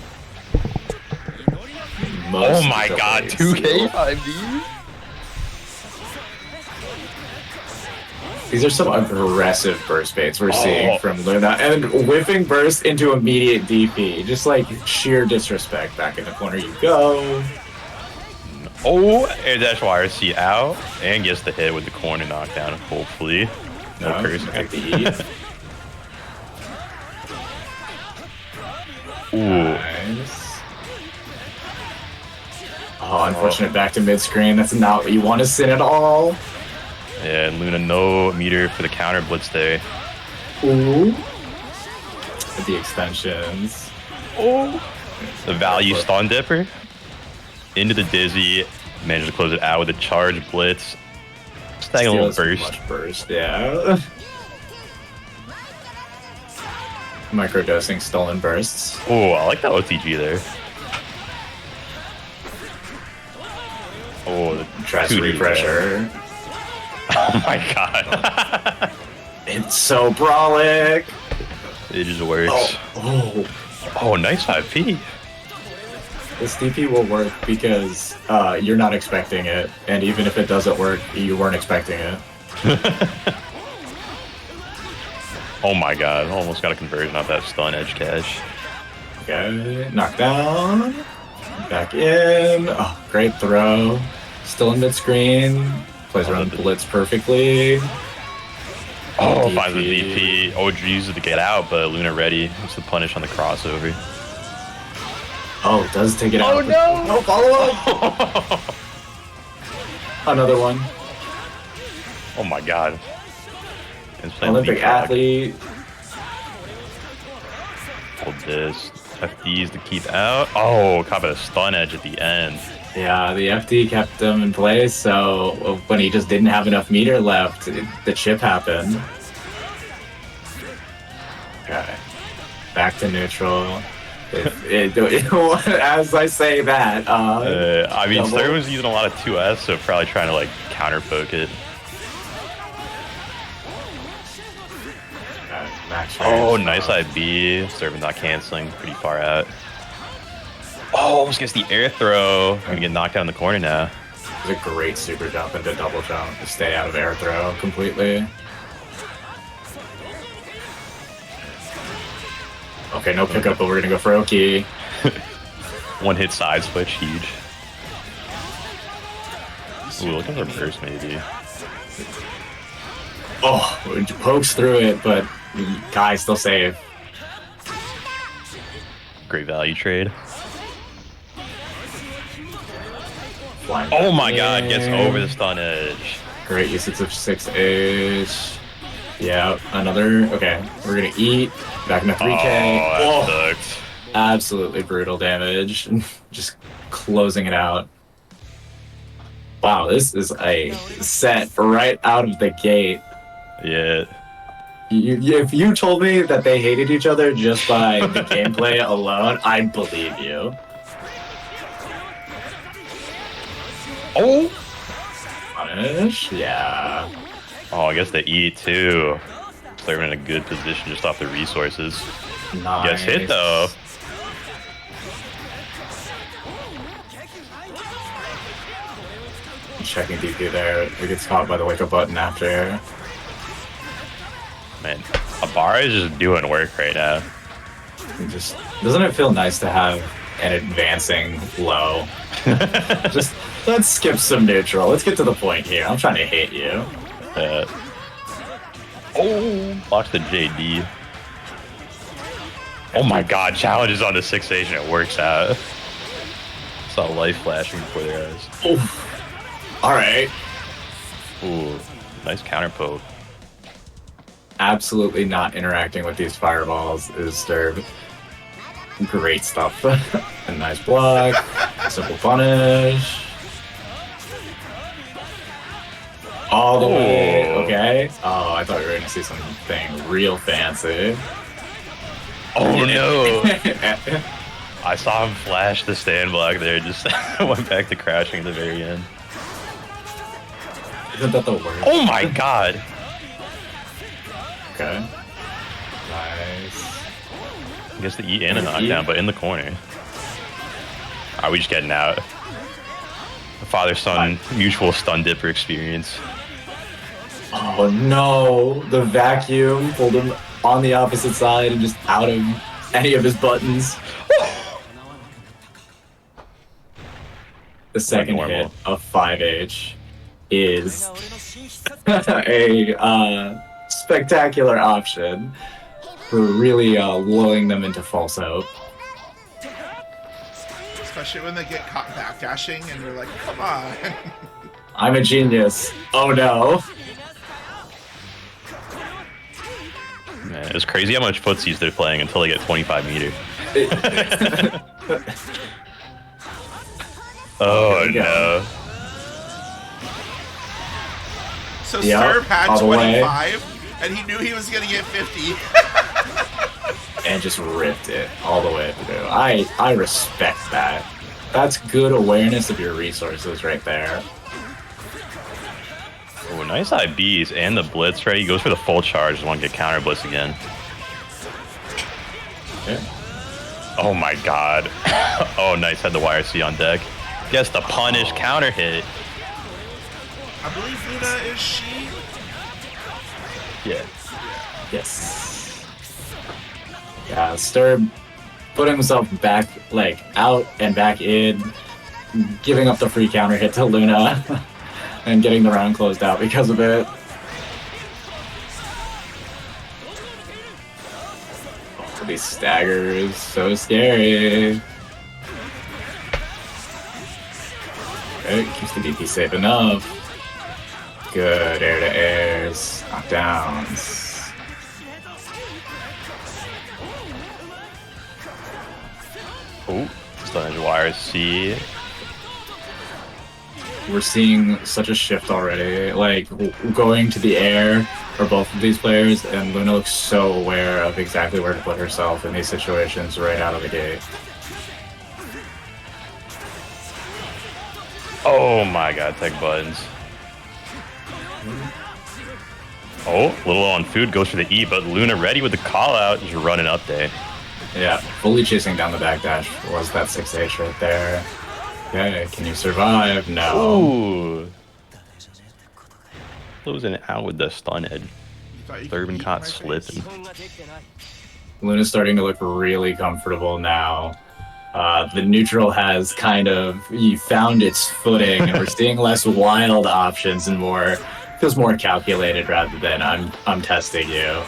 Oh my god, 2K 5D? These are some aggressive burst baits we're seeing from Luna. And whiffing burst into immediate DP. Just like sheer disrespect. Back in the corner you go. Oh, air dash YRC out. And gets the hit with the corner knockdown, hopefully. No curse. Ooh. Nice. Oh, unfortunate back to mid-screen. That's not what you want to sit at all. Yeah, Luna, no meter for the counter blitz there. Ooh. The extensions. Oh. The value stun dipper. Into the dizzy. Managed to close it out with a charge blitz. Staying a little burst. Much burst, yeah. Microdosing stolen bursts. Oh, I like that OTG there. Oh, the tries to refresher. Oh my god. It's so brawlic. It just works. Oh, nice 5P. This DP will work because you're not expecting it, and even if it doesn't work, you weren't expecting it. Oh my god, almost got a conversion off that stun edge cash. Okay, knockdown. Back in. Oh, great throw. Still in mid-screen. Plays around blitz perfectly. Oh, finds the DP. OG uses to get out, but Luna ready. It's the punish on the crossover. Oh, does take it out. Oh no! No follow-up! Another one. Oh my god. Olympic athlete. Hold this. FDs to keep out. Oh, caught a stun edge at the end. Yeah, the FD kept him in place, so when he just didn't have enough meter left, the chip happened. Okay. Back to neutral. As I say that, I mean, Slayer was using a lot of 2S, so probably trying to like counter poke it. Oh, nice IB. Servant not canceling. Pretty far out. Oh, almost gets the air throw. Gonna get knocked out in the corner now. It's a great super jump into double jump to stay out of air throw completely. Okay, no pickup, but we're gonna go for Oki. One hit side switch, huge. Ooh, looking for burst maybe. Oh, it pokes through it, but Guy still safe. Great value trade. Flying oh my god, gets over the stun edge. Great usage of 6H. Yeah, another. Okay, we're gonna eat. Back into 3K. Oh, that sucked. Absolutely brutal damage. Just closing it out. Wow, this is a set right out of the gate. Yeah. If you told me that they hated each other just by the gameplay alone, I'd believe you. Oh! Punish? Yeah. Oh, I guess they eat too. They're in a good position just off the resources. Nice. Gets hit though. Checking DP there. It gets caught by the wake up button after. Man, Abara is just doing work right now. Just doesn't it feel nice to have an advancing low? Just let's skip some neutral. Let's get to the point here. I'm trying to hit you. Oh, watch the JD. Oh my god, challenges on the 6H and it works out. Saw life flashing before their eyes. Oh. Alright. Ooh, nice counter poke. Absolutely not interacting with these fireballs is disturbed. Great stuff. A nice block. Simple punish. All the way. Okay. Oh, I thought we were going to see something real fancy. Oh no! I saw him flash the stand block there, just went back to crashing at the very end. Isn't that the worst? Oh my god! Okay. Nice. I guess the E and a knockdown, but in the corner. Are we just getting out? The father-son mutual stun dipper experience. Oh no! The vacuum pulled him on the opposite side and just out of any of his buttons. The second hit of 5H is a spectacular option for really lulling them into false hope. Especially when they get caught backdashing and you're like, come on. I'm a genius. Oh no. Man, it's crazy how much footsies they're playing until they get 25 meter. Oh no. So Sturb had 25 and he knew he was gonna get 50. And just ripped it all the way through. I respect that. That's good awareness of your resources right there. Oh, nice IBs and the blitz, right? He goes for the full charge, just want to get counter blitz again. Okay. Oh my god. Oh, nice, had the YRC on deck. Gets the punish counter hit. I believe Luna is she. Yeah. Yes. Yeah, Sturb putting himself back, like, out and back in, giving up the free counter hit to Luna, and getting the round closed out because of it. Oh, these staggers, so scary. Okay, keeps the DP safe enough. Good air to airs, knockdowns. Oh, stunning YRC. We're seeing such a shift already. Like, going to the air for both of these players, and Luna looks so aware of exactly where to put herself in these situations right out of the gate. Oh my god, tech buttons. Oh, little on food, goes for the E, but Luna ready with the call out, just running up there. Yeah, fully chasing down the backdash was that 6H right there. Okay, can you survive? No. Ooh. Closing out with the stun head. Thurbin caught slipping. Luna's starting to look really comfortable now. The neutral has kind of found its footing, and we're seeing less wild options and more feels more calculated rather than I'm testing you.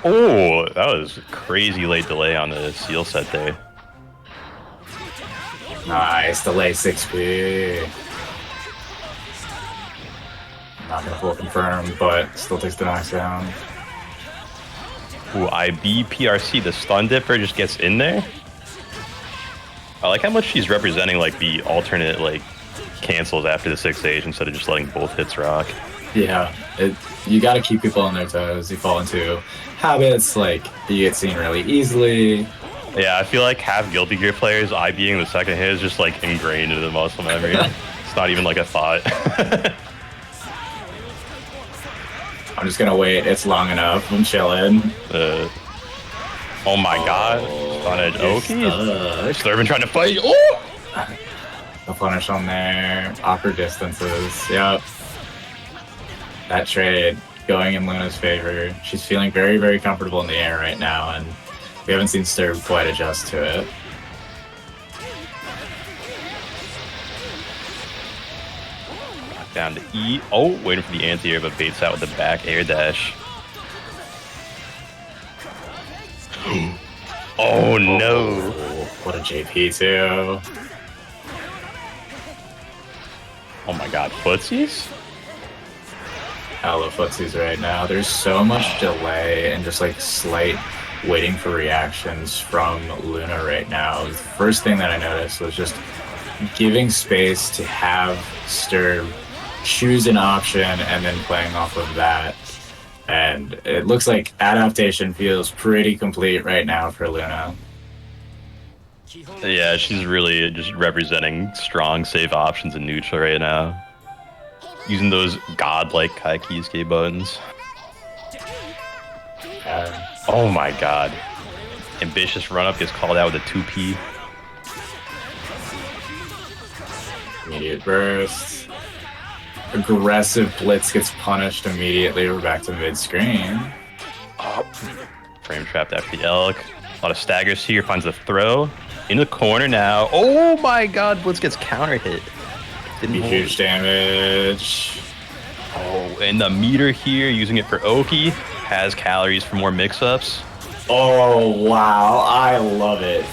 Oh, that was a crazy late delay on the seal set there. Nice, delay 6P. Not gonna full confirm, but still takes the knockdown. Ooh, IB PRC, the stun dipper just gets in there. I like how much she's representing like the alternate like cancels after the 6H instead of just letting both hits rock. Yeah, you gotta keep people on their toes. You fall into habits, like you get seen really easily. Yeah, I feel like half Guilty Gear players, IBing the second hit is just like ingrained into the muscle memory. It's not even like a thought. I'm just gonna wait. It's long enough. I'm chilling. Oh my god. On edge. Okay. Sturban trying to fight. Oh! The punish on there. Awkward distances. Yep. That trade going in Luna's favor. She's feeling very, very comfortable in the air right now, and we haven't seen Sturb quite adjust to it. Down to E. Oh, waiting for the anti-air, but baits out with the back air dash. Oh no. What a JP too. Oh my god, footsies? Hella footsies right now. There's so much delay and just like slight waiting for reactions from Luna right now. The first thing that I noticed was just giving space to have Sturb choose an option and then playing off of that. And it looks like adaptation feels pretty complete right now for Luna. Yeah, she's really just representing strong save options in neutral right now. Using those godlike Kaikisuke buttons. Oh my god. Ambitious run up gets called out with a 2P. Immediate burst. Aggressive blitz gets punished immediately. We're back to mid-screen. Oh. Frame trapped after the elk. A lot of staggers here. Finds the throw. In the corner now. Oh my god, blitz gets counter hit. Didn't huge damage. Oh, and the meter here, using it for Oki. Has calories for more mix-ups. Oh, wow. I love it.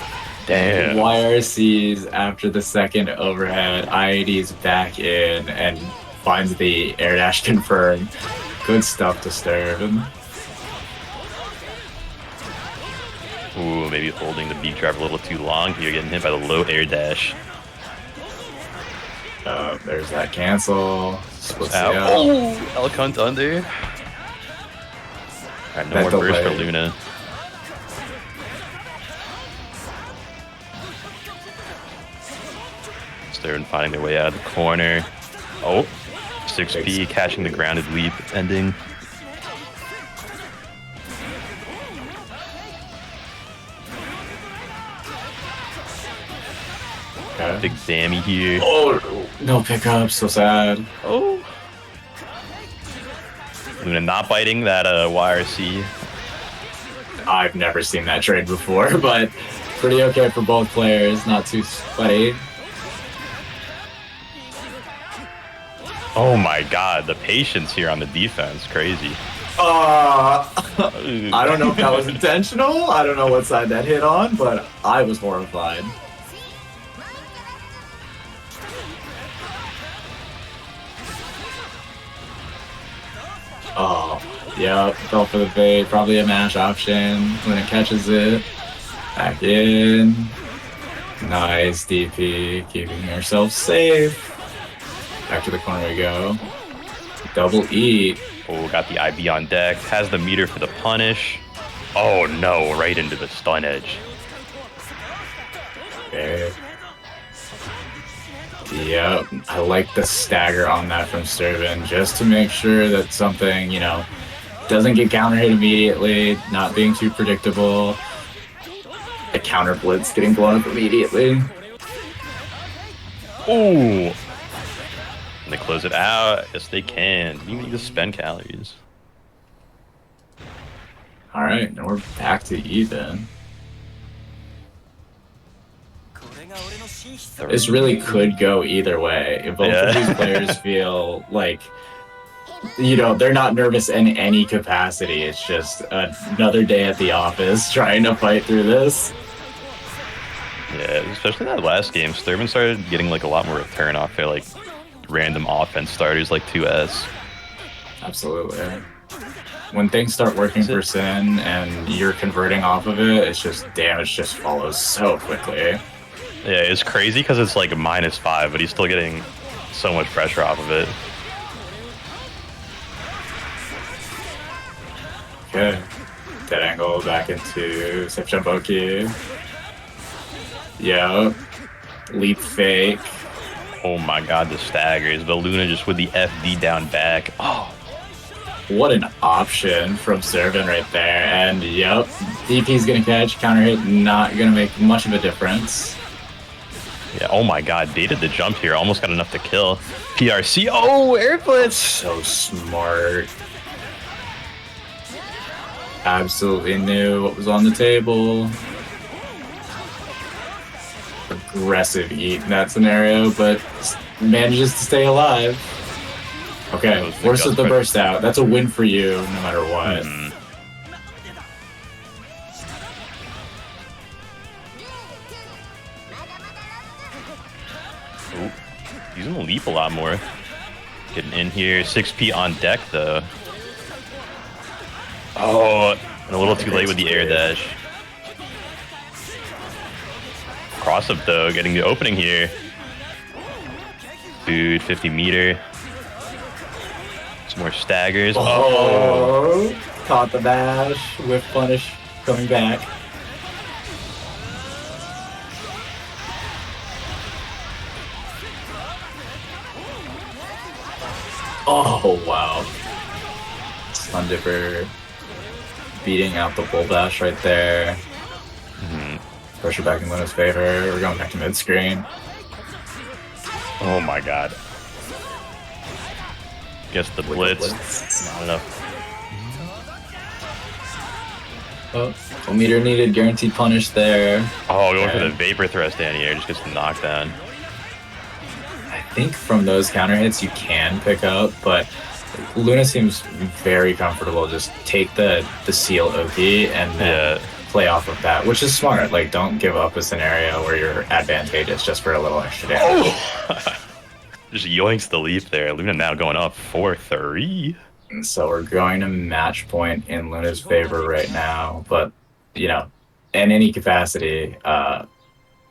Damn. YRC's after the second overhead. IAD's back in and finds the air dash confirm. Good stuff to stir. Ooh, maybe holding the beat drive a little too long here, getting hit by the low air dash. There's that cancel. Splits out. out. Oh, Elk Hunt under. Alright, no That more burst for delay. Luna. Stern finding their way out of the corner. Oh, 6P catching the grounded leap ending. Okay. Big Bammy here. Oh, no pickup. So sad. Oh. Luna not biting that YRC. I've never seen that trade before, but pretty okay for both players. Not too sweaty. Oh my god, the patience here on the defense, crazy. I don't know if that was intentional. I don't know what side that hit on, but I was horrified. Oh, yep, fell for the bait. Probably a mash option when it catches it. Back in. Nice DP, keeping yourself safe. Back to the corner we go. Double E. Oh, got the IB on deck. Has the meter for the punish. Oh no, right into the stun edge. Okay. Yep, I like the stagger on that from Sturban, just to make sure that something, you know, doesn't get counter hit immediately, not being too predictable. A counter blitz getting blown up immediately. Ooh. And they close it out. Yes, they can. You need to spend calories. Alright, now we're back to even. This really could go either way. If both of these players feel like, you know, they're not nervous in any capacity. It's just another day at the office trying to fight through this. Yeah, especially that last game. Sturban started getting like a lot more return off their like random offense starters like 2S. Absolutely. When things start working for Sin and you're converting off of it, it's just damage just follows so quickly. Yeah, it's crazy because it's like a -5, but he's still getting so much pressure off of it. Okay. Dead angle back into Sip Jumboki. Yep. Leap fake. Oh my god, the staggers. But Luna just with the FD down back. Oh. What an option from Servant right there. And yep, DP's gonna catch, counter hit, not gonna make much of a difference. Yeah, oh my god, baited the jump here. Almost got enough to kill. PRC. Oh, air blitz. So smart. Absolutely knew what was on the table. Aggressive eat in that scenario, but manages to stay alive. Okay, forces the burst out. That's a win for you, no matter what. Ooh, using the leap a lot more. Getting in here. 6P on deck, though. Oh, and a little too late with the air dash. Cross up, though, getting the opening here. Dude, 50 meter. Some more staggers. Oh, caught the bash. Whiff punish coming back. Oh, wow. Sun Dipper beating out the bull bash right there. Pressure back in Luna's favor. We're going back to mid screen. Oh my god. Guess the blitz. Not enough. Oh, meter needed. Guaranteed punish there. Oh, going for the Vapor Thrust down here. Just gets the knockdown. I think from those counter hits you can pick up, but Luna seems very comfortable. Just take the seal Oki and then play off of that, which is smart. Like, don't give up a scenario where you're advantageous just for a little extra damage. Just yoinks the leap there. Luna now going up 4-3. So we're going to match point in Luna's favor right now, but you know, in any capacity,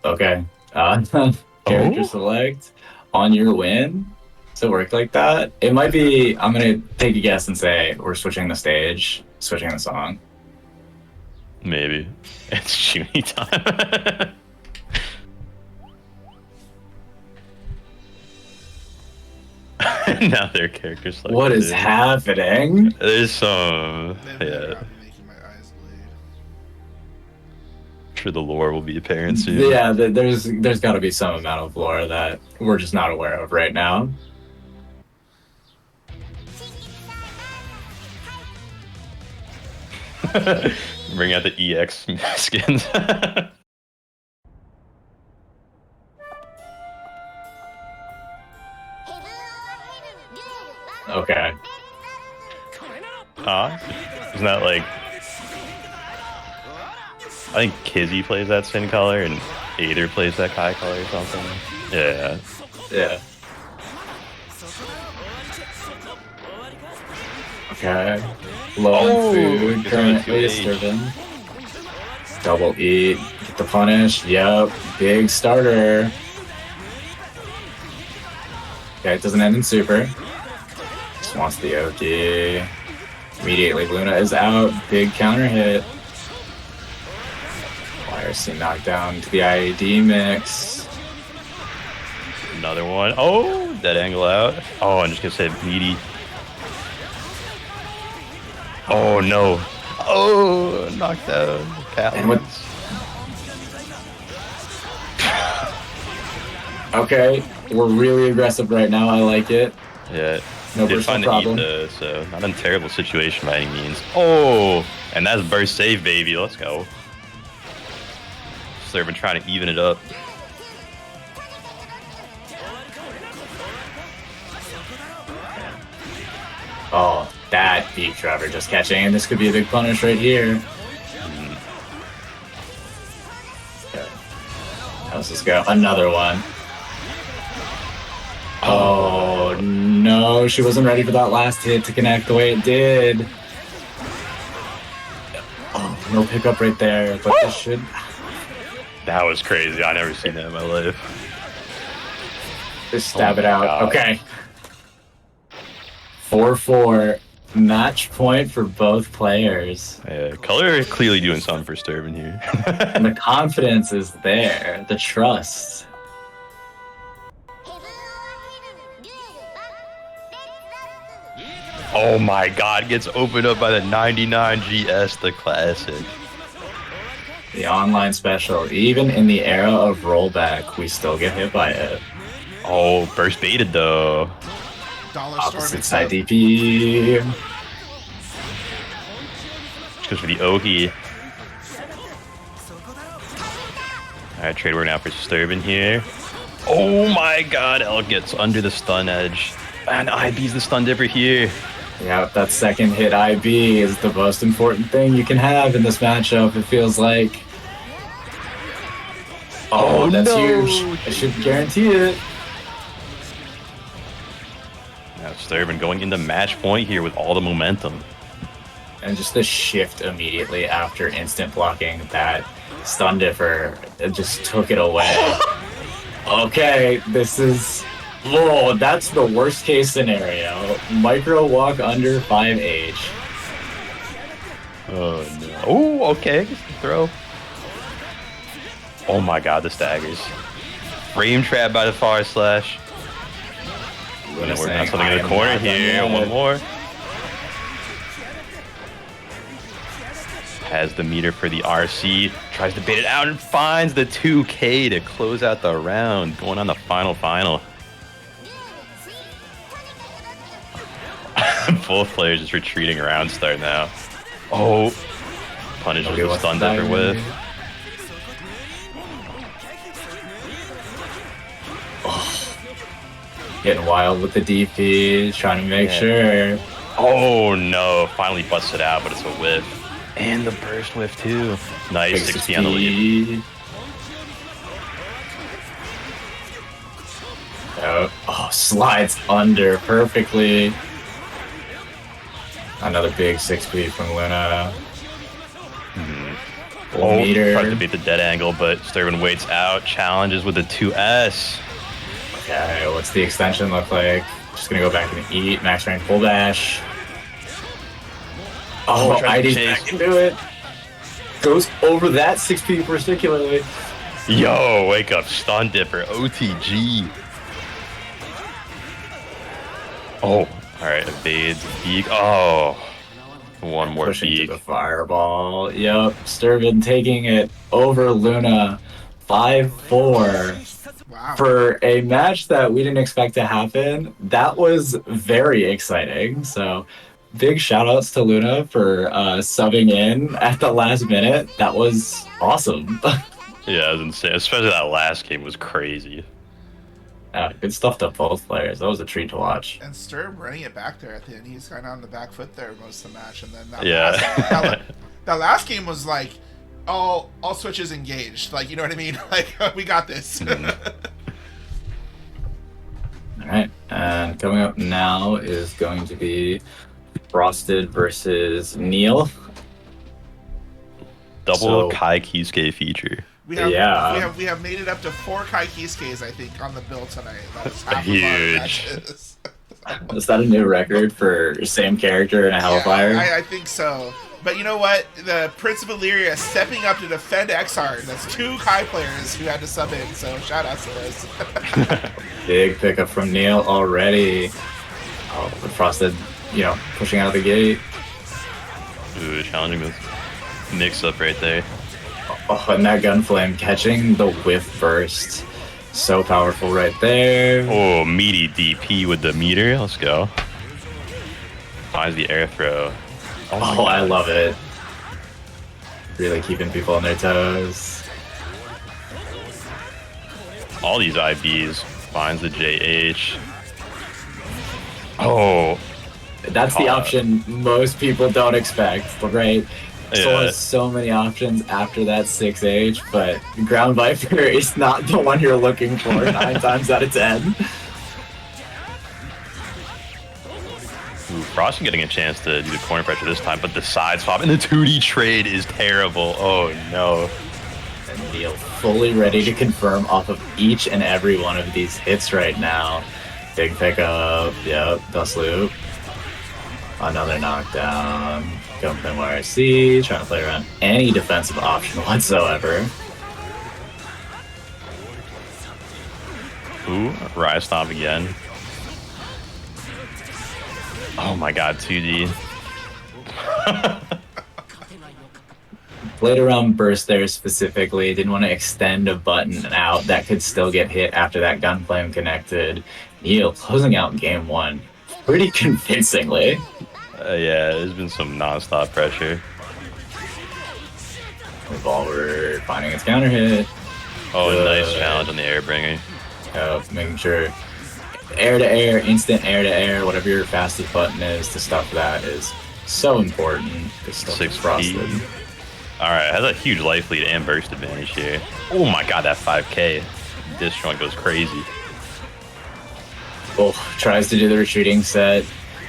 okay. Character select on your win. Does it work like that? It might be. I'm gonna take a guess and say we're switching the stage, switching the song. Maybe. It's Junie time. Now their characters like what is happening? There's some sure the lore will be apparent soon. Yeah, there's got to be some amount of lore that we're just not aware of right now. Bring out the EX skins. Okay. Isn't that like... I think Kizzy plays that Sin color and Aether plays that Kai color or something. Yeah. Yeah. Okay. Low on food, currently Sturban. Double eat, get the punish, yep, big starter. Okay, it doesn't end in super. Just wants the Oki. Immediately Luna is out, big counter hit. YRC knockdown to the IAD mix. Another one. Oh, dead angle out. Oh, I'm just gonna say meaty. Oh no. Oh, knockdown. And what? Okay, we're really aggressive right now. I like it. Yeah. No did personal find problem. the eat, so not in a terrible situation by any means. Oh, and that's burst save, baby. Let's go. Servant trying to even it up. Oh, that deep Trevor just catching, and this could be a big punish right here. Okay. How's this go? Another one. Oh no, she wasn't ready for that last hit to connect the way it did. Oh, no pickup right there, but this should. That was crazy. I never seen that in my life. Just stab it out. God. Okay. 4-4. Match point for both players. Yeah, Color clearly doing something for Sturban here. And the confidence is there. The trust. Oh my god, gets opened up by the 99 GS, the classic. The online special. Even in the era of rollback, we still get hit by it. Oh, burst baited though. Opposite side DP. Just goes for the Oki. Alright, trade work now for Sturban here. Oh my god, El gets under the stun edge. And IB's the stun dipper here. Yeah, that second hit IB is the most important thing you can have in this matchup, it feels like. Oh, that's huge. I should guarantee it. Now Sturban going into match point here with all the momentum. And just the shift immediately after instant blocking that stun dipper, it just took it away. Okay, this is Whoa, that's the worst case scenario. Micro walk under 5H. Oh no. Oh, okay. Gets the throw. Oh my god, the staggers. Frame trap by the far slash. We're working on something in the corner here. One more. Has the meter for the RC. Tries to bait it out and finds the 2K to close out the round. Going on the final. Both players just retreating around start now. Oh. Punishes the stun dipper with. Oh. Getting wild with the DP, trying to make sure. Oh no, finally busted out, but it's a whiff. And the burst whiff too. Nice, 60 on the lead. Oh, slides under perfectly. Another big 6P from Luna. Oh, tries to beat the dead angle, but Sturban waits out. Challenges with the 2S. Okay, what's the extension look like? Just gonna go back and eat. Max rank full dash. Oh, ID's back into it. Goes over that 6P particularly. Yo, wake up, stun dipper, OTG. Oh, alright, evades, peek. Oh, one more Pushing peek. to the fireball. Yep, Sturban taking it over Luna. 5-4. Wow. For a match that we didn't expect to happen, that was very exciting. So, big shout outs to Luna for subbing in at the last minute. That was awesome. Yeah, it was insane. Especially that last game was crazy. Good stuff to both players. That was a treat to watch. And Sturm running it back there at the end. He's kind of on the back foot there most of the match. And then that last game was like, all switches engaged. Like, you know what I mean? Like, we got this. All right, and coming up now is going to be Frosted versus Neil. Double Kai Kisuke feature. We have made it up to 4 Kai Kisuke's, I think, on the bill tonight. That was half huge. Is that a new record for same character in a Hellfire? I think so. But you know what? The Prince of Illyria stepping up to defend Xrd. That's 2 Kai players who had to sub in, so shout out to this. Big pickup from Neil already. Oh, but Frosted, pushing out of the gate. Ooh, challenging this mix up right there. Oh, and that Gunflame catching the whiff burst. So powerful right there. Oh, meaty DP with the meter. Let's go. Finds the air throw. Oh, I love it. Really keeping people on their toes. All these IBs. Finds the JH. Oh. That's the option most people don't expect, right? Soul has so many options after that 6H, but Ground Viper is not the one you're looking for 9 times out of 10. Ooh, Frost getting a chance to do the corner pressure this time, but the side swap and the 2D trade is terrible. Oh no. And Neil fully ready to confirm off of each and every one of these hits right now. Big pickup, yep, dust loop. Another knockdown. Going from YRC, trying to play around any defensive option whatsoever. Ooh, Rise Stomp again. Oh my god, 2D. Played around burst there specifically. Didn't want to extend a button out that could still get hit after that Gunflame connected. Neil closing out game 1 pretty convincingly. Yeah, there's been some non-stop pressure. Revolver finding its counter hit. Oh, nice challenge on the Airbringer. Making sure air to air, instant air to air, whatever your fastest button is to stuff that is so important. 6 Frosted. Alright, has a huge life lead and burst advantage here. Oh my god, that 5K. This joint goes crazy. Oh, tries to do the retreating set.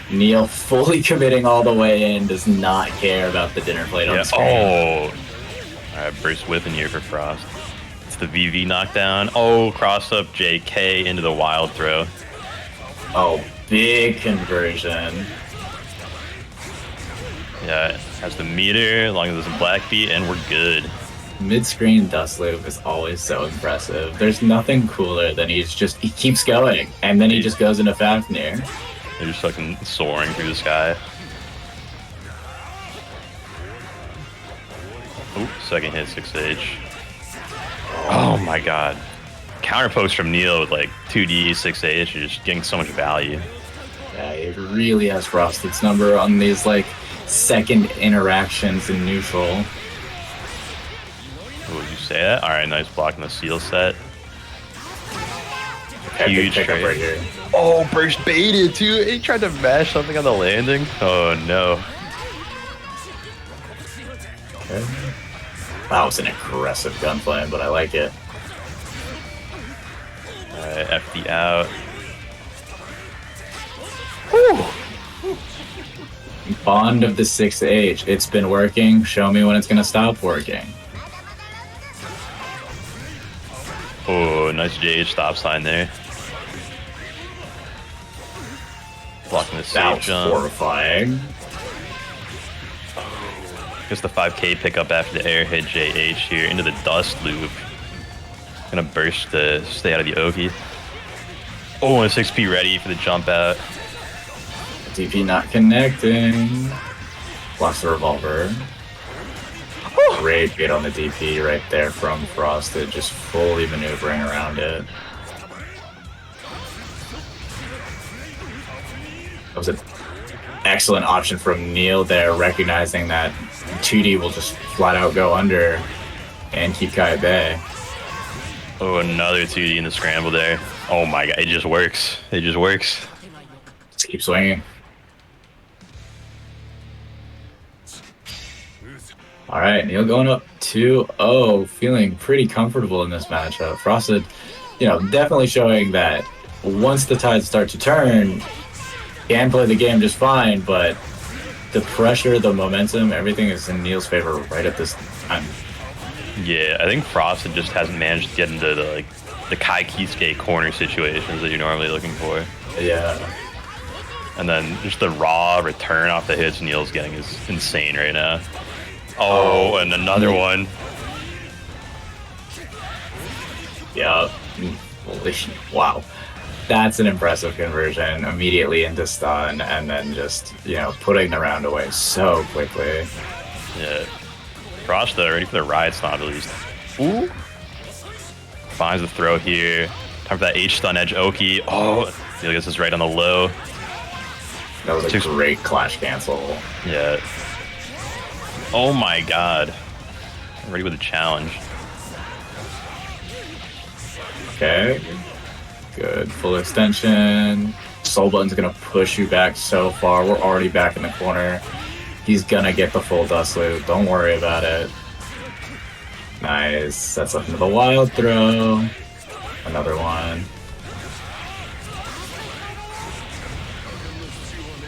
Neil fully committing all the way in, does not care about the dinner plate on the screen. Oh! Alright, burst whip in here for Frost. It's the VV knockdown. Oh, cross up JK into the wild throw. Oh, big conversion. Yeah, it has the meter, as long as it's a black beat, and we're good. Mid-screen dust loop is always so impressive. There's nothing cooler than he keeps going, and then he just goes into Fafnir. They're just fucking soaring through the sky. Oop, second hit 6H. Oh my god. Counter post from Neil with like 2D, 6H, you're just getting so much value. Yeah, he really has Frosted's number on these like second interactions in neutral. Would you say that? Alright, nice block on the seal set. Okay, huge pickup trade. right here. Oh, burst baited too. He tried to mash something on the landing. Oh no. Okay. That was an aggressive gunplay, but I like it. Alright, FD out. Bond of the 6H. It's been working. Show me when it's gonna stop working. Oh, nice JH stop sign there. Blocking the That safe was jump. horrifying. Gets the 5k pickup after the air hit JH here into the dust loop. Gonna burst to stay out of the Oki. Oh, and 6P ready for the jump out. DP not connecting. Blocks the revolver. Great bait on the DP right there from Frosted, just fully maneuvering around it. That was an excellent option from Neil there, recognizing that 2D will just flat out go under and keep Kai at bay. Oh, another 2D in the scramble there. Oh my god, it just works. It just works. Just keep swinging. All right, Neil going up 2-0, feeling pretty comfortable in this matchup. Frosted, definitely showing that once the tides start to turn, can play the game just fine, but the pressure, the momentum, everything is in Neil's favor right at this time. Yeah, I think Frosted just hasn't managed to get into the Kai Kisuke corner situations that you're normally looking for. Yeah. And then just the raw return off the hits Neil's getting is insane right now. Oh, and another one. Yeah. Wow. That's an impressive conversion. Immediately into stun, and then just, putting the round away so quickly. Yeah. Frost, though, ready for the ride stop at least. Ooh. Finds the throw here. Time for that H stun edge Oki. Oh, Neil gets this right on the low. That was a great clash cancel. Yeah. Oh my god. I'm ready with a challenge. Okay. Good. Full extension. Soul Button's gonna push you back so far. We're already back in the corner. He's gonna get the full dust loop. Don't worry about it. Nice. Sets up into the wild throw. Another one.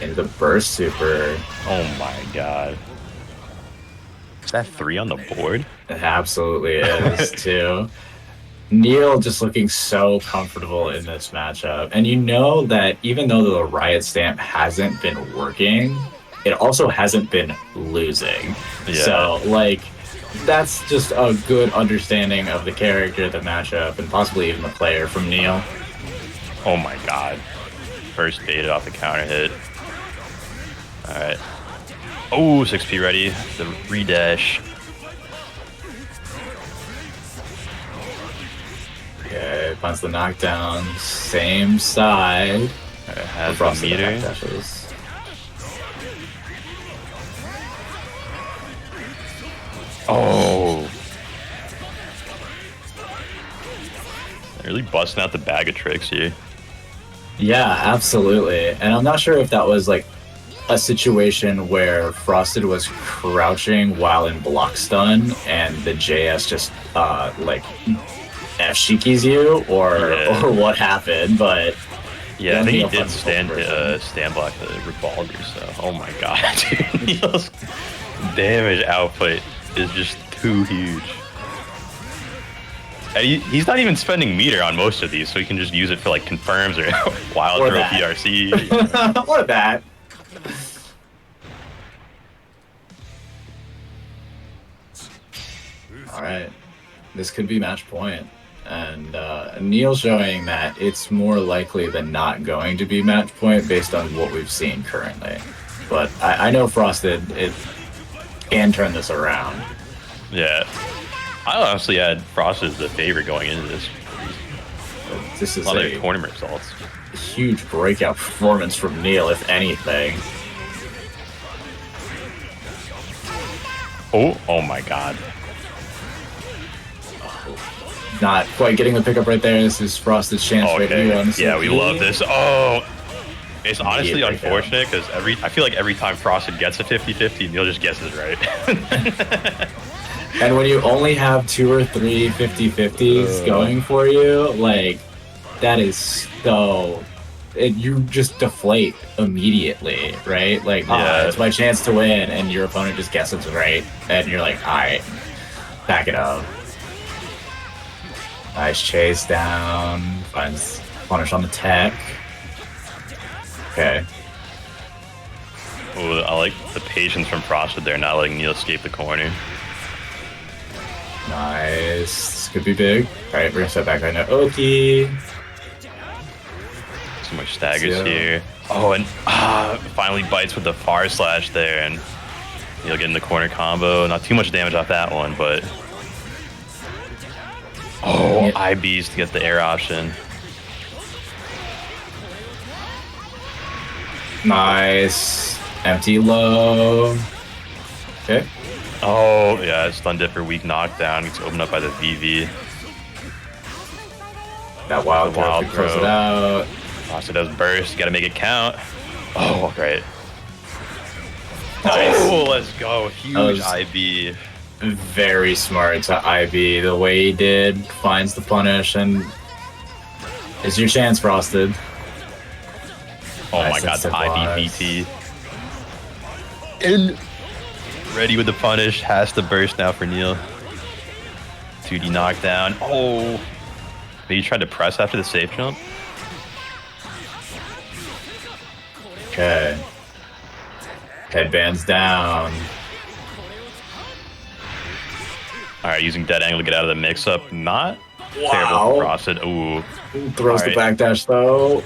Into the burst super. Oh my god. Is that 3 on the board? It absolutely is, too. Neil just looking so comfortable in this matchup. And you know that even though the Riot Stamp hasn't been working, it also hasn't been losing. Yeah. So, that's just a good understanding of the character, the matchup, and possibly even the player from Neil. Oh my god. First baited off the counter hit. Alright. Oh, 6P ready. The redash. Okay, finds the knockdown. Same side. Has the meter. Oh. Really busting out the bag of tricks here. Yeah, absolutely. And I'm not sure if that was a situation where Frosted was crouching while in block stun and the JS just F-shikis you or what happened, but yeah, I think he did stand block the revolver, so oh my god, dude. Neil's damage output is just too huge. And he's not even spending meter on most of these, so he can just use it for like confirms or wild Or throw that. PRC. Or that. All right, this could be match point, and Neil showing that it's more likely than not going to be match point based on what we've seen currently. But I know Frosted it can turn this around. Yeah, I honestly had Frosted as the favorite going into this. This is a lot of tournament results. Huge breakout performance from Neil, if anything. Oh my God. Not quite getting the pickup right there. This is Frosted's chance right here on the Yeah, we CP. love this. Oh, it's honestly unfortunate because I feel like every time Frosted gets a 50-50, Neil just guesses right. And when you only have 2 or 3 50-50s going for you, like, that is so... you just deflate immediately, right? Like, it's my chance to win, and your opponent just guesses right, and you're like, alright, back it up. Nice chase down, finds punish on the tech. Okay. Oh, I like the patience from Frosted there, not letting Neil escape the corner. Nice. This could be big. Alright, we're gonna step back right now. Okay. So much staggers here. Oh, and finally bites with the far slash there, and Neil getting the corner combo. Not too much damage off that one, but... Oh, IBs to get the air option. Nice. Empty low. Okay. Oh, yeah, stunned it for weak knockdown. Gets opened up by the VV. That wild throw close it out. Also does burst. You gotta make it count. Oh, great. Nice. Oh, let's go. Huge IB. Very smart to IB. The way he did, finds the punish, and it's your chance, Frosted. Oh my God, the IB VT. And ready with the punish. Has to burst now for Neil. 2D knockdown. Oh. Maybe he tried to press after the safe jump. Okay. Headbands down. Alright, using dead angle to get out of the mix-up. Not Wow. terrible for Frosted. Ooh. Throws the backdash though.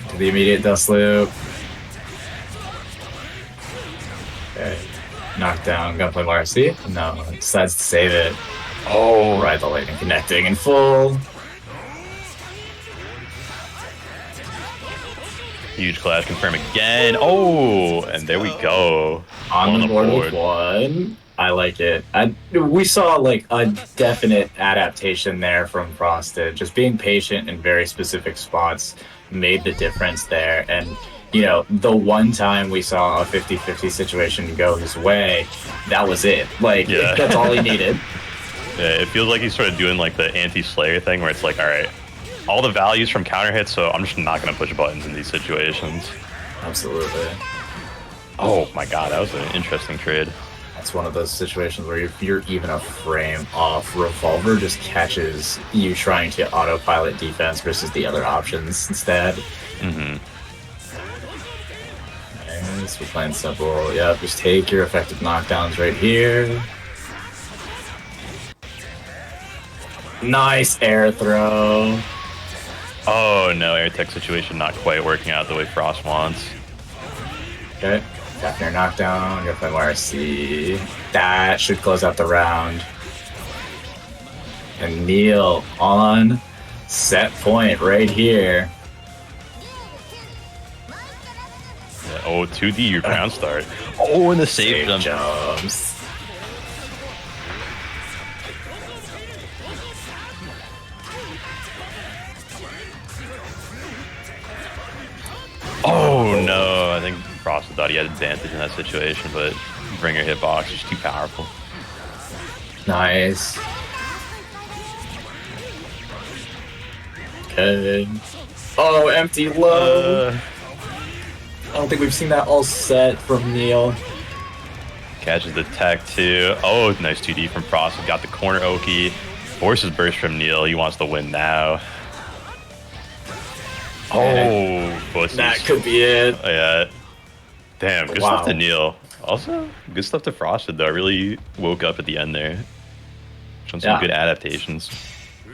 To the immediate dust loop. Okay. Knockdown. Gonna play more RC? No. Decides to save it. Oh. Right, the lightning connecting in full. Huge clash confirm again. Oh, and there we go. On the board with one. I like it. We saw like a definite adaptation there from Frosted. Just being patient in very specific spots made the difference there. And, you know, the one time we saw a 50-50 situation go his way, that was it. Like, that's all he needed. Yeah, it feels like he's sort of doing like the anti-Slayer thing where it's like, all right, all the values from counter hits, so I'm just not going to push buttons in these situations. Absolutely. Oh my God, that was an interesting trade. That's one of those situations where if you're even a frame off, Revolver just catches you trying to autopilot defense versus the other options instead. Mm-hmm. Nice, we're playing simple. Yep, just take your effective knockdowns right here. Nice air throw. Oh no, air tech situation not quite working out the way Frost wants. Okay. Got your knockdown, you're playing RC. That should close out the round. And Neil on set point right here. Yeah, oh, 2D, your ground start. Oh, and the save jumps. Oh no, I think Frost thought he had advantage in that situation, but Bringer hitbox is too powerful. Nice. Okay. Oh, empty low. I don't think we've seen that all set from Neil. Catches the tech too. Oh, nice 2D from Frost. We got the corner Oki. Forces burst from Neil. He wants to win now. Oh, pussies. That could be it. Yeah. Damn, good stuff to Neil. Also, good stuff to Frosted, though. I really woke up at the end there. Showing some good adaptations.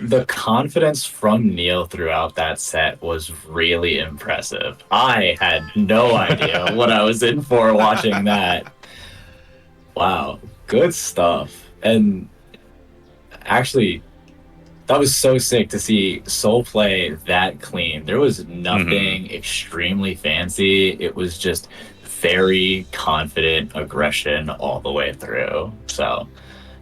The confidence from Neil throughout that set was really impressive. I had no idea what I was in for watching that. Wow, good stuff. And actually, that was so sick to see Soul play that clean. There was nothing extremely fancy. It was just very confident aggression all the way through. So,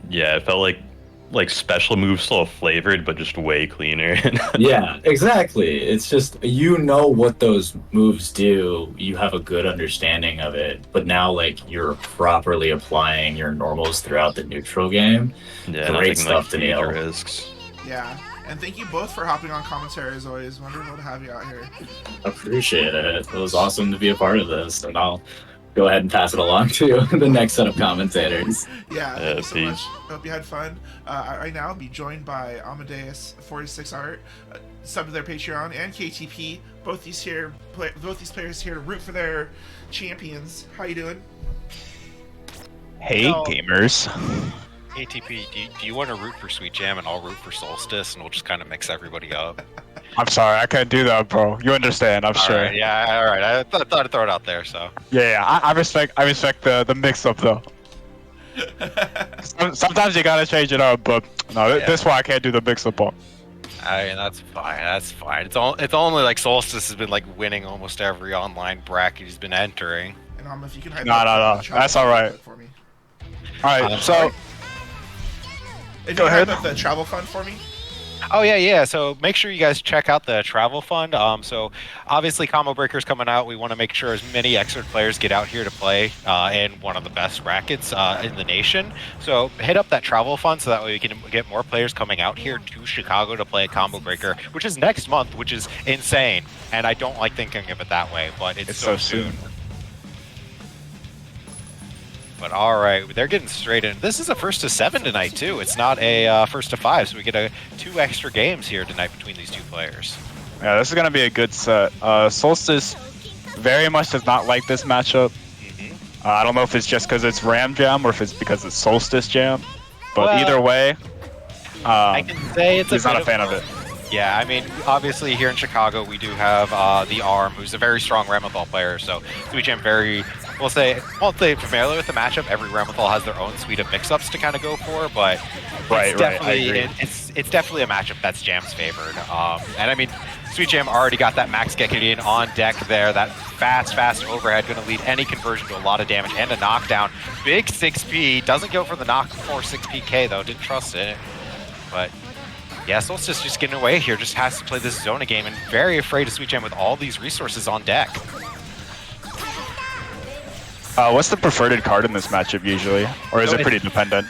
yeah, it felt like special moves still flavored, but just way cleaner. Yeah, exactly. It's just, you know what those moves do. You have a good understanding of it, but now like you're properly applying your normals throughout the neutral game. Yeah, great stuff to nail. Risks. Yeah, and thank you both for hopping on commentary as always. Wonderful to have you out here. Appreciate it. It was awesome to be a part of this, and I'll go ahead and pass it along to the next set of commentators. Yeah, thank you so much. Hope you had fun. Right now, I'll be joined by Amadeus46 Art, sub to their Patreon, and KTP. Both these players here to root for their champions. How you doing? Hey, gamers. ATP, do you want to root for Sweet Jam and I'll root for Solstice and we'll just kind of mix everybody up? I'm sorry, I can't do that, bro. You understand, I'm sure. Right, yeah, all right. I thought I'd throw it out there, so. Yeah, I respect the mix-up, though. Sometimes you gotta change it up, but no, this one I can't do the mix-up on. I mean, that's fine. That's fine. It's only like Solstice has been like winning almost every online bracket he's been entering. And if you can No, that's all right. For me. All right, so. If Go you ahead. have the travel fund for me. Oh yeah. So make sure you guys check out the travel fund. So obviously Combo Breaker's coming out. We want to make sure as many expert players get out here to play in one of the best brackets in the nation. So hit up that travel fund so that way we can get more players coming out here to Chicago to play at Combo Breaker, which is next month, which is insane. And I don't like thinking of it that way, but it's so soon. But all right, they're getting straight in. This is a 1st to 7 tonight too. It's not a 1st to 5, so we get 2 extra games here tonight between these 2 players. Yeah, this is gonna be a good set. Solstice very much does not like this matchup. I don't know if it's just because it's Ram Jam or if it's because it's Solstice Jam, but either way, I can say he's not a fan of it. Yeah, I mean, obviously here in Chicago we do have the Arm, who's a very strong Ramathal player. So Sweet Jam won't say familiar with the matchup. Every Ramathal has their own suite of mix-ups to kind of go for, but it's definitely a matchup that's Jam's favored. And I mean, Sweet Jam already got that Max Gekiden on deck there. That fast overhead going to lead any conversion to a lot of damage and a knockdown. Big 6P, doesn't go for the knock for 6PK though, didn't trust it. But yeah, Solstice just getting away here, just has to play this Zona game and very afraid of Sweet Jam with all these resources on deck. What's the preferred card in this matchup usually? Or is it pretty dependent?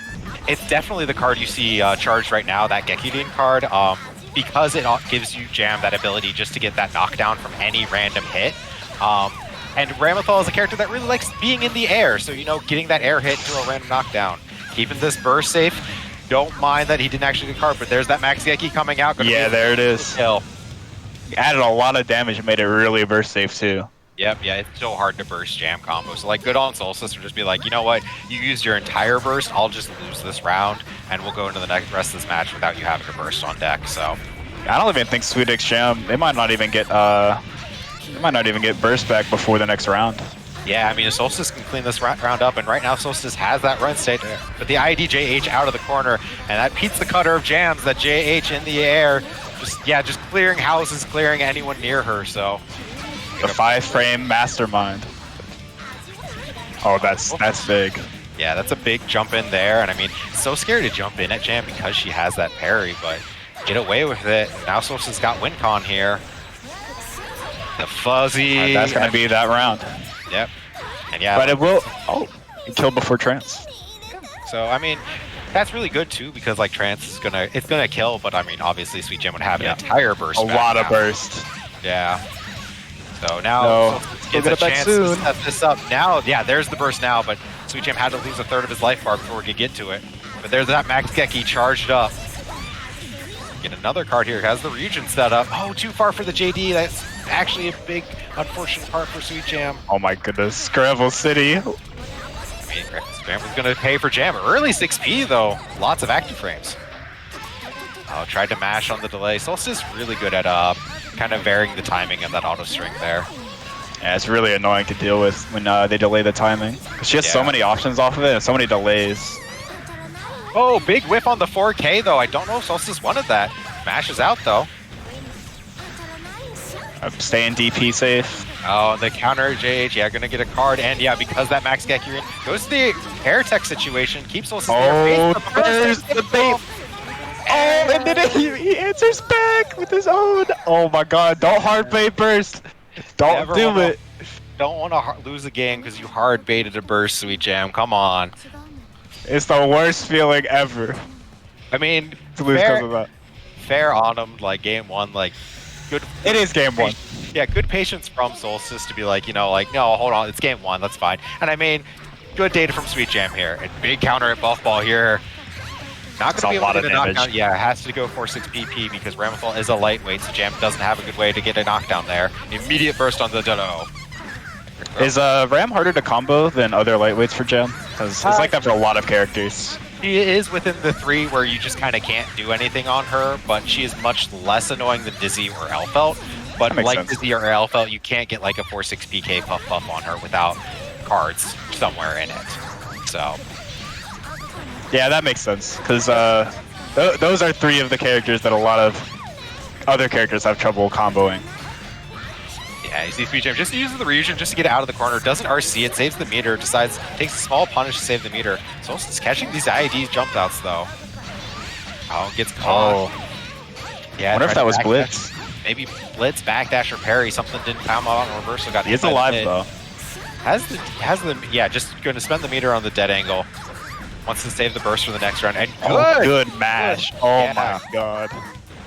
It's definitely the card you see charged right now, that Gekiden card, because it gives you Jam that ability just to get that knockdown from any random hit. And Ramathal is a character that really likes being in the air, so getting that air hit into a random knockdown. Keeping this burst safe. Don't mind that he didn't actually get card, but there's that Max Geki coming out. Yeah, there it is. Kill. He added a lot of damage and made it really burst safe too. Yep, yeah, it's so hard to burst Jam combos. So like good on Solstice would just be like, you know what, you used your entire burst, I'll just lose this round, and we'll go into the rest of this match without you having to burst on deck. So I don't even think Sweet X Jam, they might not even get burst back before the next round. Yeah, I mean, Solstice can clean this round up, and right now Solstice has that run state, but the IDJH out of the corner, and that beats the cutter of Jams, that JH in the air, just clearing houses, clearing anyone near her, so. The 5-frame mastermind. Oh, that's big. Yeah, that's a big jump in there, and I mean, so scary to jump in at Jam because she has that parry, but get away with it. Now Solstice got WinCon here. The fuzzy. That's going to be that round. Yep. And yeah. But it will. Oh, he killed before trance. So I mean, that's really good too because like trance is gonna kill, but I mean obviously Sweet Jam would have an entire burst. A lot of burst. Yeah. So now gets a chance to set this up. Now, yeah, there's the burst now, but Sweet Jam had to lose a third of his life bar before he could get to it. But there's that Max Geki charged up. Get another card here. Has the Ryujin set up. Oh, too far for the JD. That's actually a big, unfortunate part for Sweet Jam. Oh my goodness, Scramble City. I mean, Scramble's going to pay for Jam. Early 6P, though. Lots of active frames. Oh, tried to mash on the delay. Solstice really good at kind of varying the timing of that auto string there. Yeah, it's really annoying to deal with when they delay the timing. She has so many options off of it and so many delays. Oh, big whiff on the 4K, though. I don't know if Solstice wanted that. Mashes out, though. I'm staying DP safe. Oh, the counter JH, yeah, gonna get a card. And yeah, because that Max Gekirin goes to the air tech situation, keeps Solstice there. There's the bait. Oh, and then he answers back with his own. Oh my god, don't hard bait burst. Don't do it. Don't want to lose a game because you hard baited a burst, Sweet Jam. Come on. It's the worst feeling ever. I mean, to lose because of that. Fair on him, like game one, like good. It is game one. Yeah, good patience from Solstice to be like, you know, like, no, hold on, it's game one, that's fine. And I mean, good data from Sweet Jam here. And big counter at Buff Ball here. Not going to be able to get a knockdown. Yeah, it has to go 4-6 PP because Ramethal is a lightweight, so Jam doesn't have a good way to get a knockdown there. Immediate burst on the Dodo. Is Ram harder to combo than other lightweights for Jam? Because it's like that for a lot of characters. She is within the 3 where you just kind of can't do anything on her, but she is much less annoying than Dizzy or Elfelt. But like sense. Dizzy or Elfelt, you can't get like a 4-6 PK puff on her without cards somewhere in it. So... yeah, that makes sense, because those are 3 of the characters that a lot of other characters have trouble comboing. Yeah, you see Sweet Jam just uses the Ryujin just to get it out of the corner, doesn't RC it, saves the meter, decides, takes a small punish to save the meter. Solstice catching these IEDs jump outs though. Oh, gets caught. Oh. Yeah, I wonder if that was Blitz. Maybe Blitz, backdash, or parry, something didn't come out on reversal. Got He's alive though. Has the yeah, just going to spend the meter on the dead angle. Wants to save the burst for the next round. And good mash. Good. Oh yeah. my god.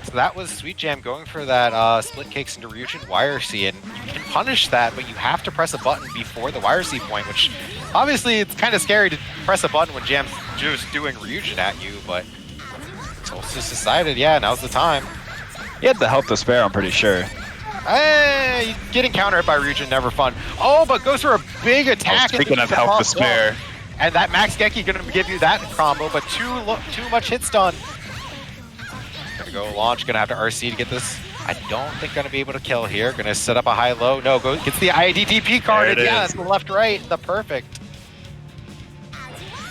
So that was Sweet Jam going for that split kicks into Ryujin wire C, and you can punish that, but you have to press a button before the wire C point, which obviously it's kind of scary to press a button when Jam's just doing Ryujin at you, but Solstice decided, yeah, now's the time. He had the health to spare, I'm pretty sure. Hey, getting countered by Ryujin, never fun. Oh, but goes for a big attack. Speaking of health to spare. And that Max Geki gonna give you that combo, but too much hit stun. Gonna go launch, gonna have to RC to get this. I don't think gonna be able to kill here. Gonna set up a high-low. No, gets the IDDP card, and yeah, it's the left-right, the perfect.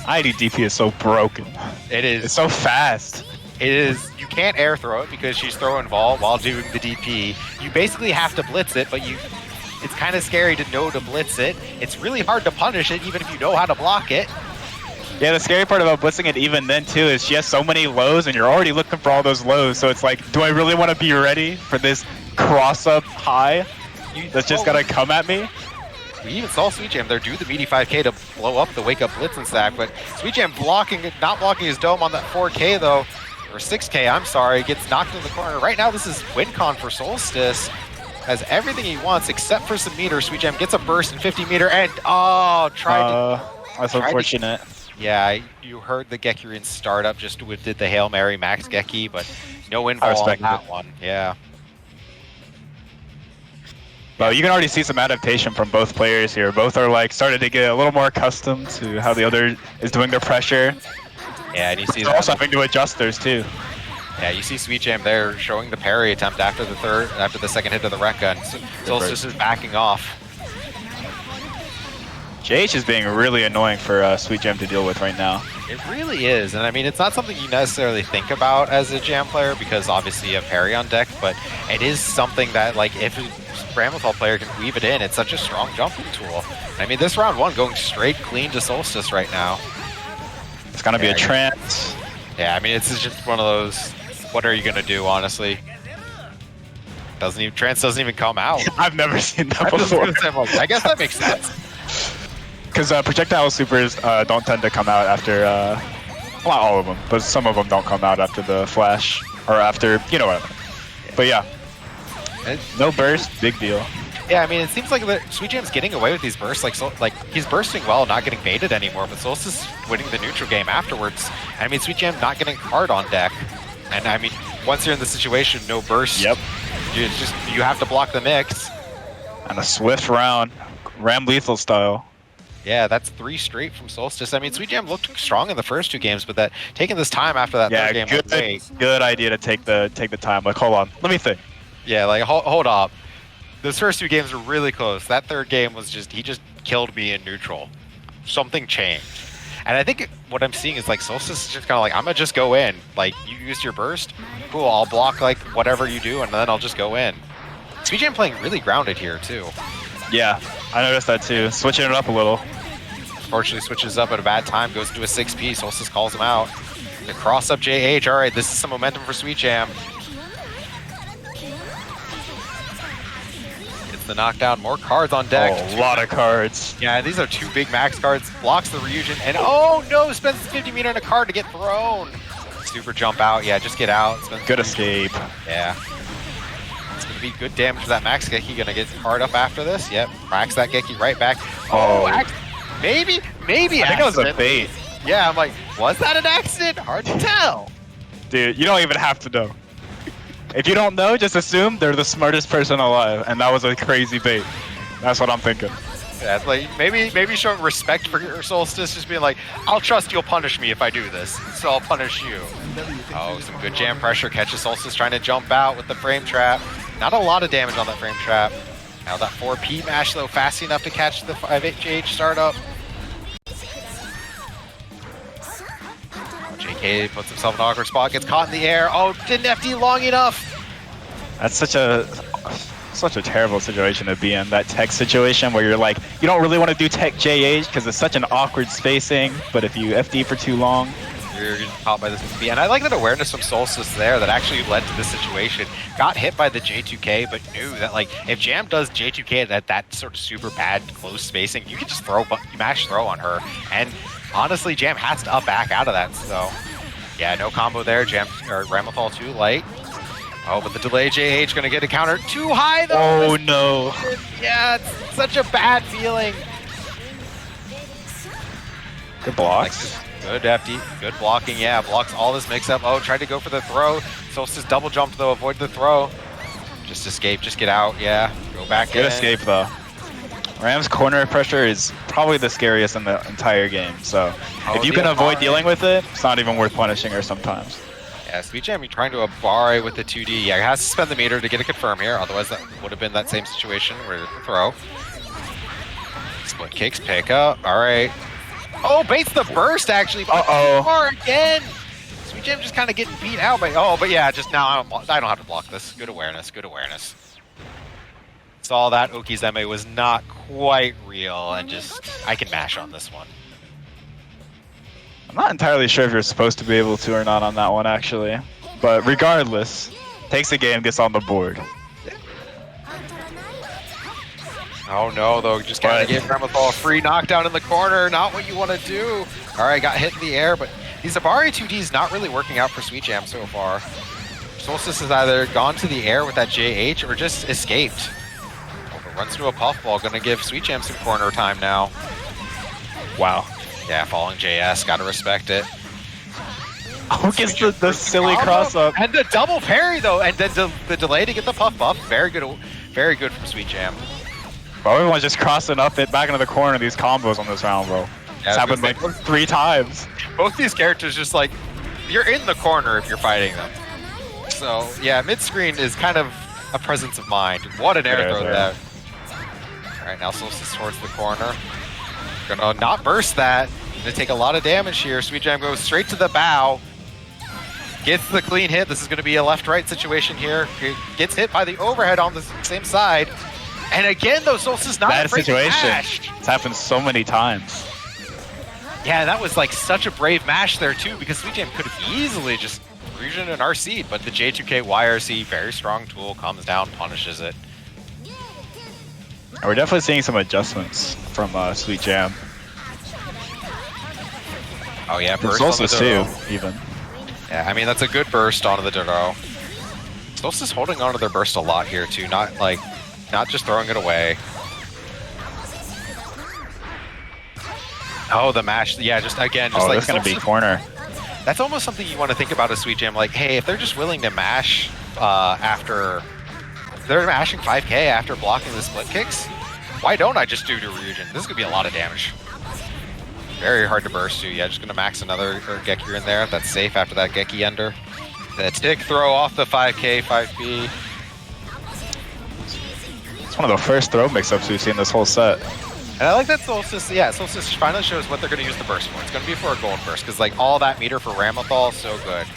IDDP is so broken. It is. It's so fast. It is. You can't air throw it because she's throwing Vol while doing the DP. You basically have to blitz it, but it's kind of scary to know to blitz it. It's really hard to punish it, even if you know how to block it. Yeah, the scary part about blitzing it even then too is she has so many lows and you're already looking for all those lows, so it's like, do I really want to be ready for this cross-up high that's just gonna come at me? We even saw Sweet Jam there do the meaty 5K to blow up the wake-up blitz and stack, but Sweet Jam not blocking his dome on that 4K though, or 6K, I'm sorry, gets knocked in the corner. Right now this is win con for Solstice. Has everything he wants except for some meter. Sweet Jam gets a burst in 50 meter and that's unfortunate. Yeah, you heard the Gekirin startup just did the Hail Mary Max Geki, but no info on that one. Yeah. Well, you can already see some adaptation from both players here. Both are like started to get a little more accustomed to how the other is doing their pressure. Yeah, and you see they're also having to adjust theirs too. Yeah, you see Sweet Jam there showing the parry attempt after the second hit of the Rekka, and Solstice is backing off. JH is being really annoying for Sweet Jam to deal with right now. It really is, and I mean, it's not something you necessarily think about as a Jam player because obviously you have parry on deck, but it is something that, like, if a Ramethal player can weave it in, it's such a strong jumping tool. I mean, this round 1 going straight clean to Solstice right now. It's gonna be a trance. Yeah, I mean, it's just one of those, what are you gonna do, honestly? Trance doesn't even come out. I've never seen that before. I guess that makes sense. Because projectile supers don't tend to come out after, not all of them, but some of them don't come out after the flash, or after, you know what I mean. But yeah, no burst, big deal. Yeah, I mean, it seems like Sweet Jam's getting away with these bursts. Like he's bursting well, not getting baited anymore, but Solstice winning the neutral game afterwards. And I mean, Sweet Jam not getting hard on deck. And I mean, once you're in the situation, no burst. Yep. You have to block the mix. And a swift round, Ram Lethal style. Yeah, that's 3 straight from Solstice. I mean, Sweet Jam looked strong in the first 2 games, but taking this time after that third game, good idea to take the time. Like, hold on, let me think. Yeah, like hold up. Those first 2 games were really close. That third game was he just killed me in neutral. Something changed. And I think what I'm seeing is like Solstice is just kind of like, I'm gonna just go in. Like, you used your burst, cool, I'll block like whatever you do, and then I'll just go in. Sweet Jam playing really grounded here too. Yeah, I noticed that too. Switching it up a little. Unfortunately, switches up at a bad time, goes into a 6P. Solstice calls him out. The cross up JH. All right, this is some momentum for Sweet Jam. Gets the knockdown. More cards on deck. Oh, a lot of cards. Yeah, these are 2 big max cards. Blocks the Ryujin. And oh no, spends 50 meter on a card to get thrown. Super jump out. Yeah, just get out. Good escape. Yeah. It's going to be good damage for that Max Geki. Going to get hard up after this. Yep, cracks that Geki right back. Oh, maybe I think it was a bait. Yeah, I'm like, was that an accident? Hard to tell. Dude, you don't even have to know. If you don't know, just assume they're the smartest person alive, and that was a crazy bait. That's what I'm thinking. Yeah, it's like maybe showing respect for your Solstice, just being like, I'll trust you'll punish me if I do this, so I'll punish you. Oh, some good jam pressure. Catches Solstice trying to jump out with the frame trap. Not a lot of damage on that frame trap. Now that 4P mash though, fast enough to catch the 5HH startup. JK puts himself in an awkward spot, gets caught in the air. Oh, didn't FD long enough. That's such a terrible situation to be in. That tech situation where you're like, you don't really want to do tech JH because it's such an awkward spacing, but if you FD for too long, you're caught by this FD. And I like that awareness from Solstice there that actually led to this situation. Got hit by the J2K, but knew that like if Jam does J2K at that sort of super bad close spacing, you can just mash throw on her. And honestly, Jam has to up back out of that. So yeah, no combo there. Ramethal too light. Oh, but the delay JH gonna get a counter too high though. Oh no. Yeah, it's such a bad feeling. Good blocks. Good FD, good blocking, yeah, blocks all this mix-up. Oh, tried to go for the throw. Solstice double jumped though, avoid the throw. Just escape, just get out, yeah. Go back in. Good escape though. Ram's corner pressure is probably the scariest in the entire game, so if you can avoid dealing with it, it's not even worth punishing her sometimes. Yeah, Sweet Jam, you're trying to Abare with the 2D. Yeah, he has to spend the meter to get a confirm here, otherwise that would have been that same situation where the throw. Split kicks, pick up, alright. Oh, baits the burst actually. Far again. Sweet Jam just kind of getting beat out by. Oh, but yeah, just now I don't have to block this. Good awareness. Good awareness. Saw that Okizeme was not quite real, and just I can mash on this one. I'm not entirely sure if you're supposed to be able to or not on that one actually, but regardless, takes the game, gets on the board. Oh no, though, just gotta give Ramethal a free knockdown in the corner, not what you want to do. Alright, got hit in the air, but these Abari 2Ds not really working out for Sweet Jam so far. Solstice has either gone to the air with that JH or just escaped. Oh, but runs into a puffball, gonna give Sweet Jam some corner time now. Wow. Yeah, falling JS, gotta respect it. Oh, gets the silly cross up. And the double parry though, and then the delay to get the puff buff, very good from Sweet Jam. Bro, everyone's just crossing up it back into the corner, these combos on this round, bro. Yeah, it's happened like 3 times. Both these characters just like, you're in the corner if you're fighting them. So, yeah, mid-screen is kind of a presence of mind. What an air throw there. Alright, now Solstice towards the corner. Gonna not burst that. Gonna take a lot of damage here. Sweet Jam goes straight to the bow. Gets the clean hit. This is gonna be a left-right situation here. Gets hit by the overhead on the same side. And again, though, Solstice not bad afraid situation. to mash. It's happened so many times. Yeah, that was like such a brave mash there too, because Sweet Jam could have easily just region and RC'd, but the J2K YRC, very strong tool, comes down, punishes it. We're definitely seeing some adjustments from Sweet Jam. Oh yeah, burst Solstice on the too, even. Yeah, I mean that's a good burst onto the Doro. Solstice holding onto their burst a lot here too, not like not just throwing it away. Oh, the mash. Yeah, just again, just like that's gonna be corner. That's almost something you want to think about as Sweet Jam. Like, hey, if they're just willing to mash after they're mashing 5k after blocking the split kicks, why don't I just do Ryujin? This is gonna be a lot of damage. Very hard to burst too. Yeah, just gonna max another Gekier in there. That's safe after that Geki Ender. The tick throw off the 5k, 5b. It's one of the first throw mix-ups we've seen this whole set. And I like that Solstice, Solstice finally shows what they're going to use the burst for. It's going to be for a gold burst, because like all that meter for Ramathal is so good.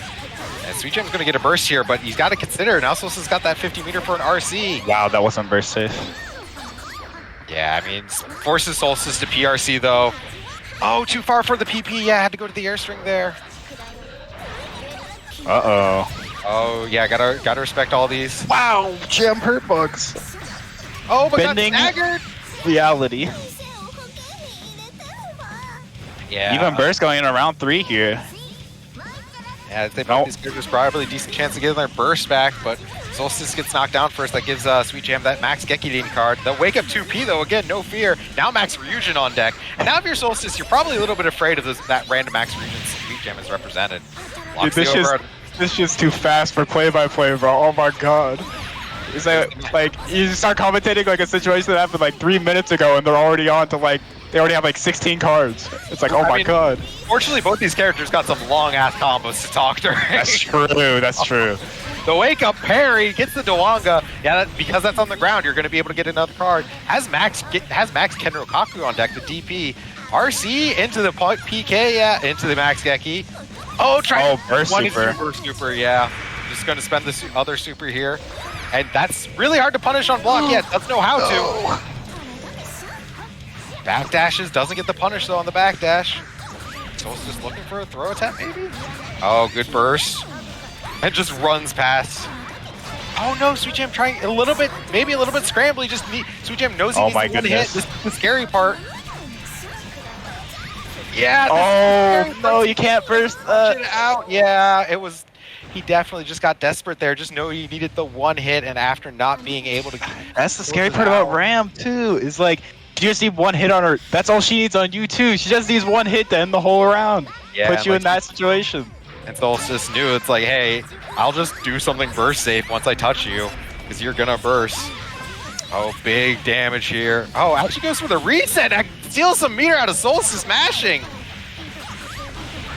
And Sweet Jam's going to get a burst here, but he's got to consider, now Solstice got that 50 meter for an RC. Wow, that wasn't burst safe. Yeah, I mean, forces Solstice to PRC though. Oh, too far for the PP, yeah, had to go to the airstring there. Uh-oh. Oh, yeah, gotta respect all these. Wow, Jam hurt bugs. Oh, but Bending got staggered. Reality. Yeah. Even burst going in around 3 here. Yeah, they these characters probably a decent chance of getting their burst back, but Solstice gets knocked down first. That gives Sweet Jam that max Gekidine card. The Wake Up 2P though, again, no fear. Now max Ryujin on deck. And now if you're Solstice, you're probably a little bit afraid of that random max Ryujin Sweet Jam is represented. Dude, this shit's too fast for play-by-play, bro. Oh my god. It's like you start commentating like a situation that happened like 3 minutes ago and they're already on to like, they already have like 16 cards. It's like, oh my god. Fortunately, both these characters got some long-ass combos to talk during. That's true, that's true. The Wake Up parry gets the Dewanga. Yeah, because that's on the ground, you're going to be able to get another card. Has Max Kenro Kaku on deck, the DP. RC into the PK, yeah, into the Max Geki. Oh, burst super. Burst super, yeah. Just going to spend the other super here. And that's really hard to punish on block. Yeah, doesn't know how to. Backdashes, doesn't get the punish though on the backdash. Soul's just looking for a throw attack maybe? Oh, good burst. And just runs past. Oh no, Sweet Jam trying a little bit, maybe a little bit scrambly. Sweet Jam knows he needs to hit. This is the scary part. Yeah. Oh no, you can't burst out. Yeah, it was. He definitely just got desperate there. Just know he needed the one hit, and after not being able to. That's the scary part about Ram too. Is like, you just need one hit on her. That's all she needs on you too. She just needs one hit to end the whole round. Yeah, put you in that situation. And Solstice knew it's like, hey, I'll just do something burst safe once I touch you, because you're gonna burst. Oh, big damage here. Oh, out she goes for the reset. That steals some meter out of Solstice smashing.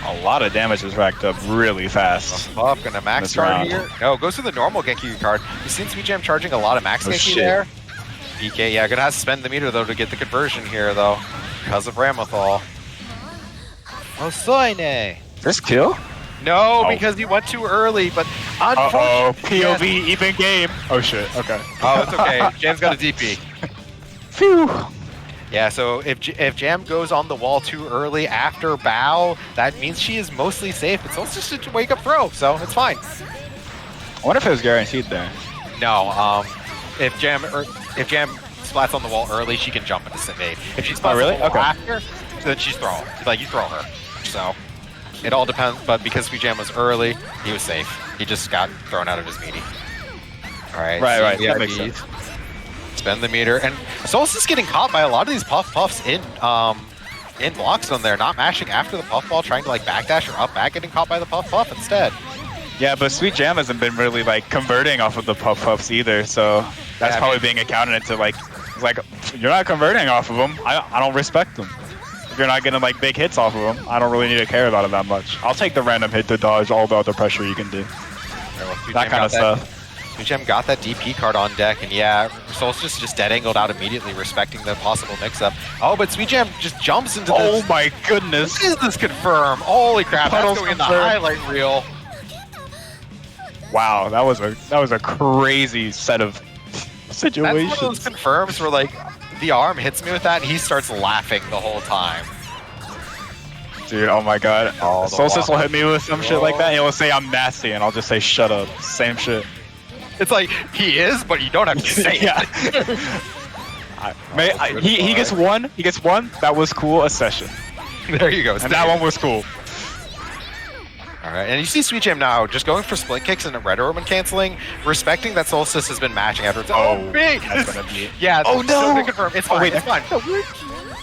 A lot of damage is racked up really fast. Buff gonna max card here. No, goes to the normal Genki card. You've seen Sweet Jam charging a lot of max Genki there. PK, yeah, gonna have to spend the meter though to get the conversion here though, because of Ramathal. Oh, Soine. First kill? No, because he went too early, but unfortunately. POV, even game. Oh shit, okay. Oh, it's okay. Jam's got a DP. Phew. Yeah, so if Jam goes on the wall too early after bow, that means she is mostly safe. It's also just a wake up throw, so it's fine. I wonder if it was guaranteed there. No, if Jam splats on the wall early, she can jump into Sivade. If she splats on the wall after, then she's throw. Like you throw her. So it all depends. But because Sweet Jam was early, he was safe. He just got thrown out of his meaty. All right. Right. That makes sense. Spend the meter, and Solstice getting caught by a lot of these puffs in blocks on there, not mashing after the puff ball, trying to like backdash or up back, getting caught by the puff instead. Yeah, but Sweet Jam hasn't been really like converting off of the puffs either, so that's probably being accounted into like you're not converting off of them. I don't respect them. If you're not getting like big hits off of them, I don't really need to care about it that much. I'll take the random hit to dodge all the other pressure you can do. That kind of stuff. Sweet Jam got that DP card on deck, and yeah, Solstice just dead angled out immediately, respecting the possible mix-up. Oh, but Sweet Jam just jumps into this. Oh my goodness! What is this confirm? Holy crap! That's going in the highlight reel. Wow, that was a crazy set of situations. That's one of those confirms where like the arm hits me with that, and he starts laughing the whole time. Dude, oh my god! Solstice will hit me with some shit like that, and he'll say I'm nasty, and I'll just say shut up. Same shit. It's like, he is, but you don't have to say it. He gets one. He gets one. That was cool. A session. There you go. And that one was cool. All right, and you see Sweet Jam now just going for split kicks and red orb and canceling, respecting that Solstice has been matching after. Oh, big! That's gonna be. Yeah. Oh so no! Confirm. It's fine. It's fine.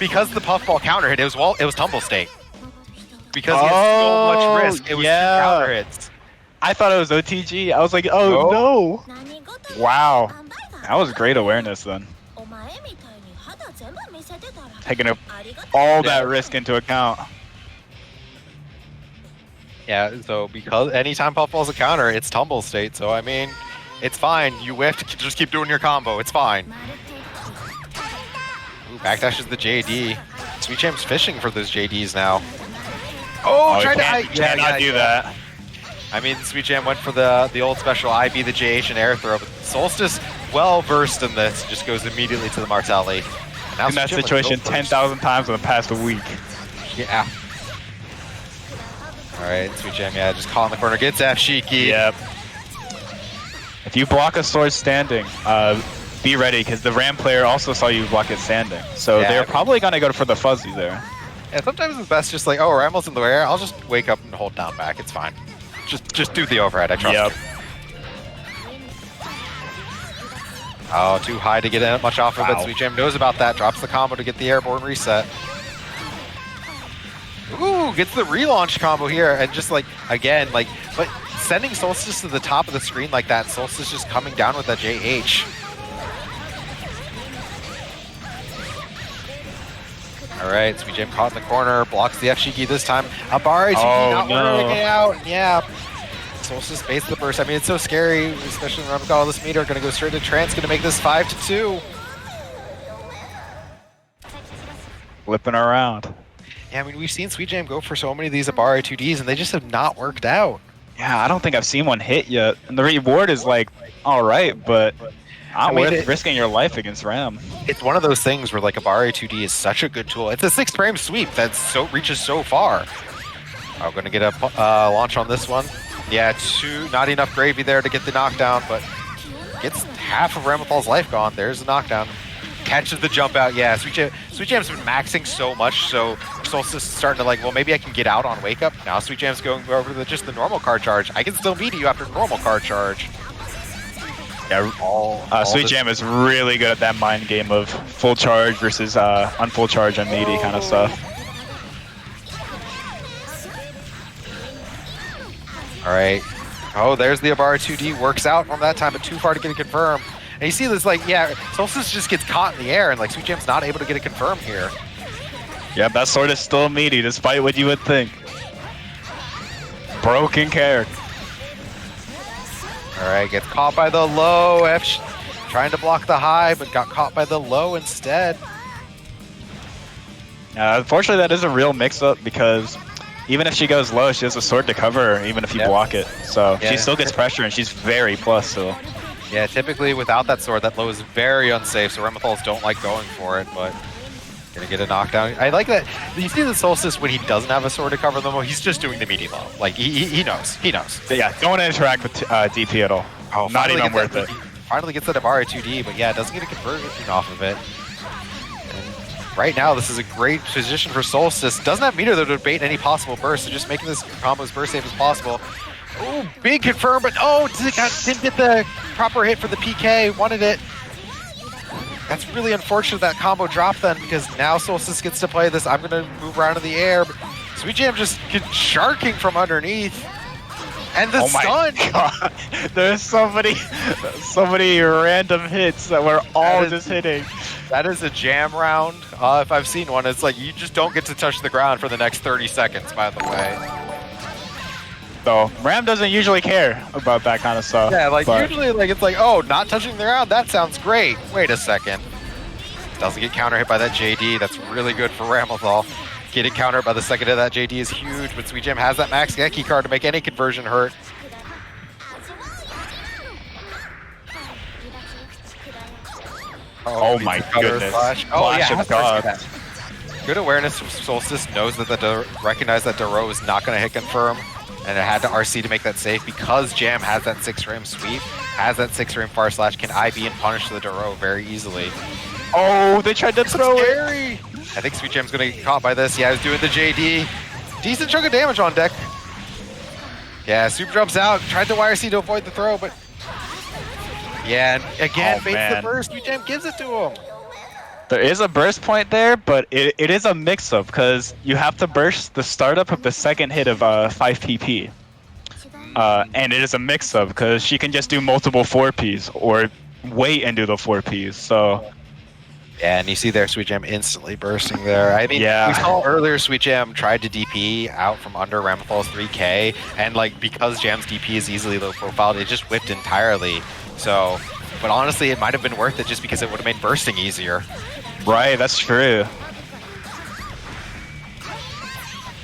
Because the puffball counter hit, it was tumble state. Because he had so much risk, it was two counter hits. I thought it was OTG. I was like, oh no! Wow, that was great awareness then. Taking all that risk into account. Yeah, so because anytime puffball's a counter, it's tumble state. So I mean, it's fine. You whiffed, just keep doing your combo. It's fine. Ooh, backdashes the JD. Sweet Jam's fishing for those JDs now. Oh, tried to cannot do that. I mean, Sweet Jam went for the old special IB, the JH, and air throw, but Solstice, well versed in this, just goes immediately to the Martelli. In that situation 10,000 times in the past week. Yeah. Alright, Sweet Jam, yeah, just caught in the corner, gets F Shiki. Yep. If you block a sword standing, be ready, because the Ram player also saw you block it standing. So they're probably going to go for the fuzzy there. Yeah, sometimes it's best just like, oh, Rammel's in the air, I'll just wake up and hold down back, it's fine. Just do the overhead, I trust you. Oh, too high to get much off of it. Sweet Jam knows about that, drops the combo to get the airborne reset. Ooh, gets the relaunch combo here, and just like, again, like, but sending Solstice to the top of the screen like that, Solstice just coming down with that JH. Alright, Sweet Jam caught in the corner, blocks the F Shiki this time. Abari not working it out, yeah. Solstice baits the burst. I mean, it's so scary, especially when I've got all this meter. Gonna go straight to Trance, gonna make this 5-2. Flipping around. Yeah, I mean, we've seen Sweet Jam go for so many of these Abari 2Ds, and they just have not worked out. Yeah, I don't think I've seen one hit yet. And the reward is like, alright, but not worth risking your life against Ram. It's one of those things where like Abari 2D is such a good tool. It's a 6-frame sweep that reaches so far. I'm gonna get a launch on this one. Yeah, not enough gravy there to get the knockdown, but gets half of Ramapal's life gone. There's the knockdown. Catches the jump out. Yeah, Sweet Jam's been maxing so much, so Solstice is starting to like, well, maybe I can get out on wake up. Now Sweet Jam's going over to just the normal card charge. I can still meet you after normal card charge. Yeah, Sweet Jam is really good at that mind game of full charge versus unfull charge and meaty kind of stuff. Alright. Oh, there's the Abara 2D. Works out from that time, but too far to get it confirmed. And you see this, like, yeah, Solstice just gets caught in the air, and, like, Sweet Jam's not able to get it confirmed here. Yeah, that sword is still meaty, despite what you would think. Broken character. Alright, gets caught by the low. Trying to block the high, but got caught by the low instead. Unfortunately, that is a real mix-up, because even if she goes low, she has a sword to cover her, even if you block it. So she still gets pressure, and she's very plus still. Yeah, typically without that sword, that low is very unsafe, so Remathals don't like going for it, but gonna get a knockdown. I like that. You see the Solstice when he doesn't have a sword to cover them, he's just doing the meaty low. Like, he knows. He knows. But yeah, don't interact with DP at all. Oh, not even worth it. Finally gets that Abara 2D, but yeah, doesn't get a conversion off of it. And right now, this is a great position for Solstice. Doesn't have meter though to bait any possible burst, so just making this combo as burst safe as possible. Oh, big confirm, but didn't get the proper hit for the PK. Wanted it. That's really unfortunate that combo dropped then, because now Solstice gets to play this. I'm gonna move around in the air. But Sweet Jam just sharking from underneath. And the stun! My God. There's so many random hits that we're all just hitting. That is a jam round. If I've seen one, it's like you just don't get to touch the ground for the next 30 seconds, by the way. So Ram doesn't usually care about that kind of stuff. Yeah, like usually like it's like, oh, not touching the ground, that sounds great. Wait a second. Doesn't get counter hit by that JD. That's really good for Ramathal. Getting countered by the second of that JD is huge, but Sweet Jam has that max Genki card to make any conversion hurt. Oh my goodness. Flash. Oh yeah, good awareness from Solstice, knows that recognize that Duro is not going to hit confirm, and it had to RC to make that safe because Jam has that 6-frame sweep, has that 6-frame far slash, can IB and punish the Duro very easily. Oh, they tried to throw it. I think Sweet Jam's going to get caught by this. Yeah, he's doing the JD. Decent chunk of damage on deck. Yeah, Super jumps out, tried to YRC to avoid the throw, but yeah, and again, baits the burst. Sweet Jam gives it to him. There is a burst point there, but it is a mix-up because you have to burst the startup of the second hit of 5 PP. And it is a mix-up because she can just do multiple 4Ps or wait and do the 4Ps. So yeah, and you see there Sweet Jam instantly bursting there. I mean, we saw earlier Sweet Jam tried to DP out from under Ramthal's 3K, and like because Jam's DP is easily low profiled, it just whipped entirely. So, but honestly, it might have been worth it just because it would have made bursting easier. Right, that's true.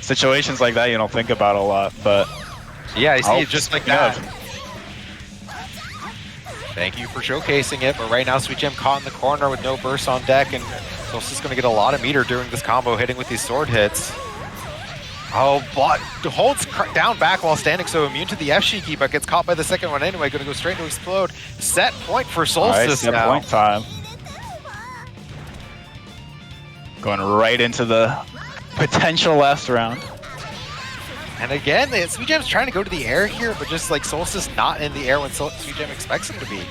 Situations like that you don't think about a lot, but yeah, I see it just like that. Thank you for showcasing it, but right now Sweet Jam caught in the corner with no burst on deck, and Solstice going to get a lot of meter during this combo, hitting with these sword hits. Oh, holds down back while standing, so immune to the F-Shiki, but gets caught by the second one anyway. Going to go straight to explode. Set point for Solstice set now. Point time. Going right into the potential last round. And again, Sweet Jam's trying to go to the air here, but just like Solstice not in the air when Sweet Jam expects him to be.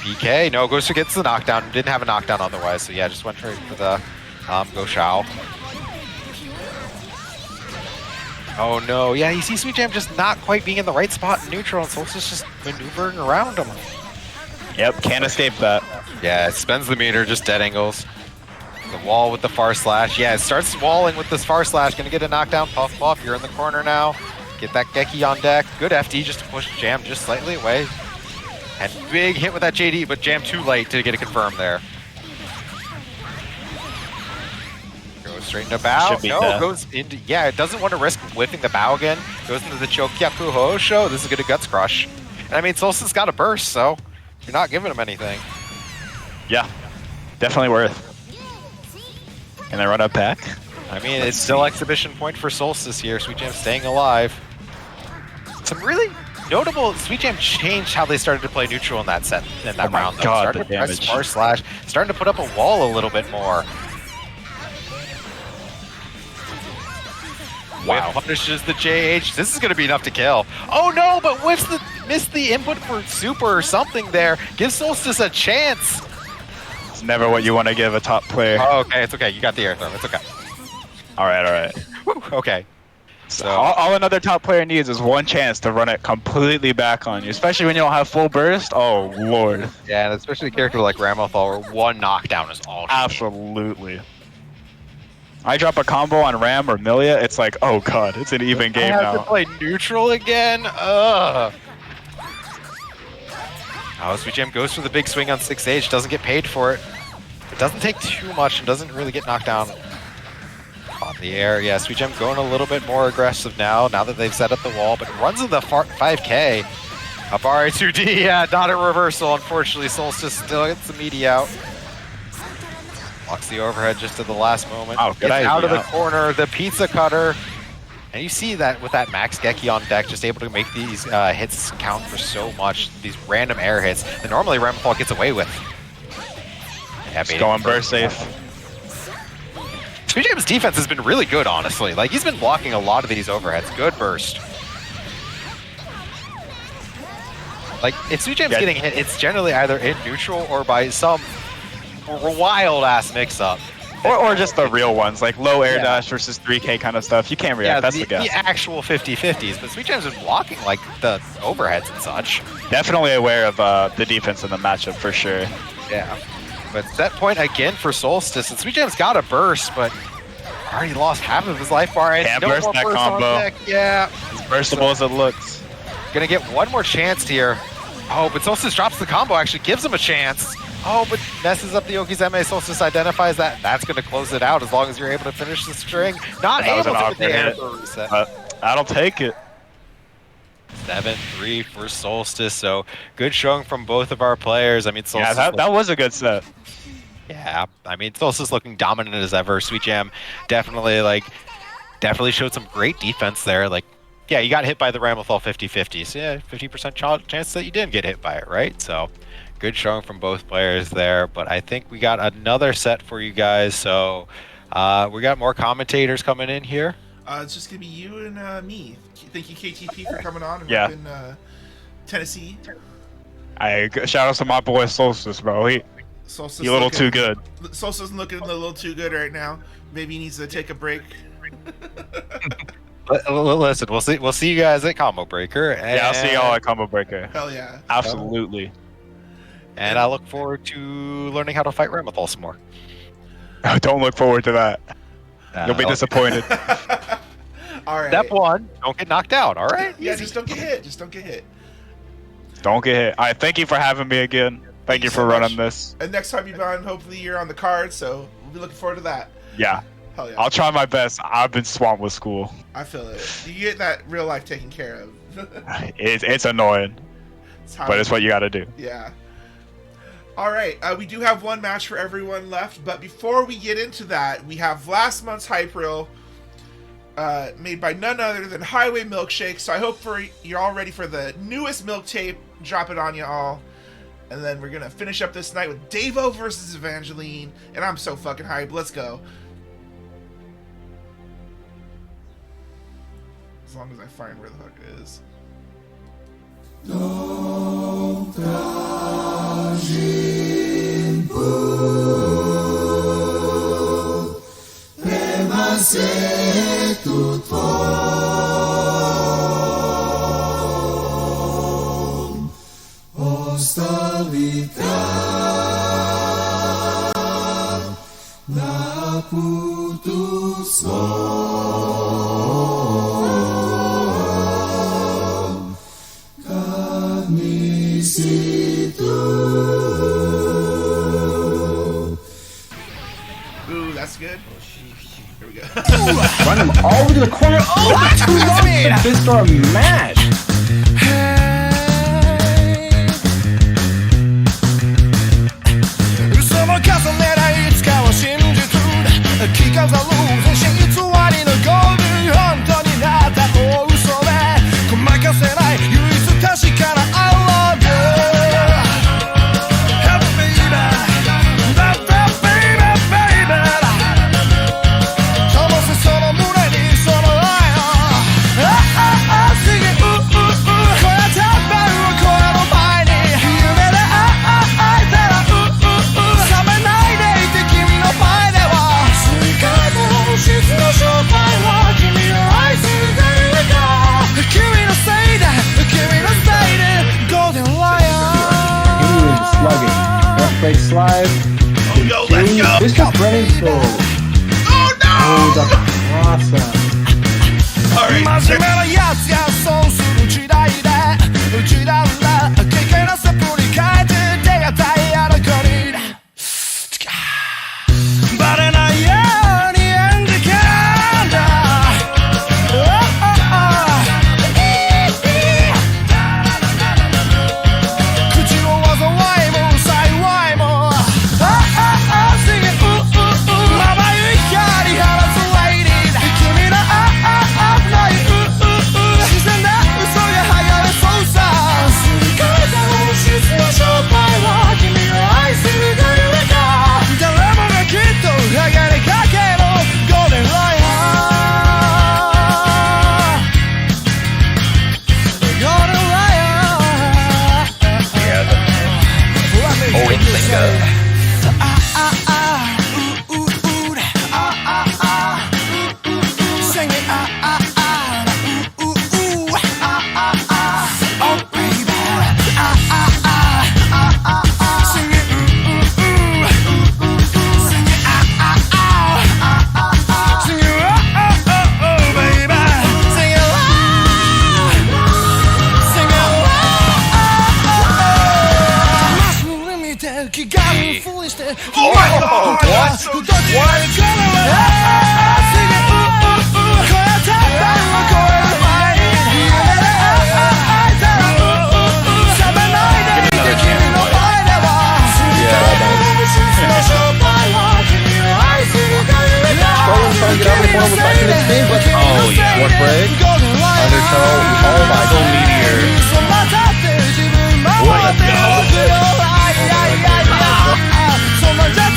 PK, no, Ghoster gets the knockdown. Didn't have a knockdown otherwise, so yeah, just went straight for the Go Shao. Oh no, yeah, you see Sweet Jam just not quite being in the right spot in neutral, and Solstice just maneuvering around him. Yep, can't escape that. Yeah, it spends the meter, just dead angles. The wall with the far slash. Yeah, it starts walling with this far slash. Gonna get a knockdown. Puff Puff, you're in the corner now. Get that Geki on deck. Good FD just to push Jam just slightly away. And big hit with that JD, but Jam too late to get it confirmed there. Goes straight into bow. No, goes into, yeah, it doesn't want to risk whipping the bow again. Goes into the Chokyaku Hosho. This is good a guts crush. And I mean, Solstice got a burst, so you're not giving him anything. Yeah, definitely worth. Can they run up back? I mean, it's still exhibition point for Solstice here. Sweet Jam staying alive. Some really notable. Sweet Jam changed how they started to play neutral in that set, in that round. Though. God, starting to press far slash, starting to put up a wall a little bit more. Wow. Punishes the JH. This is going to be enough to kill. Oh no, but missed the input for super or something there. Gives Solstice a chance. Never what you want to give a top player. Oh, okay, it's okay. You got the air throw. It's okay. All right. Whew, okay. So all another top player needs is one chance to run it completely back on you, especially when you don't have full burst. Oh lord. Yeah, and especially a character like Ramothal, where one knockdown is all. Absolutely. I drop a combo on Ram or Milia, it's like, oh god, it's an even game now. I have to play neutral again. Ugh. Oh, Sweet Jam goes for the big swing on 6H, doesn't get paid for it. It doesn't take too much and doesn't really get knocked down on the air. Yeah, Sweet Jam going a little bit more aggressive now that they've set up the wall, but runs in the 5K. Abari 2D, yeah, not a reversal. Unfortunately, Solstice still gets the meaty out. Blocks the overhead just at the last moment. Oh, good idea. Out of the corner, the pizza cutter. And you see that with that Max Geki on deck, just able to make these hits count for so much, these random air hits that normally Ramfall gets away with. Yeah, just going burst safe. Sweet Jam's defense has been really good, honestly. Like, he's been blocking a lot of these overheads. Good burst. Like, if Sweet Jam's getting hit, it's generally either in neutral or by some wild-ass mix-up. Or just the real ones, like low air dash versus 3K kind of stuff. You can't react, that's the guess. The actual 50-50s, but Sweet Jam's been blocking like the overheads and such. Definitely aware of the defense in the matchup for sure. Yeah. But set point again for Solstice, and Sweet Jam's got a burst, but already lost half of his life bar. Can't burst that combo. Yeah. As burstable as it looks. Gonna get one more chance here. Oh, but Solstice drops the combo, actually gives him a chance. Oh, but messes up the Yoki's MA. Solstice identifies that. That's going to close it out as long as you're able to finish the string. Not able to with the air throw reset. I'll take it. 7-3 for Solstice. So good showing from both of our players. I mean, Solstice. Yeah, that was a good set. Yeah, I mean, Solstice looking dominant as ever. Sweet Jam definitely showed some great defense there. Like, yeah, you got hit by the Ramlethal 50-50. So yeah, 50% chance that you didn't get hit by it, right? So good showing from both players there, but I think we got another set for you guys. So we got more commentators coming in here. It's just gonna be you and me. Thank you, KTP, for coming on and Yeah. repping Tennessee. Shout out to my boy Solstice, bro. He a little too good. Solstice's looking a little too good right now. Maybe he needs to take a break. Listen, we'll see you guys at Combo Breaker. And... Yeah, I'll see y'all at Combo Breaker. Hell yeah. Absolutely. And I look forward to learning how to fight Ramethal some more. Don't look forward to that. You'll be disappointed. All right. Step 1, don't get knocked out, all right? Yeah, just don't get hit. Just don't get hit. Don't get hit. All right, thank you for having me again. Thank you for running this. And next time you're on, hopefully you're on the card, so we'll be looking forward to that. Yeah. Hell yeah. I'll try my best. I've been swamped with school. I feel it. You get that real life taken care of. It's annoying, but it's what you got to do. Yeah. All right. We do have one match for everyone left, but before we get into that, we have last month's hype reel made by none other than Highway Milkshake. So I hope you're all ready for the newest milk tape. Drop it on you all. And then we're going to finish up this night with Davo versus Evangeline. And I'm so fucking hyped. Let's go. As long as I find where the fuck it is. Ooh, that's good. Here we go. Run him all to the corner. Oh, that's too long. The Bistar match. Slide. Oh, yo, let's go. This is running so. Oh, no! Oh, that's awesome. All right. Oh my God! Oh yeah. What break? Undertow. Oh my God. Meteor. What the hell? Oh my God.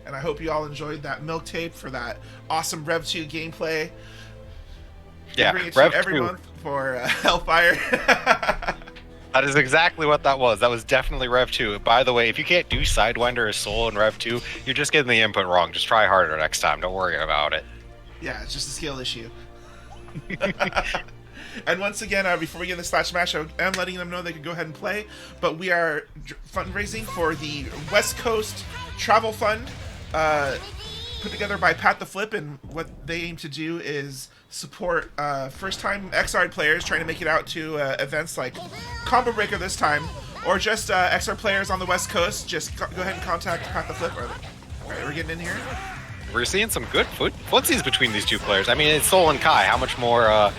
and I hope you all enjoyed that milk tape for that awesome Rev 2 gameplay. Yeah, bring it to you every month for Hellfire. That is exactly what that was. That was definitely Rev 2. By the way, if you can't do Sidewinder as Soul in Rev 2, you're just getting the input wrong. Just try harder next time. Don't worry about it. Yeah, it's just a skill issue. And once again, before we get into Slash Smash, I am letting them know they can go ahead and play. But we are fundraising for the West Coast Travel Fund, put together by Pat the Flip. And what they aim to do is support first-time XR players trying to make it out to events like Combo Breaker this time, or just XR players on the West Coast. Just go ahead and contact Pat the Flip. All right, we're getting in here. We're seeing some good footsies between these two players. I mean, it's Soul and Kai. How much more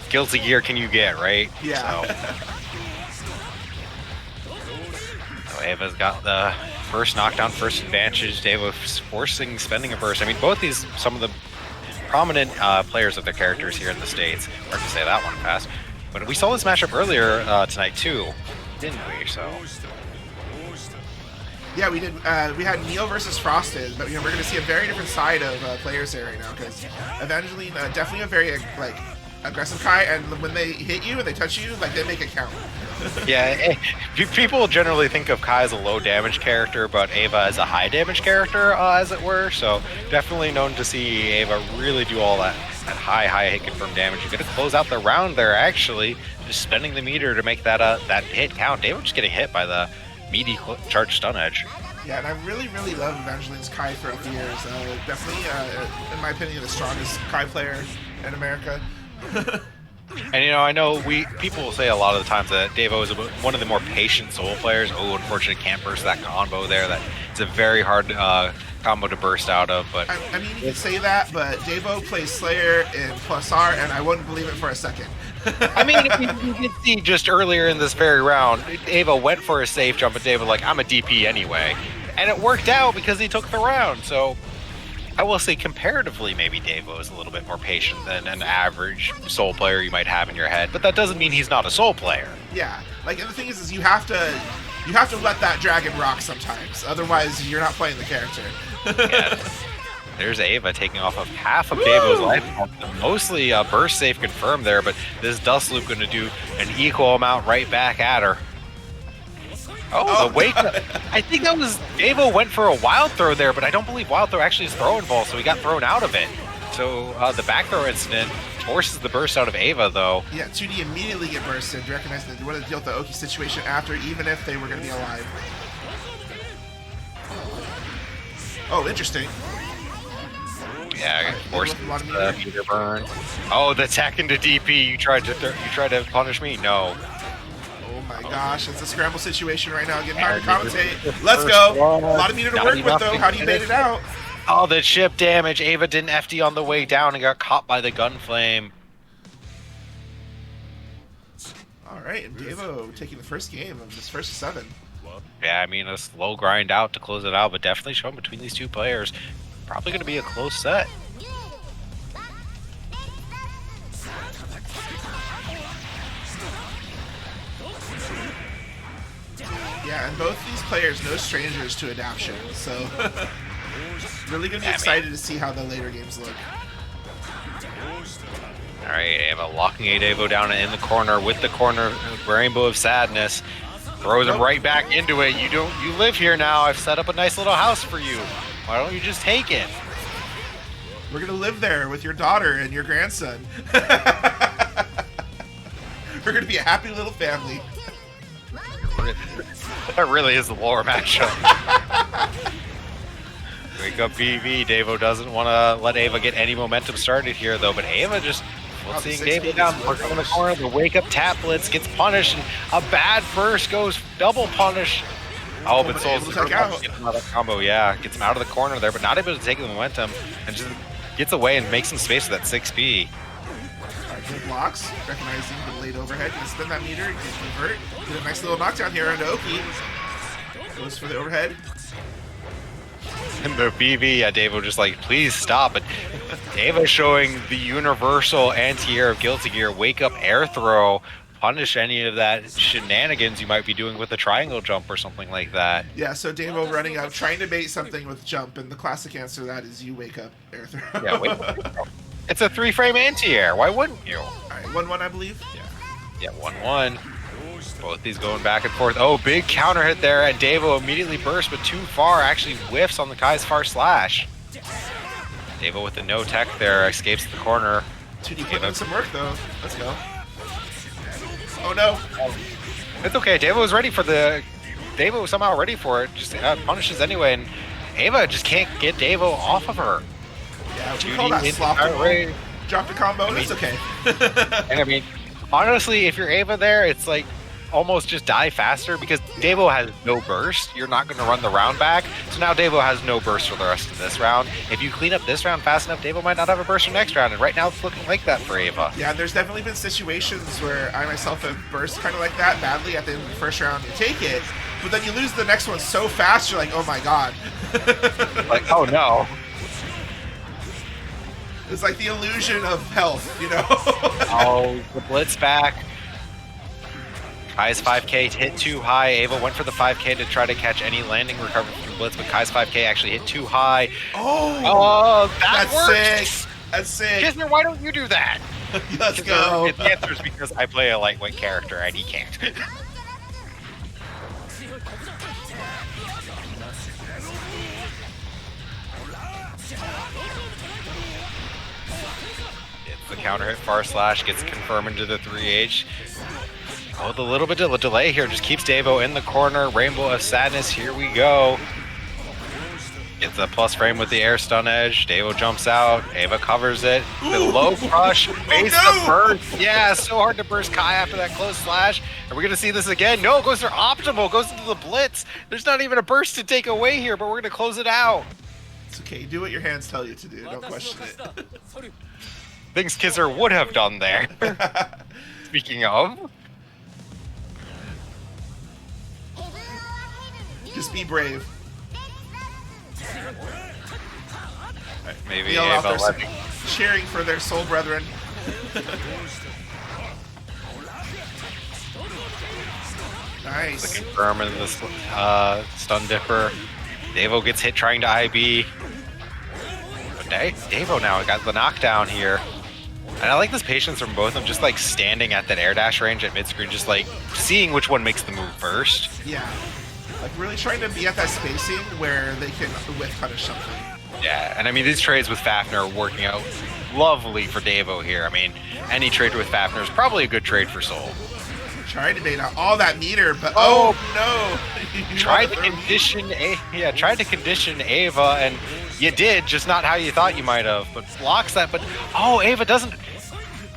Guilty Gear can you get, right? Yeah. So Ava's got the first knockdown, first advantage. Ava's spending a burst. I mean, both these, some of the prominent players of their characters here in the States. Hard to say that one fast. But we saw this matchup earlier tonight too, didn't we? So. Yeah, we did. We had Neo versus Frosted, but we're going to see a very different side of players here right now, because Evangeline definitely a very aggressive Kai, and when they hit you and they touch you, they make it count. Yeah, people generally think of Kai as a low damage character, but Ava as a high damage character, as it were. So definitely known to see Ava really do all that high hit confirmed damage. You're gonna close out the round there, actually, just spending the meter to make that that hit count. Ava just getting hit by the meaty charged stun edge. Yeah, and I really love Evangeline's Kai throughout the years. Definitely, in my opinion, the strongest Kai player in America. And I know people will say a lot of the times that Devo is one of the more patient Soul players. Oh, unfortunately, can't burst that combo there. That it's a very hard combo to burst out of. But I mean, you can say that, but Devo plays Slayer in plus R, and I wouldn't believe it for a second. I mean, you did see just earlier in this very round, Ava went for a safe jump, but Devo I'm a DP anyway, and it worked out because he took the round. So I will say comparatively, maybe Devo is a little bit more patient than an average Soul player you might have in your head, but that doesn't mean he's not a Soul player. Yeah, and the thing is you have to let that dragon rock sometimes, otherwise you're not playing the character. Yeah. There's Ava taking off of half of Devo's life. Mostly burst safe confirmed there, but this Dust Loop going to do an equal amount right back at her. Oh, the wake up. I think that was Devo went for a wild throw there, but I don't believe wild throw actually is throw involved, so he got thrown out of it. So the back throw incident forces the burst out of Ava, though. Yeah, 2D immediately get bursted, recognizing that they wanted to deal with the Oki situation after, even if they were going to be alive. Oh, interesting. Yeah, forced the meter burn. Oh, the attack into DP. You tried to punish me? No. Oh my gosh, it's a scramble situation right now. Getting hard to commentate. Let's go. A lot of meter to work with, though. How do you bait it out? Oh, the chip damage. Ava didn't FD on the way down and got caught by the gun flame. All right, and Devo taking the first game of this first 7. Yeah, I mean, a slow grind out to close it out, but definitely showing between these two players. Probably going to be a close set. Yeah, and both these players, no strangers to adaption, so really going to be excited to see how the later games look. All right, Ava locking a Devo down in the corner with the corner Rainbow of Sadness. Throws him right back into it. You live here now. I've set up a nice little house for you. Why don't you just take it? We're going to live there with your daughter and your grandson. We're going to be a happy little family. That really is the lore matchup. Wake up BV. Devo doesn't want to let Ava get any momentum started here, though, but Ava just seeing Devo down, working in the corner. The wake up tap blitz gets punished, and a bad burst goes double punish. Oh, but Soul's gets him out of the combo. Yeah, gets him out of the corner there, but not able to take the momentum, and just gets away and makes some space for that 6B. Good blocks, recognizing the late overhead. Can spin that meter, can convert. Get a nice little knockdown here onto Oki. Goes for the overhead. And the BB, yeah, Devo just please stop. But Devo showing the universal anti-air of Guilty Gear, wake up air throw, punish any of that shenanigans you might be doing with a triangle jump or something like that. Yeah, so Davo running up, trying to bait something with jump, and the classic answer to that is you wake up, air throw. Yeah, wait. It's a 3-frame anti-air. Why wouldn't you? Alright, 1-1, I believe. Yeah, 1-1. Both these going back and forth. Oh, big counter hit there, and Davo immediately bursts, but too far. Actually whiffs on the Kai's far slash. Davo with the no tech there escapes the corner. 2D putting in some work though. Let's go. Oh no. It's okay. Davo was ready for the. Davo was somehow ready for it. Just punishes anyway, and Ava just can't get Davo off of her. Yeah, we call that slop. Drop the combo. It's okay. And I mean, honestly, if you're Ava there, it's like almost just die faster because Davo has no burst. You're not going to run the round back. So now Davo has no burst for the rest of this round. If you clean up this round fast enough, Davo might not have a burst for next round. And right now it's looking like that for Ava. Yeah, there's definitely been situations where I myself have burst kind of like that badly at the end of the first round. You take it, but then you lose the next one so fast, you're like, oh my god. Like, oh no. It's like the illusion of health, you know? Oh, the blitz back. Kai's 5K hit too high. Ava went for the 5K to try to catch any landing recovery from blitz, but Kai's 5K actually hit too high. Oh, that that's worked. sick. That's sick. Kisner, why don't you do that? Let's go. The answer is because I play a lightweight character and he can't. It's the counter hit far slash, gets confirmed into the 3H. Oh, the little bit of a delay here just keeps Davo in the corner. Rainbow of Sadness, here we go. Gets the plus frame with the air stun edge. Davo jumps out. Ava covers it. The low crush. Face the burst. Yeah, so hard to burst Kai after that close slash. Are we going to see this again? No, it goes for optimal. Goes into the blitz. There's not even a burst to take away here, but we're going to close it out. It's okay. Do what your hands tell you to do. Don't question it. Things Kisser would have done there. Speaking of. Just be brave. Maybe Ava out there let me... cheering for their soul brethren. Nice. The confirm and the stun dipper. Davo gets hit trying to IB. But Davo now got the knockdown here. And I like this patience from both of them, just like standing at that air dash range at mid screen, just like seeing which one makes the move first. Yeah. Like really trying to be at that spacing where they can whiff punish something. Yeah, and I mean these trades with Fafnir are working out lovely for Davo here. I mean, any trade with Fafnir is probably a good trade for Soul. Tried to bait out all that meter, but oh no! Tried to condition Ava, and you did, just not how you thought you might have. But blocks that. But oh, Ava doesn't.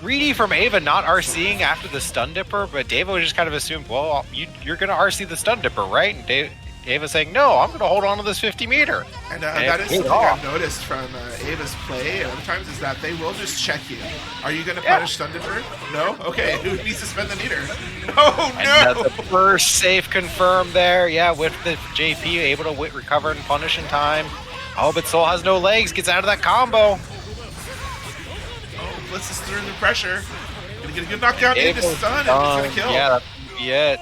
Greedy from Ava not RCing after the stun dipper, but Davo just kind of assumed, well, you're going to RC the stun dipper, right? And Ava's saying, no, I'm going to hold on to this 50 meter. And that is something I've noticed from Ava's play at other times is that they will just check you. Are you going to punish stun dipper? No? Okay, who needs to spend the meter? Oh, no! And the first safe confirmed there. Yeah, with the JP able to recover and punish in time. Oh, but Soul has no legs, gets out of that combo. Blitz is through the pressure. Gonna get a good knockdown into stun, and he's gonna kill. Yeah, that's it.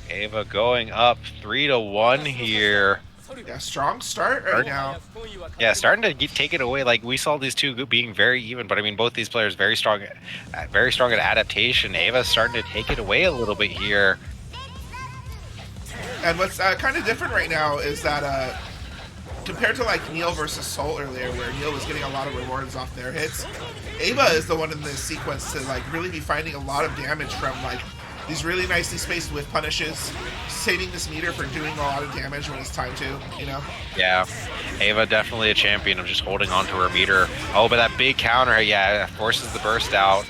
Ava going up 3-1 here. Yeah, strong start right now. Yeah, starting to take it away. Like we saw these two being very even, but I mean both these players very strong at adaptation. Ava's starting to take it away a little bit here. And what's kind of different right now is that compared to like Neil versus Soul earlier, where Neil was getting a lot of rewards off their hits, Ava is the one in this sequence to like really be finding a lot of damage from like these really nicely spaced whiff punishes, saving this meter for doing a lot of damage when it's time to, you know? Yeah, Ava definitely a champion of just holding on to her meter. Oh, but that big counter, yeah, forces the burst out.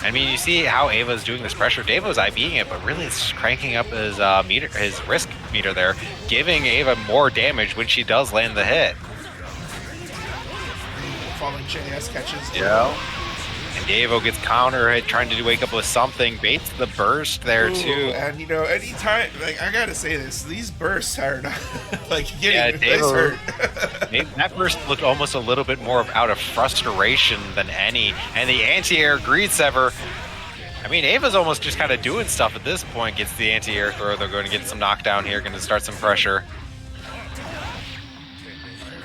I mean, you see how Ava's doing this pressure. Davo's IBing it, but really it's cranking up his meter, his risk meter there, giving Ava more damage when she does land the hit. Falling JS catches. Yeah. And Davo gets counter hit, trying to wake up with something. Baits the burst there, too. And, you know, anytime, like, I gotta say this, these bursts are not, like, getting Davo, hurt. that burst looked almost a little bit more out of frustration than any. And the anti-air greed sever. I mean, Ava's almost just kind of doing stuff at this point. Gets the anti-air throw. They're going to get some knockdown here. Going to start some pressure.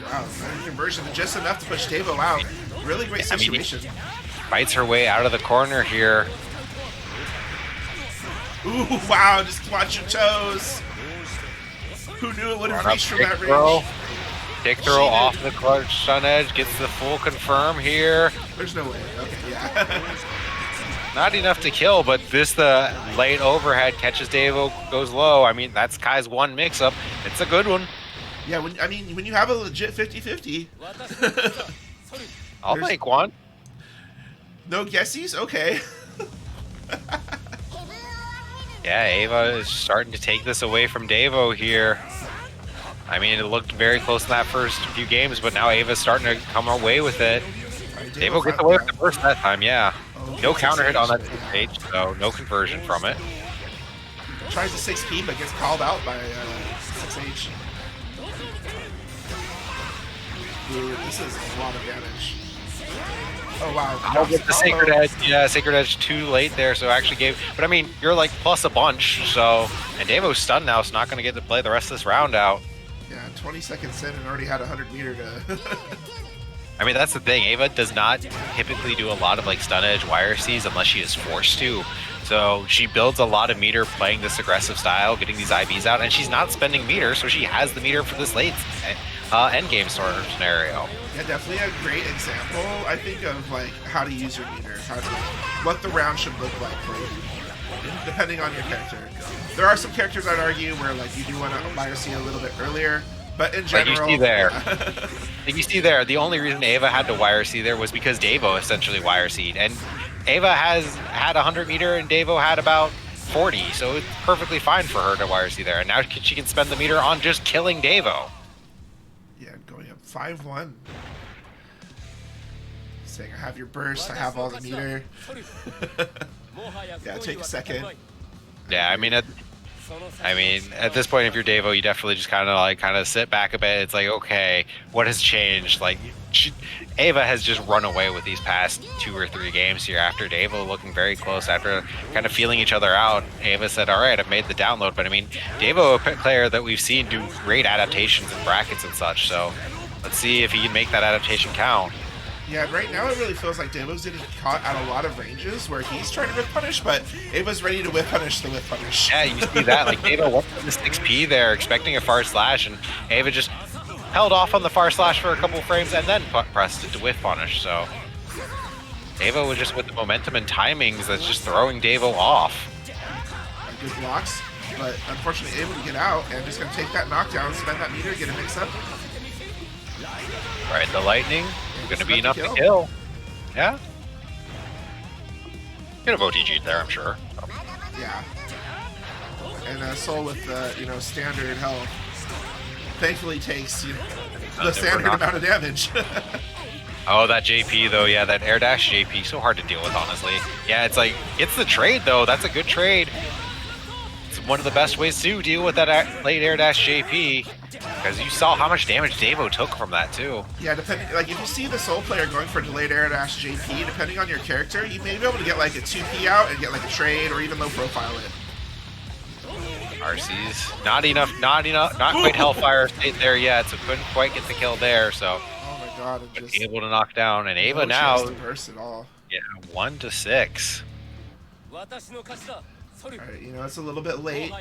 Wow, conversion just enough to push Davo out. Really great situation. I mean, fights her way out of the corner here. Ooh, wow, just watch your toes. Who knew it would have reached from that range? Dick throw off the clutch sun edge. Gets the full confirm here. There's no way. Okay, yeah. Not enough to kill, but the late overhead catches Davo, goes low. I mean, that's Kai's one mix-up. It's a good one. Yeah, when you have a legit 50-50. I'll make one. No guessies? Okay. Yeah, Ava is starting to take this away from Davo here. I mean, it looked very close in that first few games, but now Ava's starting to come away with it. Davo gets away with the burst that time, yeah. No counter hit on that stage, so no conversion from it. Tries a 6P, but gets called out by 6H. Dude, this is a lot of damage. Oh wow. I'll get the Sacred Edge. Yeah, Sacred Edge too late there, so actually gave. But I mean, you're like plus a bunch, so. And Davo's stunned now, so not going to get to play the rest of this round out. Yeah, 20 seconds in and already had 100 meter to. I mean, that's the thing. Ava does not typically do a lot of like stun edge wire Cs unless she is forced to. So she builds a lot of meter playing this aggressive style, getting these IVs out, and she's not spending meter, so she has the meter for this late endgame sort of scenario. Yeah, definitely a great example, I think, of like how to use your meter, what the round should look like for you, depending on your character. There are some characters I'd argue where like you do want to wire C a little bit earlier, but in general, like you see there, like you see there, the only reason Ava had to wire C there was because Davo essentially wire C'd, and Ava has had 100 meter and Davo had about 40, so it's perfectly fine for her to wire C there, and now she can spend the meter on just killing Davo. Yeah, going up 5-1. Saying I have your burst, I have all the meter. Yeah, take a second. Yeah, I mean, at this point, if you're Davo, you definitely just kind of sit back a bit. It's like, okay, what has changed? Like, Ava has just run away with these past 2 or 3 games here after Davo looking very close, after kind of feeling each other out. Ava said, all right, I've made the download. But I mean, Davo, a player that we've seen do great adaptations in brackets and such. So let's see if he can make that adaptation count. Yeah, right now it really feels like Davo's getting caught at a lot of ranges where he's trying to whip punish, but Ava's ready to whip punish the whip punish. Yeah, you see that. Like, Davo went for the 6P there, expecting a far slash, and Ava just held off on the far slash for a couple frames and then pressed it to whiff punish. So Ava was just with the momentum and timings that's just throwing Davo off. Good blocks, but unfortunately able to get out and just gonna take that knockdown, spend that meter, get a mix up. Right, the lightning gonna be enough to kill. Yeah. Gonna vote OTG there, I'm sure. Yeah. And Soul with the standard health. Thankfully takes the standard amount of damage. Oh, that JP though, yeah, that air dash JP, so hard to deal with, honestly. Yeah, it's like, it's the trade though, that's a good trade. It's one of the best ways to deal with that late air dash JP, because you saw how much damage Davo took from that too. Yeah, depending, like if you see the Soul player going for delayed air dash JP, depending on your character, you may be able to get like a 2P out and get like a trade or even low profile it. RC's not enough, not quite Hellfire state there yet, so couldn't quite get the kill there, so. Oh my god, but just able to knock down, and Ava now, at all. Yeah, 1-6. Alright, it's a little bit late.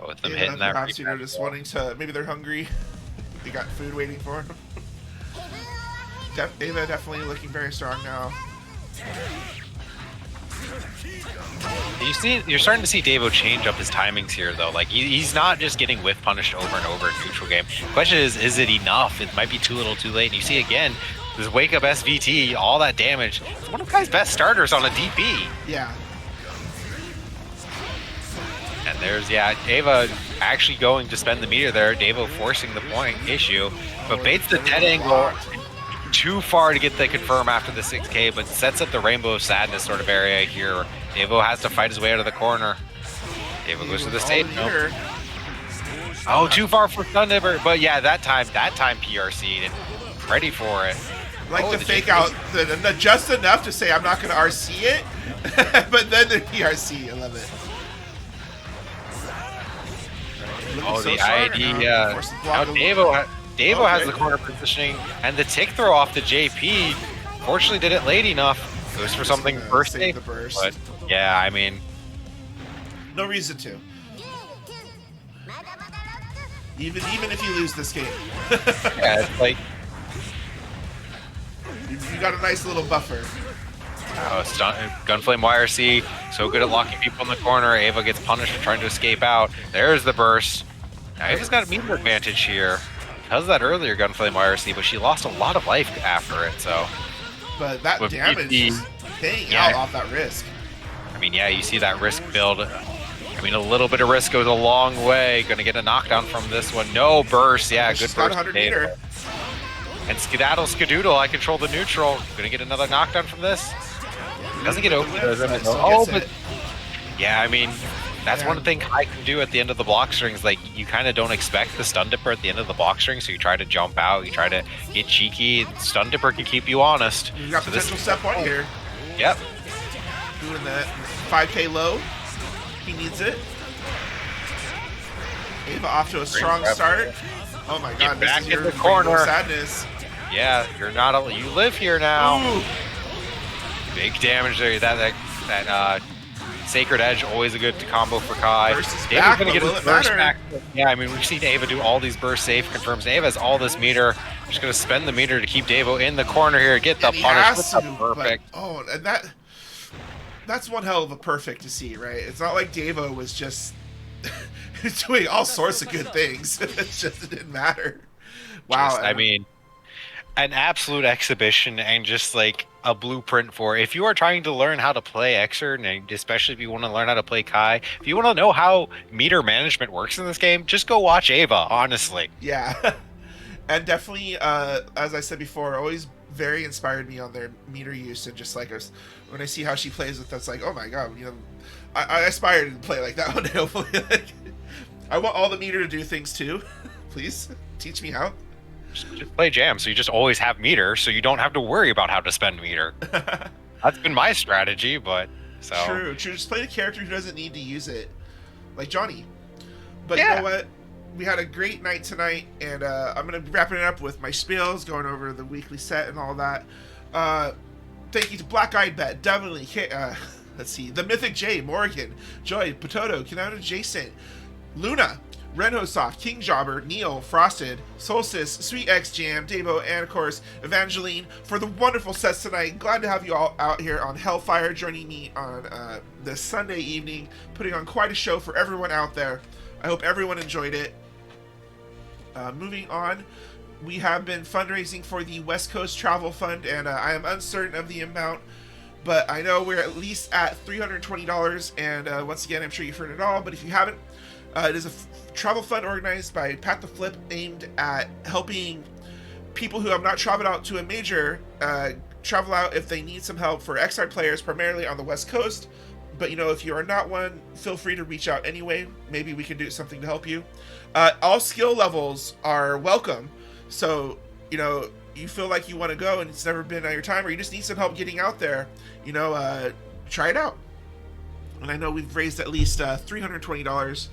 Oh, with them hitting that. Perhaps, just wanting to, maybe they're hungry. They got food waiting for them. Ava definitely looking very strong now. You're starting to see Davo change up his timings here, though. Like, he's not just getting whiff punished over and over in neutral game. The question is it enough? It might be too little too late. And you see, again, this wake up SVT, all that damage. It's one of Kai's best starters on a DP. Yeah. And there's, Ava actually going to spend the meter there. Davo forcing the point issue. But baits the dead angle. too far to get the confirm after the 6K, but sets up the Rainbow of Sadness sort of area here. Devo has to fight his way out of the corner. Devo goes to the stage. Nope. Oh, too far for Thundibber. But yeah, that time PRC'd and ready for it. Like the fake out, just enough to say I'm not going to RC it, but then the PRC. I love it. Oh, the ID. Now Devo has the corner positioning, and the tick throw off the JP. Fortunately, did it late enough. Goes for something burst. The burst. But yeah, I mean, no reason to. Even if you lose this game. Yeah, it's like you got a nice little buffer. Gunflame YRC, so good at locking people in the corner. Ava gets punished for trying to escape out. There's the burst. Now Ava's got a meter advantage here because of that earlier Gunflame YRC, but she lost a lot of life after it. So, but that damage is paying out off that risk. I mean, yeah, you see that risk build. I mean, a little bit of risk goes a long way. Gonna get a knockdown from this one. No burst. Yeah, good burst. 100 meter. And Skedaddle Skadoodle, I control the neutral. Gonna get another knockdown from this. Doesn't get open. Oh, but yeah, I mean, that's one thing I can do at the end of the block strings. Like, you kind of don't expect the stun dipper at the end of the block string, so you try to jump out, you try to get cheeky. Stun dipper can keep you honest. You got potential step one here. Yep. Doing that 5K low. He needs it. Ava off to a strong start. Oh my god, back this is in the corner. Sadness. Yeah, you're not. You live here now. Ooh. Big damage there. That Sacred Edge, always a good combo for Kai. David's gonna get his burst back. Yeah, I mean, we've seen Ava do all these burst safe confirms. Ava has all this meter. Just gonna spend the meter to keep Devo in the corner here. Get the punish. Perfect. But, and that's one hell of a perfect to see, right? It's not like Devo was just doing all sorts of good things. It's just it didn't matter. Wow. I mean, an absolute exhibition and just like a blueprint for if you are trying to learn how to play Xrd, and especially if you want to learn how to play Kai, if you want to know how meter management works in this game, just go watch Ava, honestly. Yeah. And definitely, as I said before, always very inspired me on their meter use, and just like when I see how she plays with us, like, oh my god, you know, I aspire to play like that one day, hopefully. Like, I want all the meter to do things too. Please teach me how. Just play jam, so you just always have meter, so you don't have to worry about how to spend meter. That's been my strategy, but so true. Just play the character who doesn't need to use it, like Johnny. But you know what? We had a great night tonight, and I'm gonna be wrapping it up with my spills, going over the weekly set and all that. Thank you to Black Eyed Bet, definitely. Let's see, the Mythic J, Morgan, Joy, Potato, Kanata, Jason, Luna, Renhosoft, King Jobber, Neil, Frosted, Solstice, Sweet X Jam, Davo, and of course Evangeline for the wonderful sets tonight. Glad to have you all out here on Hellfire, joining me on this Sunday evening, putting on quite a show for everyone out there. I hope everyone enjoyed it. Moving on, we have been fundraising for the West Coast Travel Fund, and I am uncertain of the amount, but I know we're at least at $320, and once again, I'm sure you've heard it all, but if you haven't, it is a travel fund organized by Pat the Flip, aimed at helping people who have not traveled out to a major travel out if they need some help for Xrd players, primarily on the West Coast. But, you know, if you are not one, feel free to reach out anyway. Maybe we can do something to help you. All skill levels are welcome. So, you know, you feel like you want to go and it's never been your time, or you just need some help getting out there, you know, try it out. And I know we've raised at least $320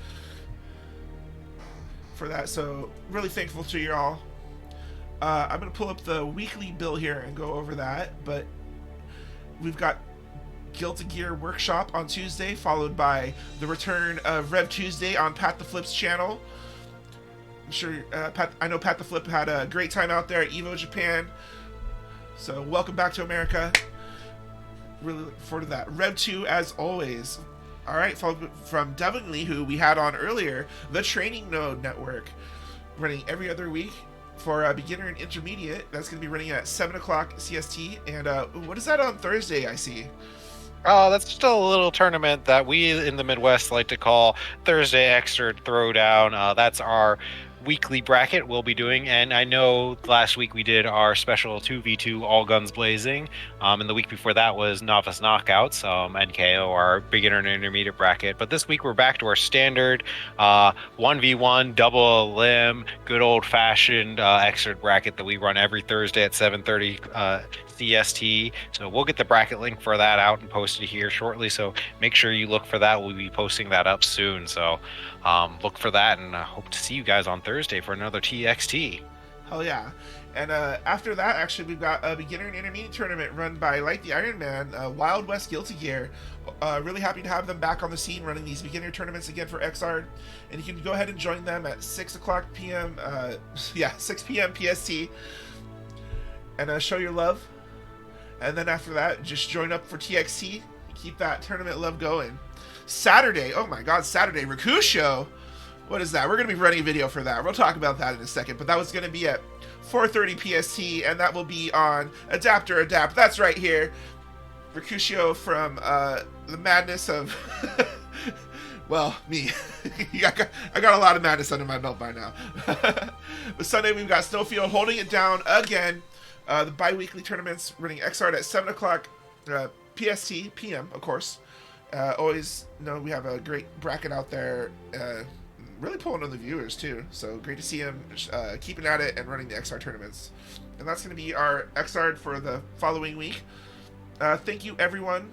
for that. So, really thankful to you all. I'm going to pull up the weekly bill here and go over that. But we've got Guilty Gear Workshop on Tuesday, followed by the return of Rev Tuesday on Pat the Flip's channel. I'm sure I know Pat the Flip had a great time out there at EVO Japan, so welcome back to America. Really looking forward to that. Rev 2 as always. Alright, followed from Devin Lee, who we had on earlier, the Training Node Network, running every other week for beginner and intermediate. That's going to be running at 7 o'clock CST. And what is that on Thursday, I see? That's just a little tournament that we in the Midwest like to call Thursday Xrd Throwdown. That's our weekly bracket we'll be doing, and I know last week we did our special 2v2 all guns blazing, and the week before that was novice knockouts, NKO, our beginner and intermediate bracket. But this week we're back to our standard 1v1 double limb, good old fashioned excerpt bracket that we run every Thursday at 7:30 CST. So we'll get the bracket link for that out and posted here shortly. So make sure you look for that. We'll be posting that up soon. So look for that, and I hope to see you guys on Thursday for another TXT. Hell yeah. And after that, actually, we've got a beginner and intermediate tournament run by Light the Iron Man, Wild West Guilty Gear. Really happy to have them back on the scene running these beginner tournaments again for XR. And you can go ahead and join them at 6 p.m. 6 p.m. PST. And show your love. And then after that, just join up for TXT. Keep that tournament love going. Saturday, oh my god, Saturday, Rakusho. What is that? We're going to be running a video for that. We'll talk about that in a second. But that was going to be at 4:30 PST, and that will be on Adapter Adapt. That's right here. Rakusho from the madness of... well, me. I got a lot of madness under my belt by now. But Sunday, we've got Snowfield holding it down again. The bi-weekly tournaments running XR at 7 o'clock PST, PM, of course. Always know we have a great bracket out there. Really pulling on the viewers, too. So great to see him keeping at it and running the XR tournaments. And that's going to be our XR for the following week. Thank you, everyone,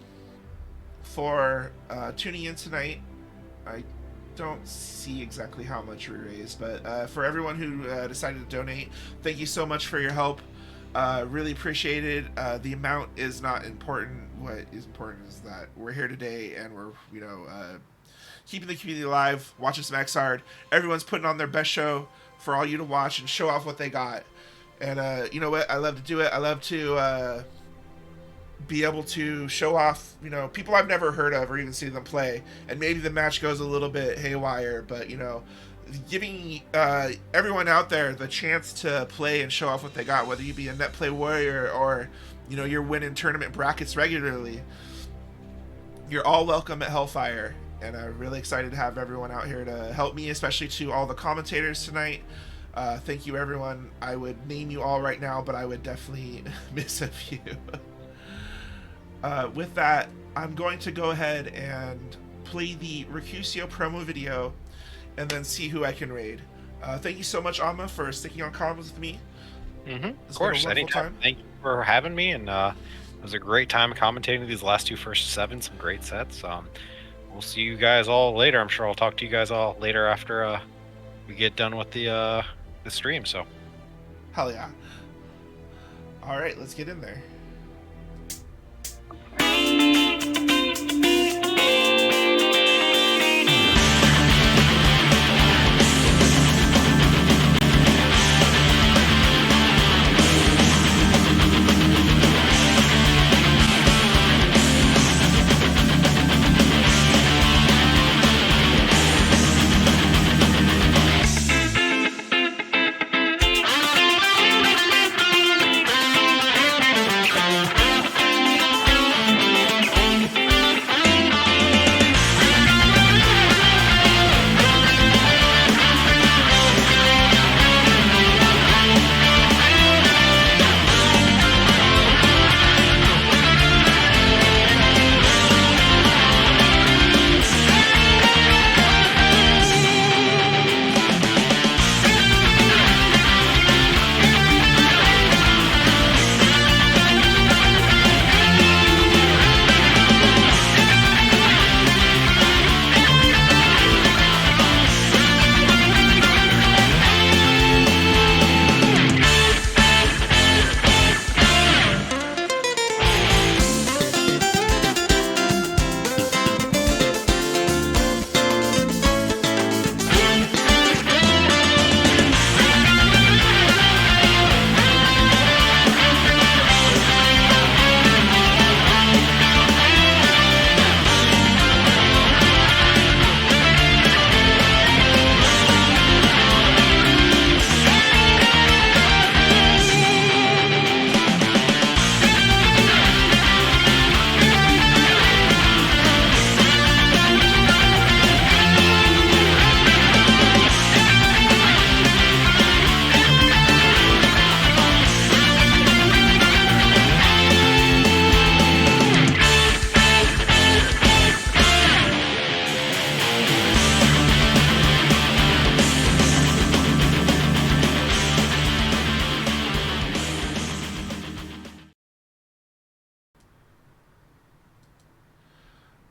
for tuning in tonight. I don't see exactly how much we raised, but for everyone who decided to donate, thank you so much for your help. Really appreciated. The amount is not important. What is important is that we're here today and we're, keeping the community alive, watching some XR. Everyone's putting on their best show for all you to watch and show off what they got. And you know what? I love to do it. I love to be able to show off, people I've never heard of or even see them play. And maybe the match goes a little bit haywire, but, giving everyone out there the chance to play and show off what they got, whether you be a net play warrior or, you're winning tournament brackets regularly. You're all welcome at Hellfire. And I'm really excited to have everyone out here to help me, especially to all the commentators tonight. Thank you, everyone. I would name you all right now, but I would definitely miss a few. With that, I'm going to go ahead and play the Rakusho promo video and then see who I can raid. Thank you so much, Amma, for sticking on comms with me. Of course, anytime. Thank you for having me, and it was a great time commentating these last two first seven, some great sets. We'll see you guys all later. I'm sure I'll talk to you guys all later after we get done with the stream. So, hell yeah! All right, let's get in there.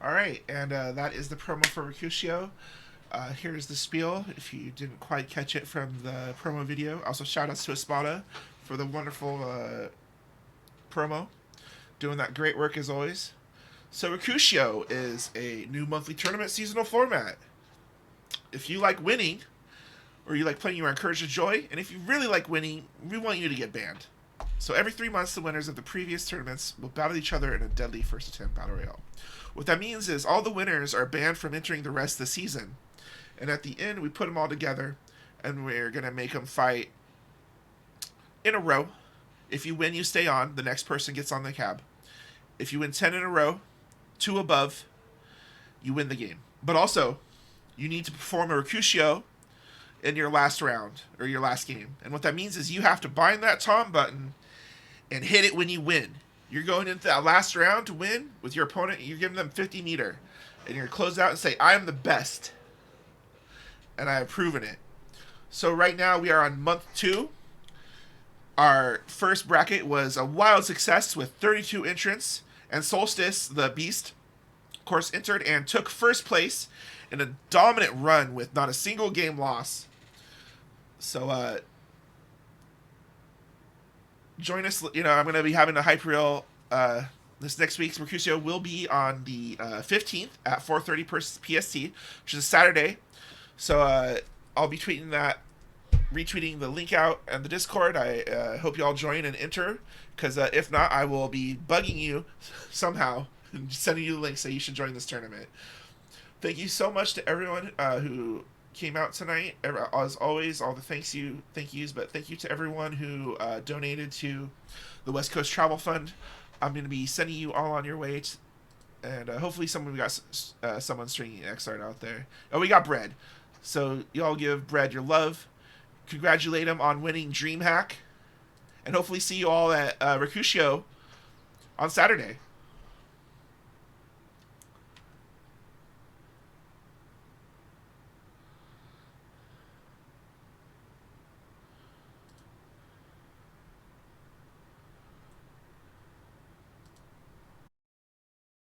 All right, and that is the promo for Mercutio. Here's the spiel, if you didn't quite catch it from the promo video. Also, shout-outs to Espada for the wonderful promo. Doing that great work as always. So, Mercutio is a new monthly tournament seasonal format. If you like winning, or you like playing, you are encouraged to join. And if you really like winning, we want you to get banned. So every 3 months, the winners of the previous tournaments will battle each other in a deadly first attempt battle royale. What that means is all the winners are banned from entering the rest of the season. And at the end, we put them all together, and we're going to make them fight in a row. If you win, you stay on. The next person gets on the cab. If you win 10 in a row, 2 above, you win the game. But also, you need to perform a Mercutio in your last round, or your last game. And what that means is you have to bind that Tom button and hit it when you win. You're going into that last round to win with your opponent. You're giving them 50 meter. And you're going to close out and say, I am the best. And I have proven it. So right now we are on month 2. Our first bracket was a wild success with 32 entrants. And Solstice, the beast, of course, entered and took first place in a dominant run with not a single game loss. So, join us. I'm going to be having a hype reel. This next week's Mercutio will be on the 15th at 4:30 PST, which is a Saturday. So, I'll be retweeting the link out and the Discord. I hope you all join and enter, because if not, I will be bugging you somehow and sending you the link saying you should join this tournament. Thank you so much to everyone who came out tonight. As always, all the thank yous, but thank you to everyone who donated to the West Coast Travel Fund. I'm going to be sending you all on your way, and hopefully we got someone stringing XR out there. Oh, we got Bread. So y'all give Bread your love. Congratulate him on winning DreamHack, and hopefully see you all at Mercutio on Saturday.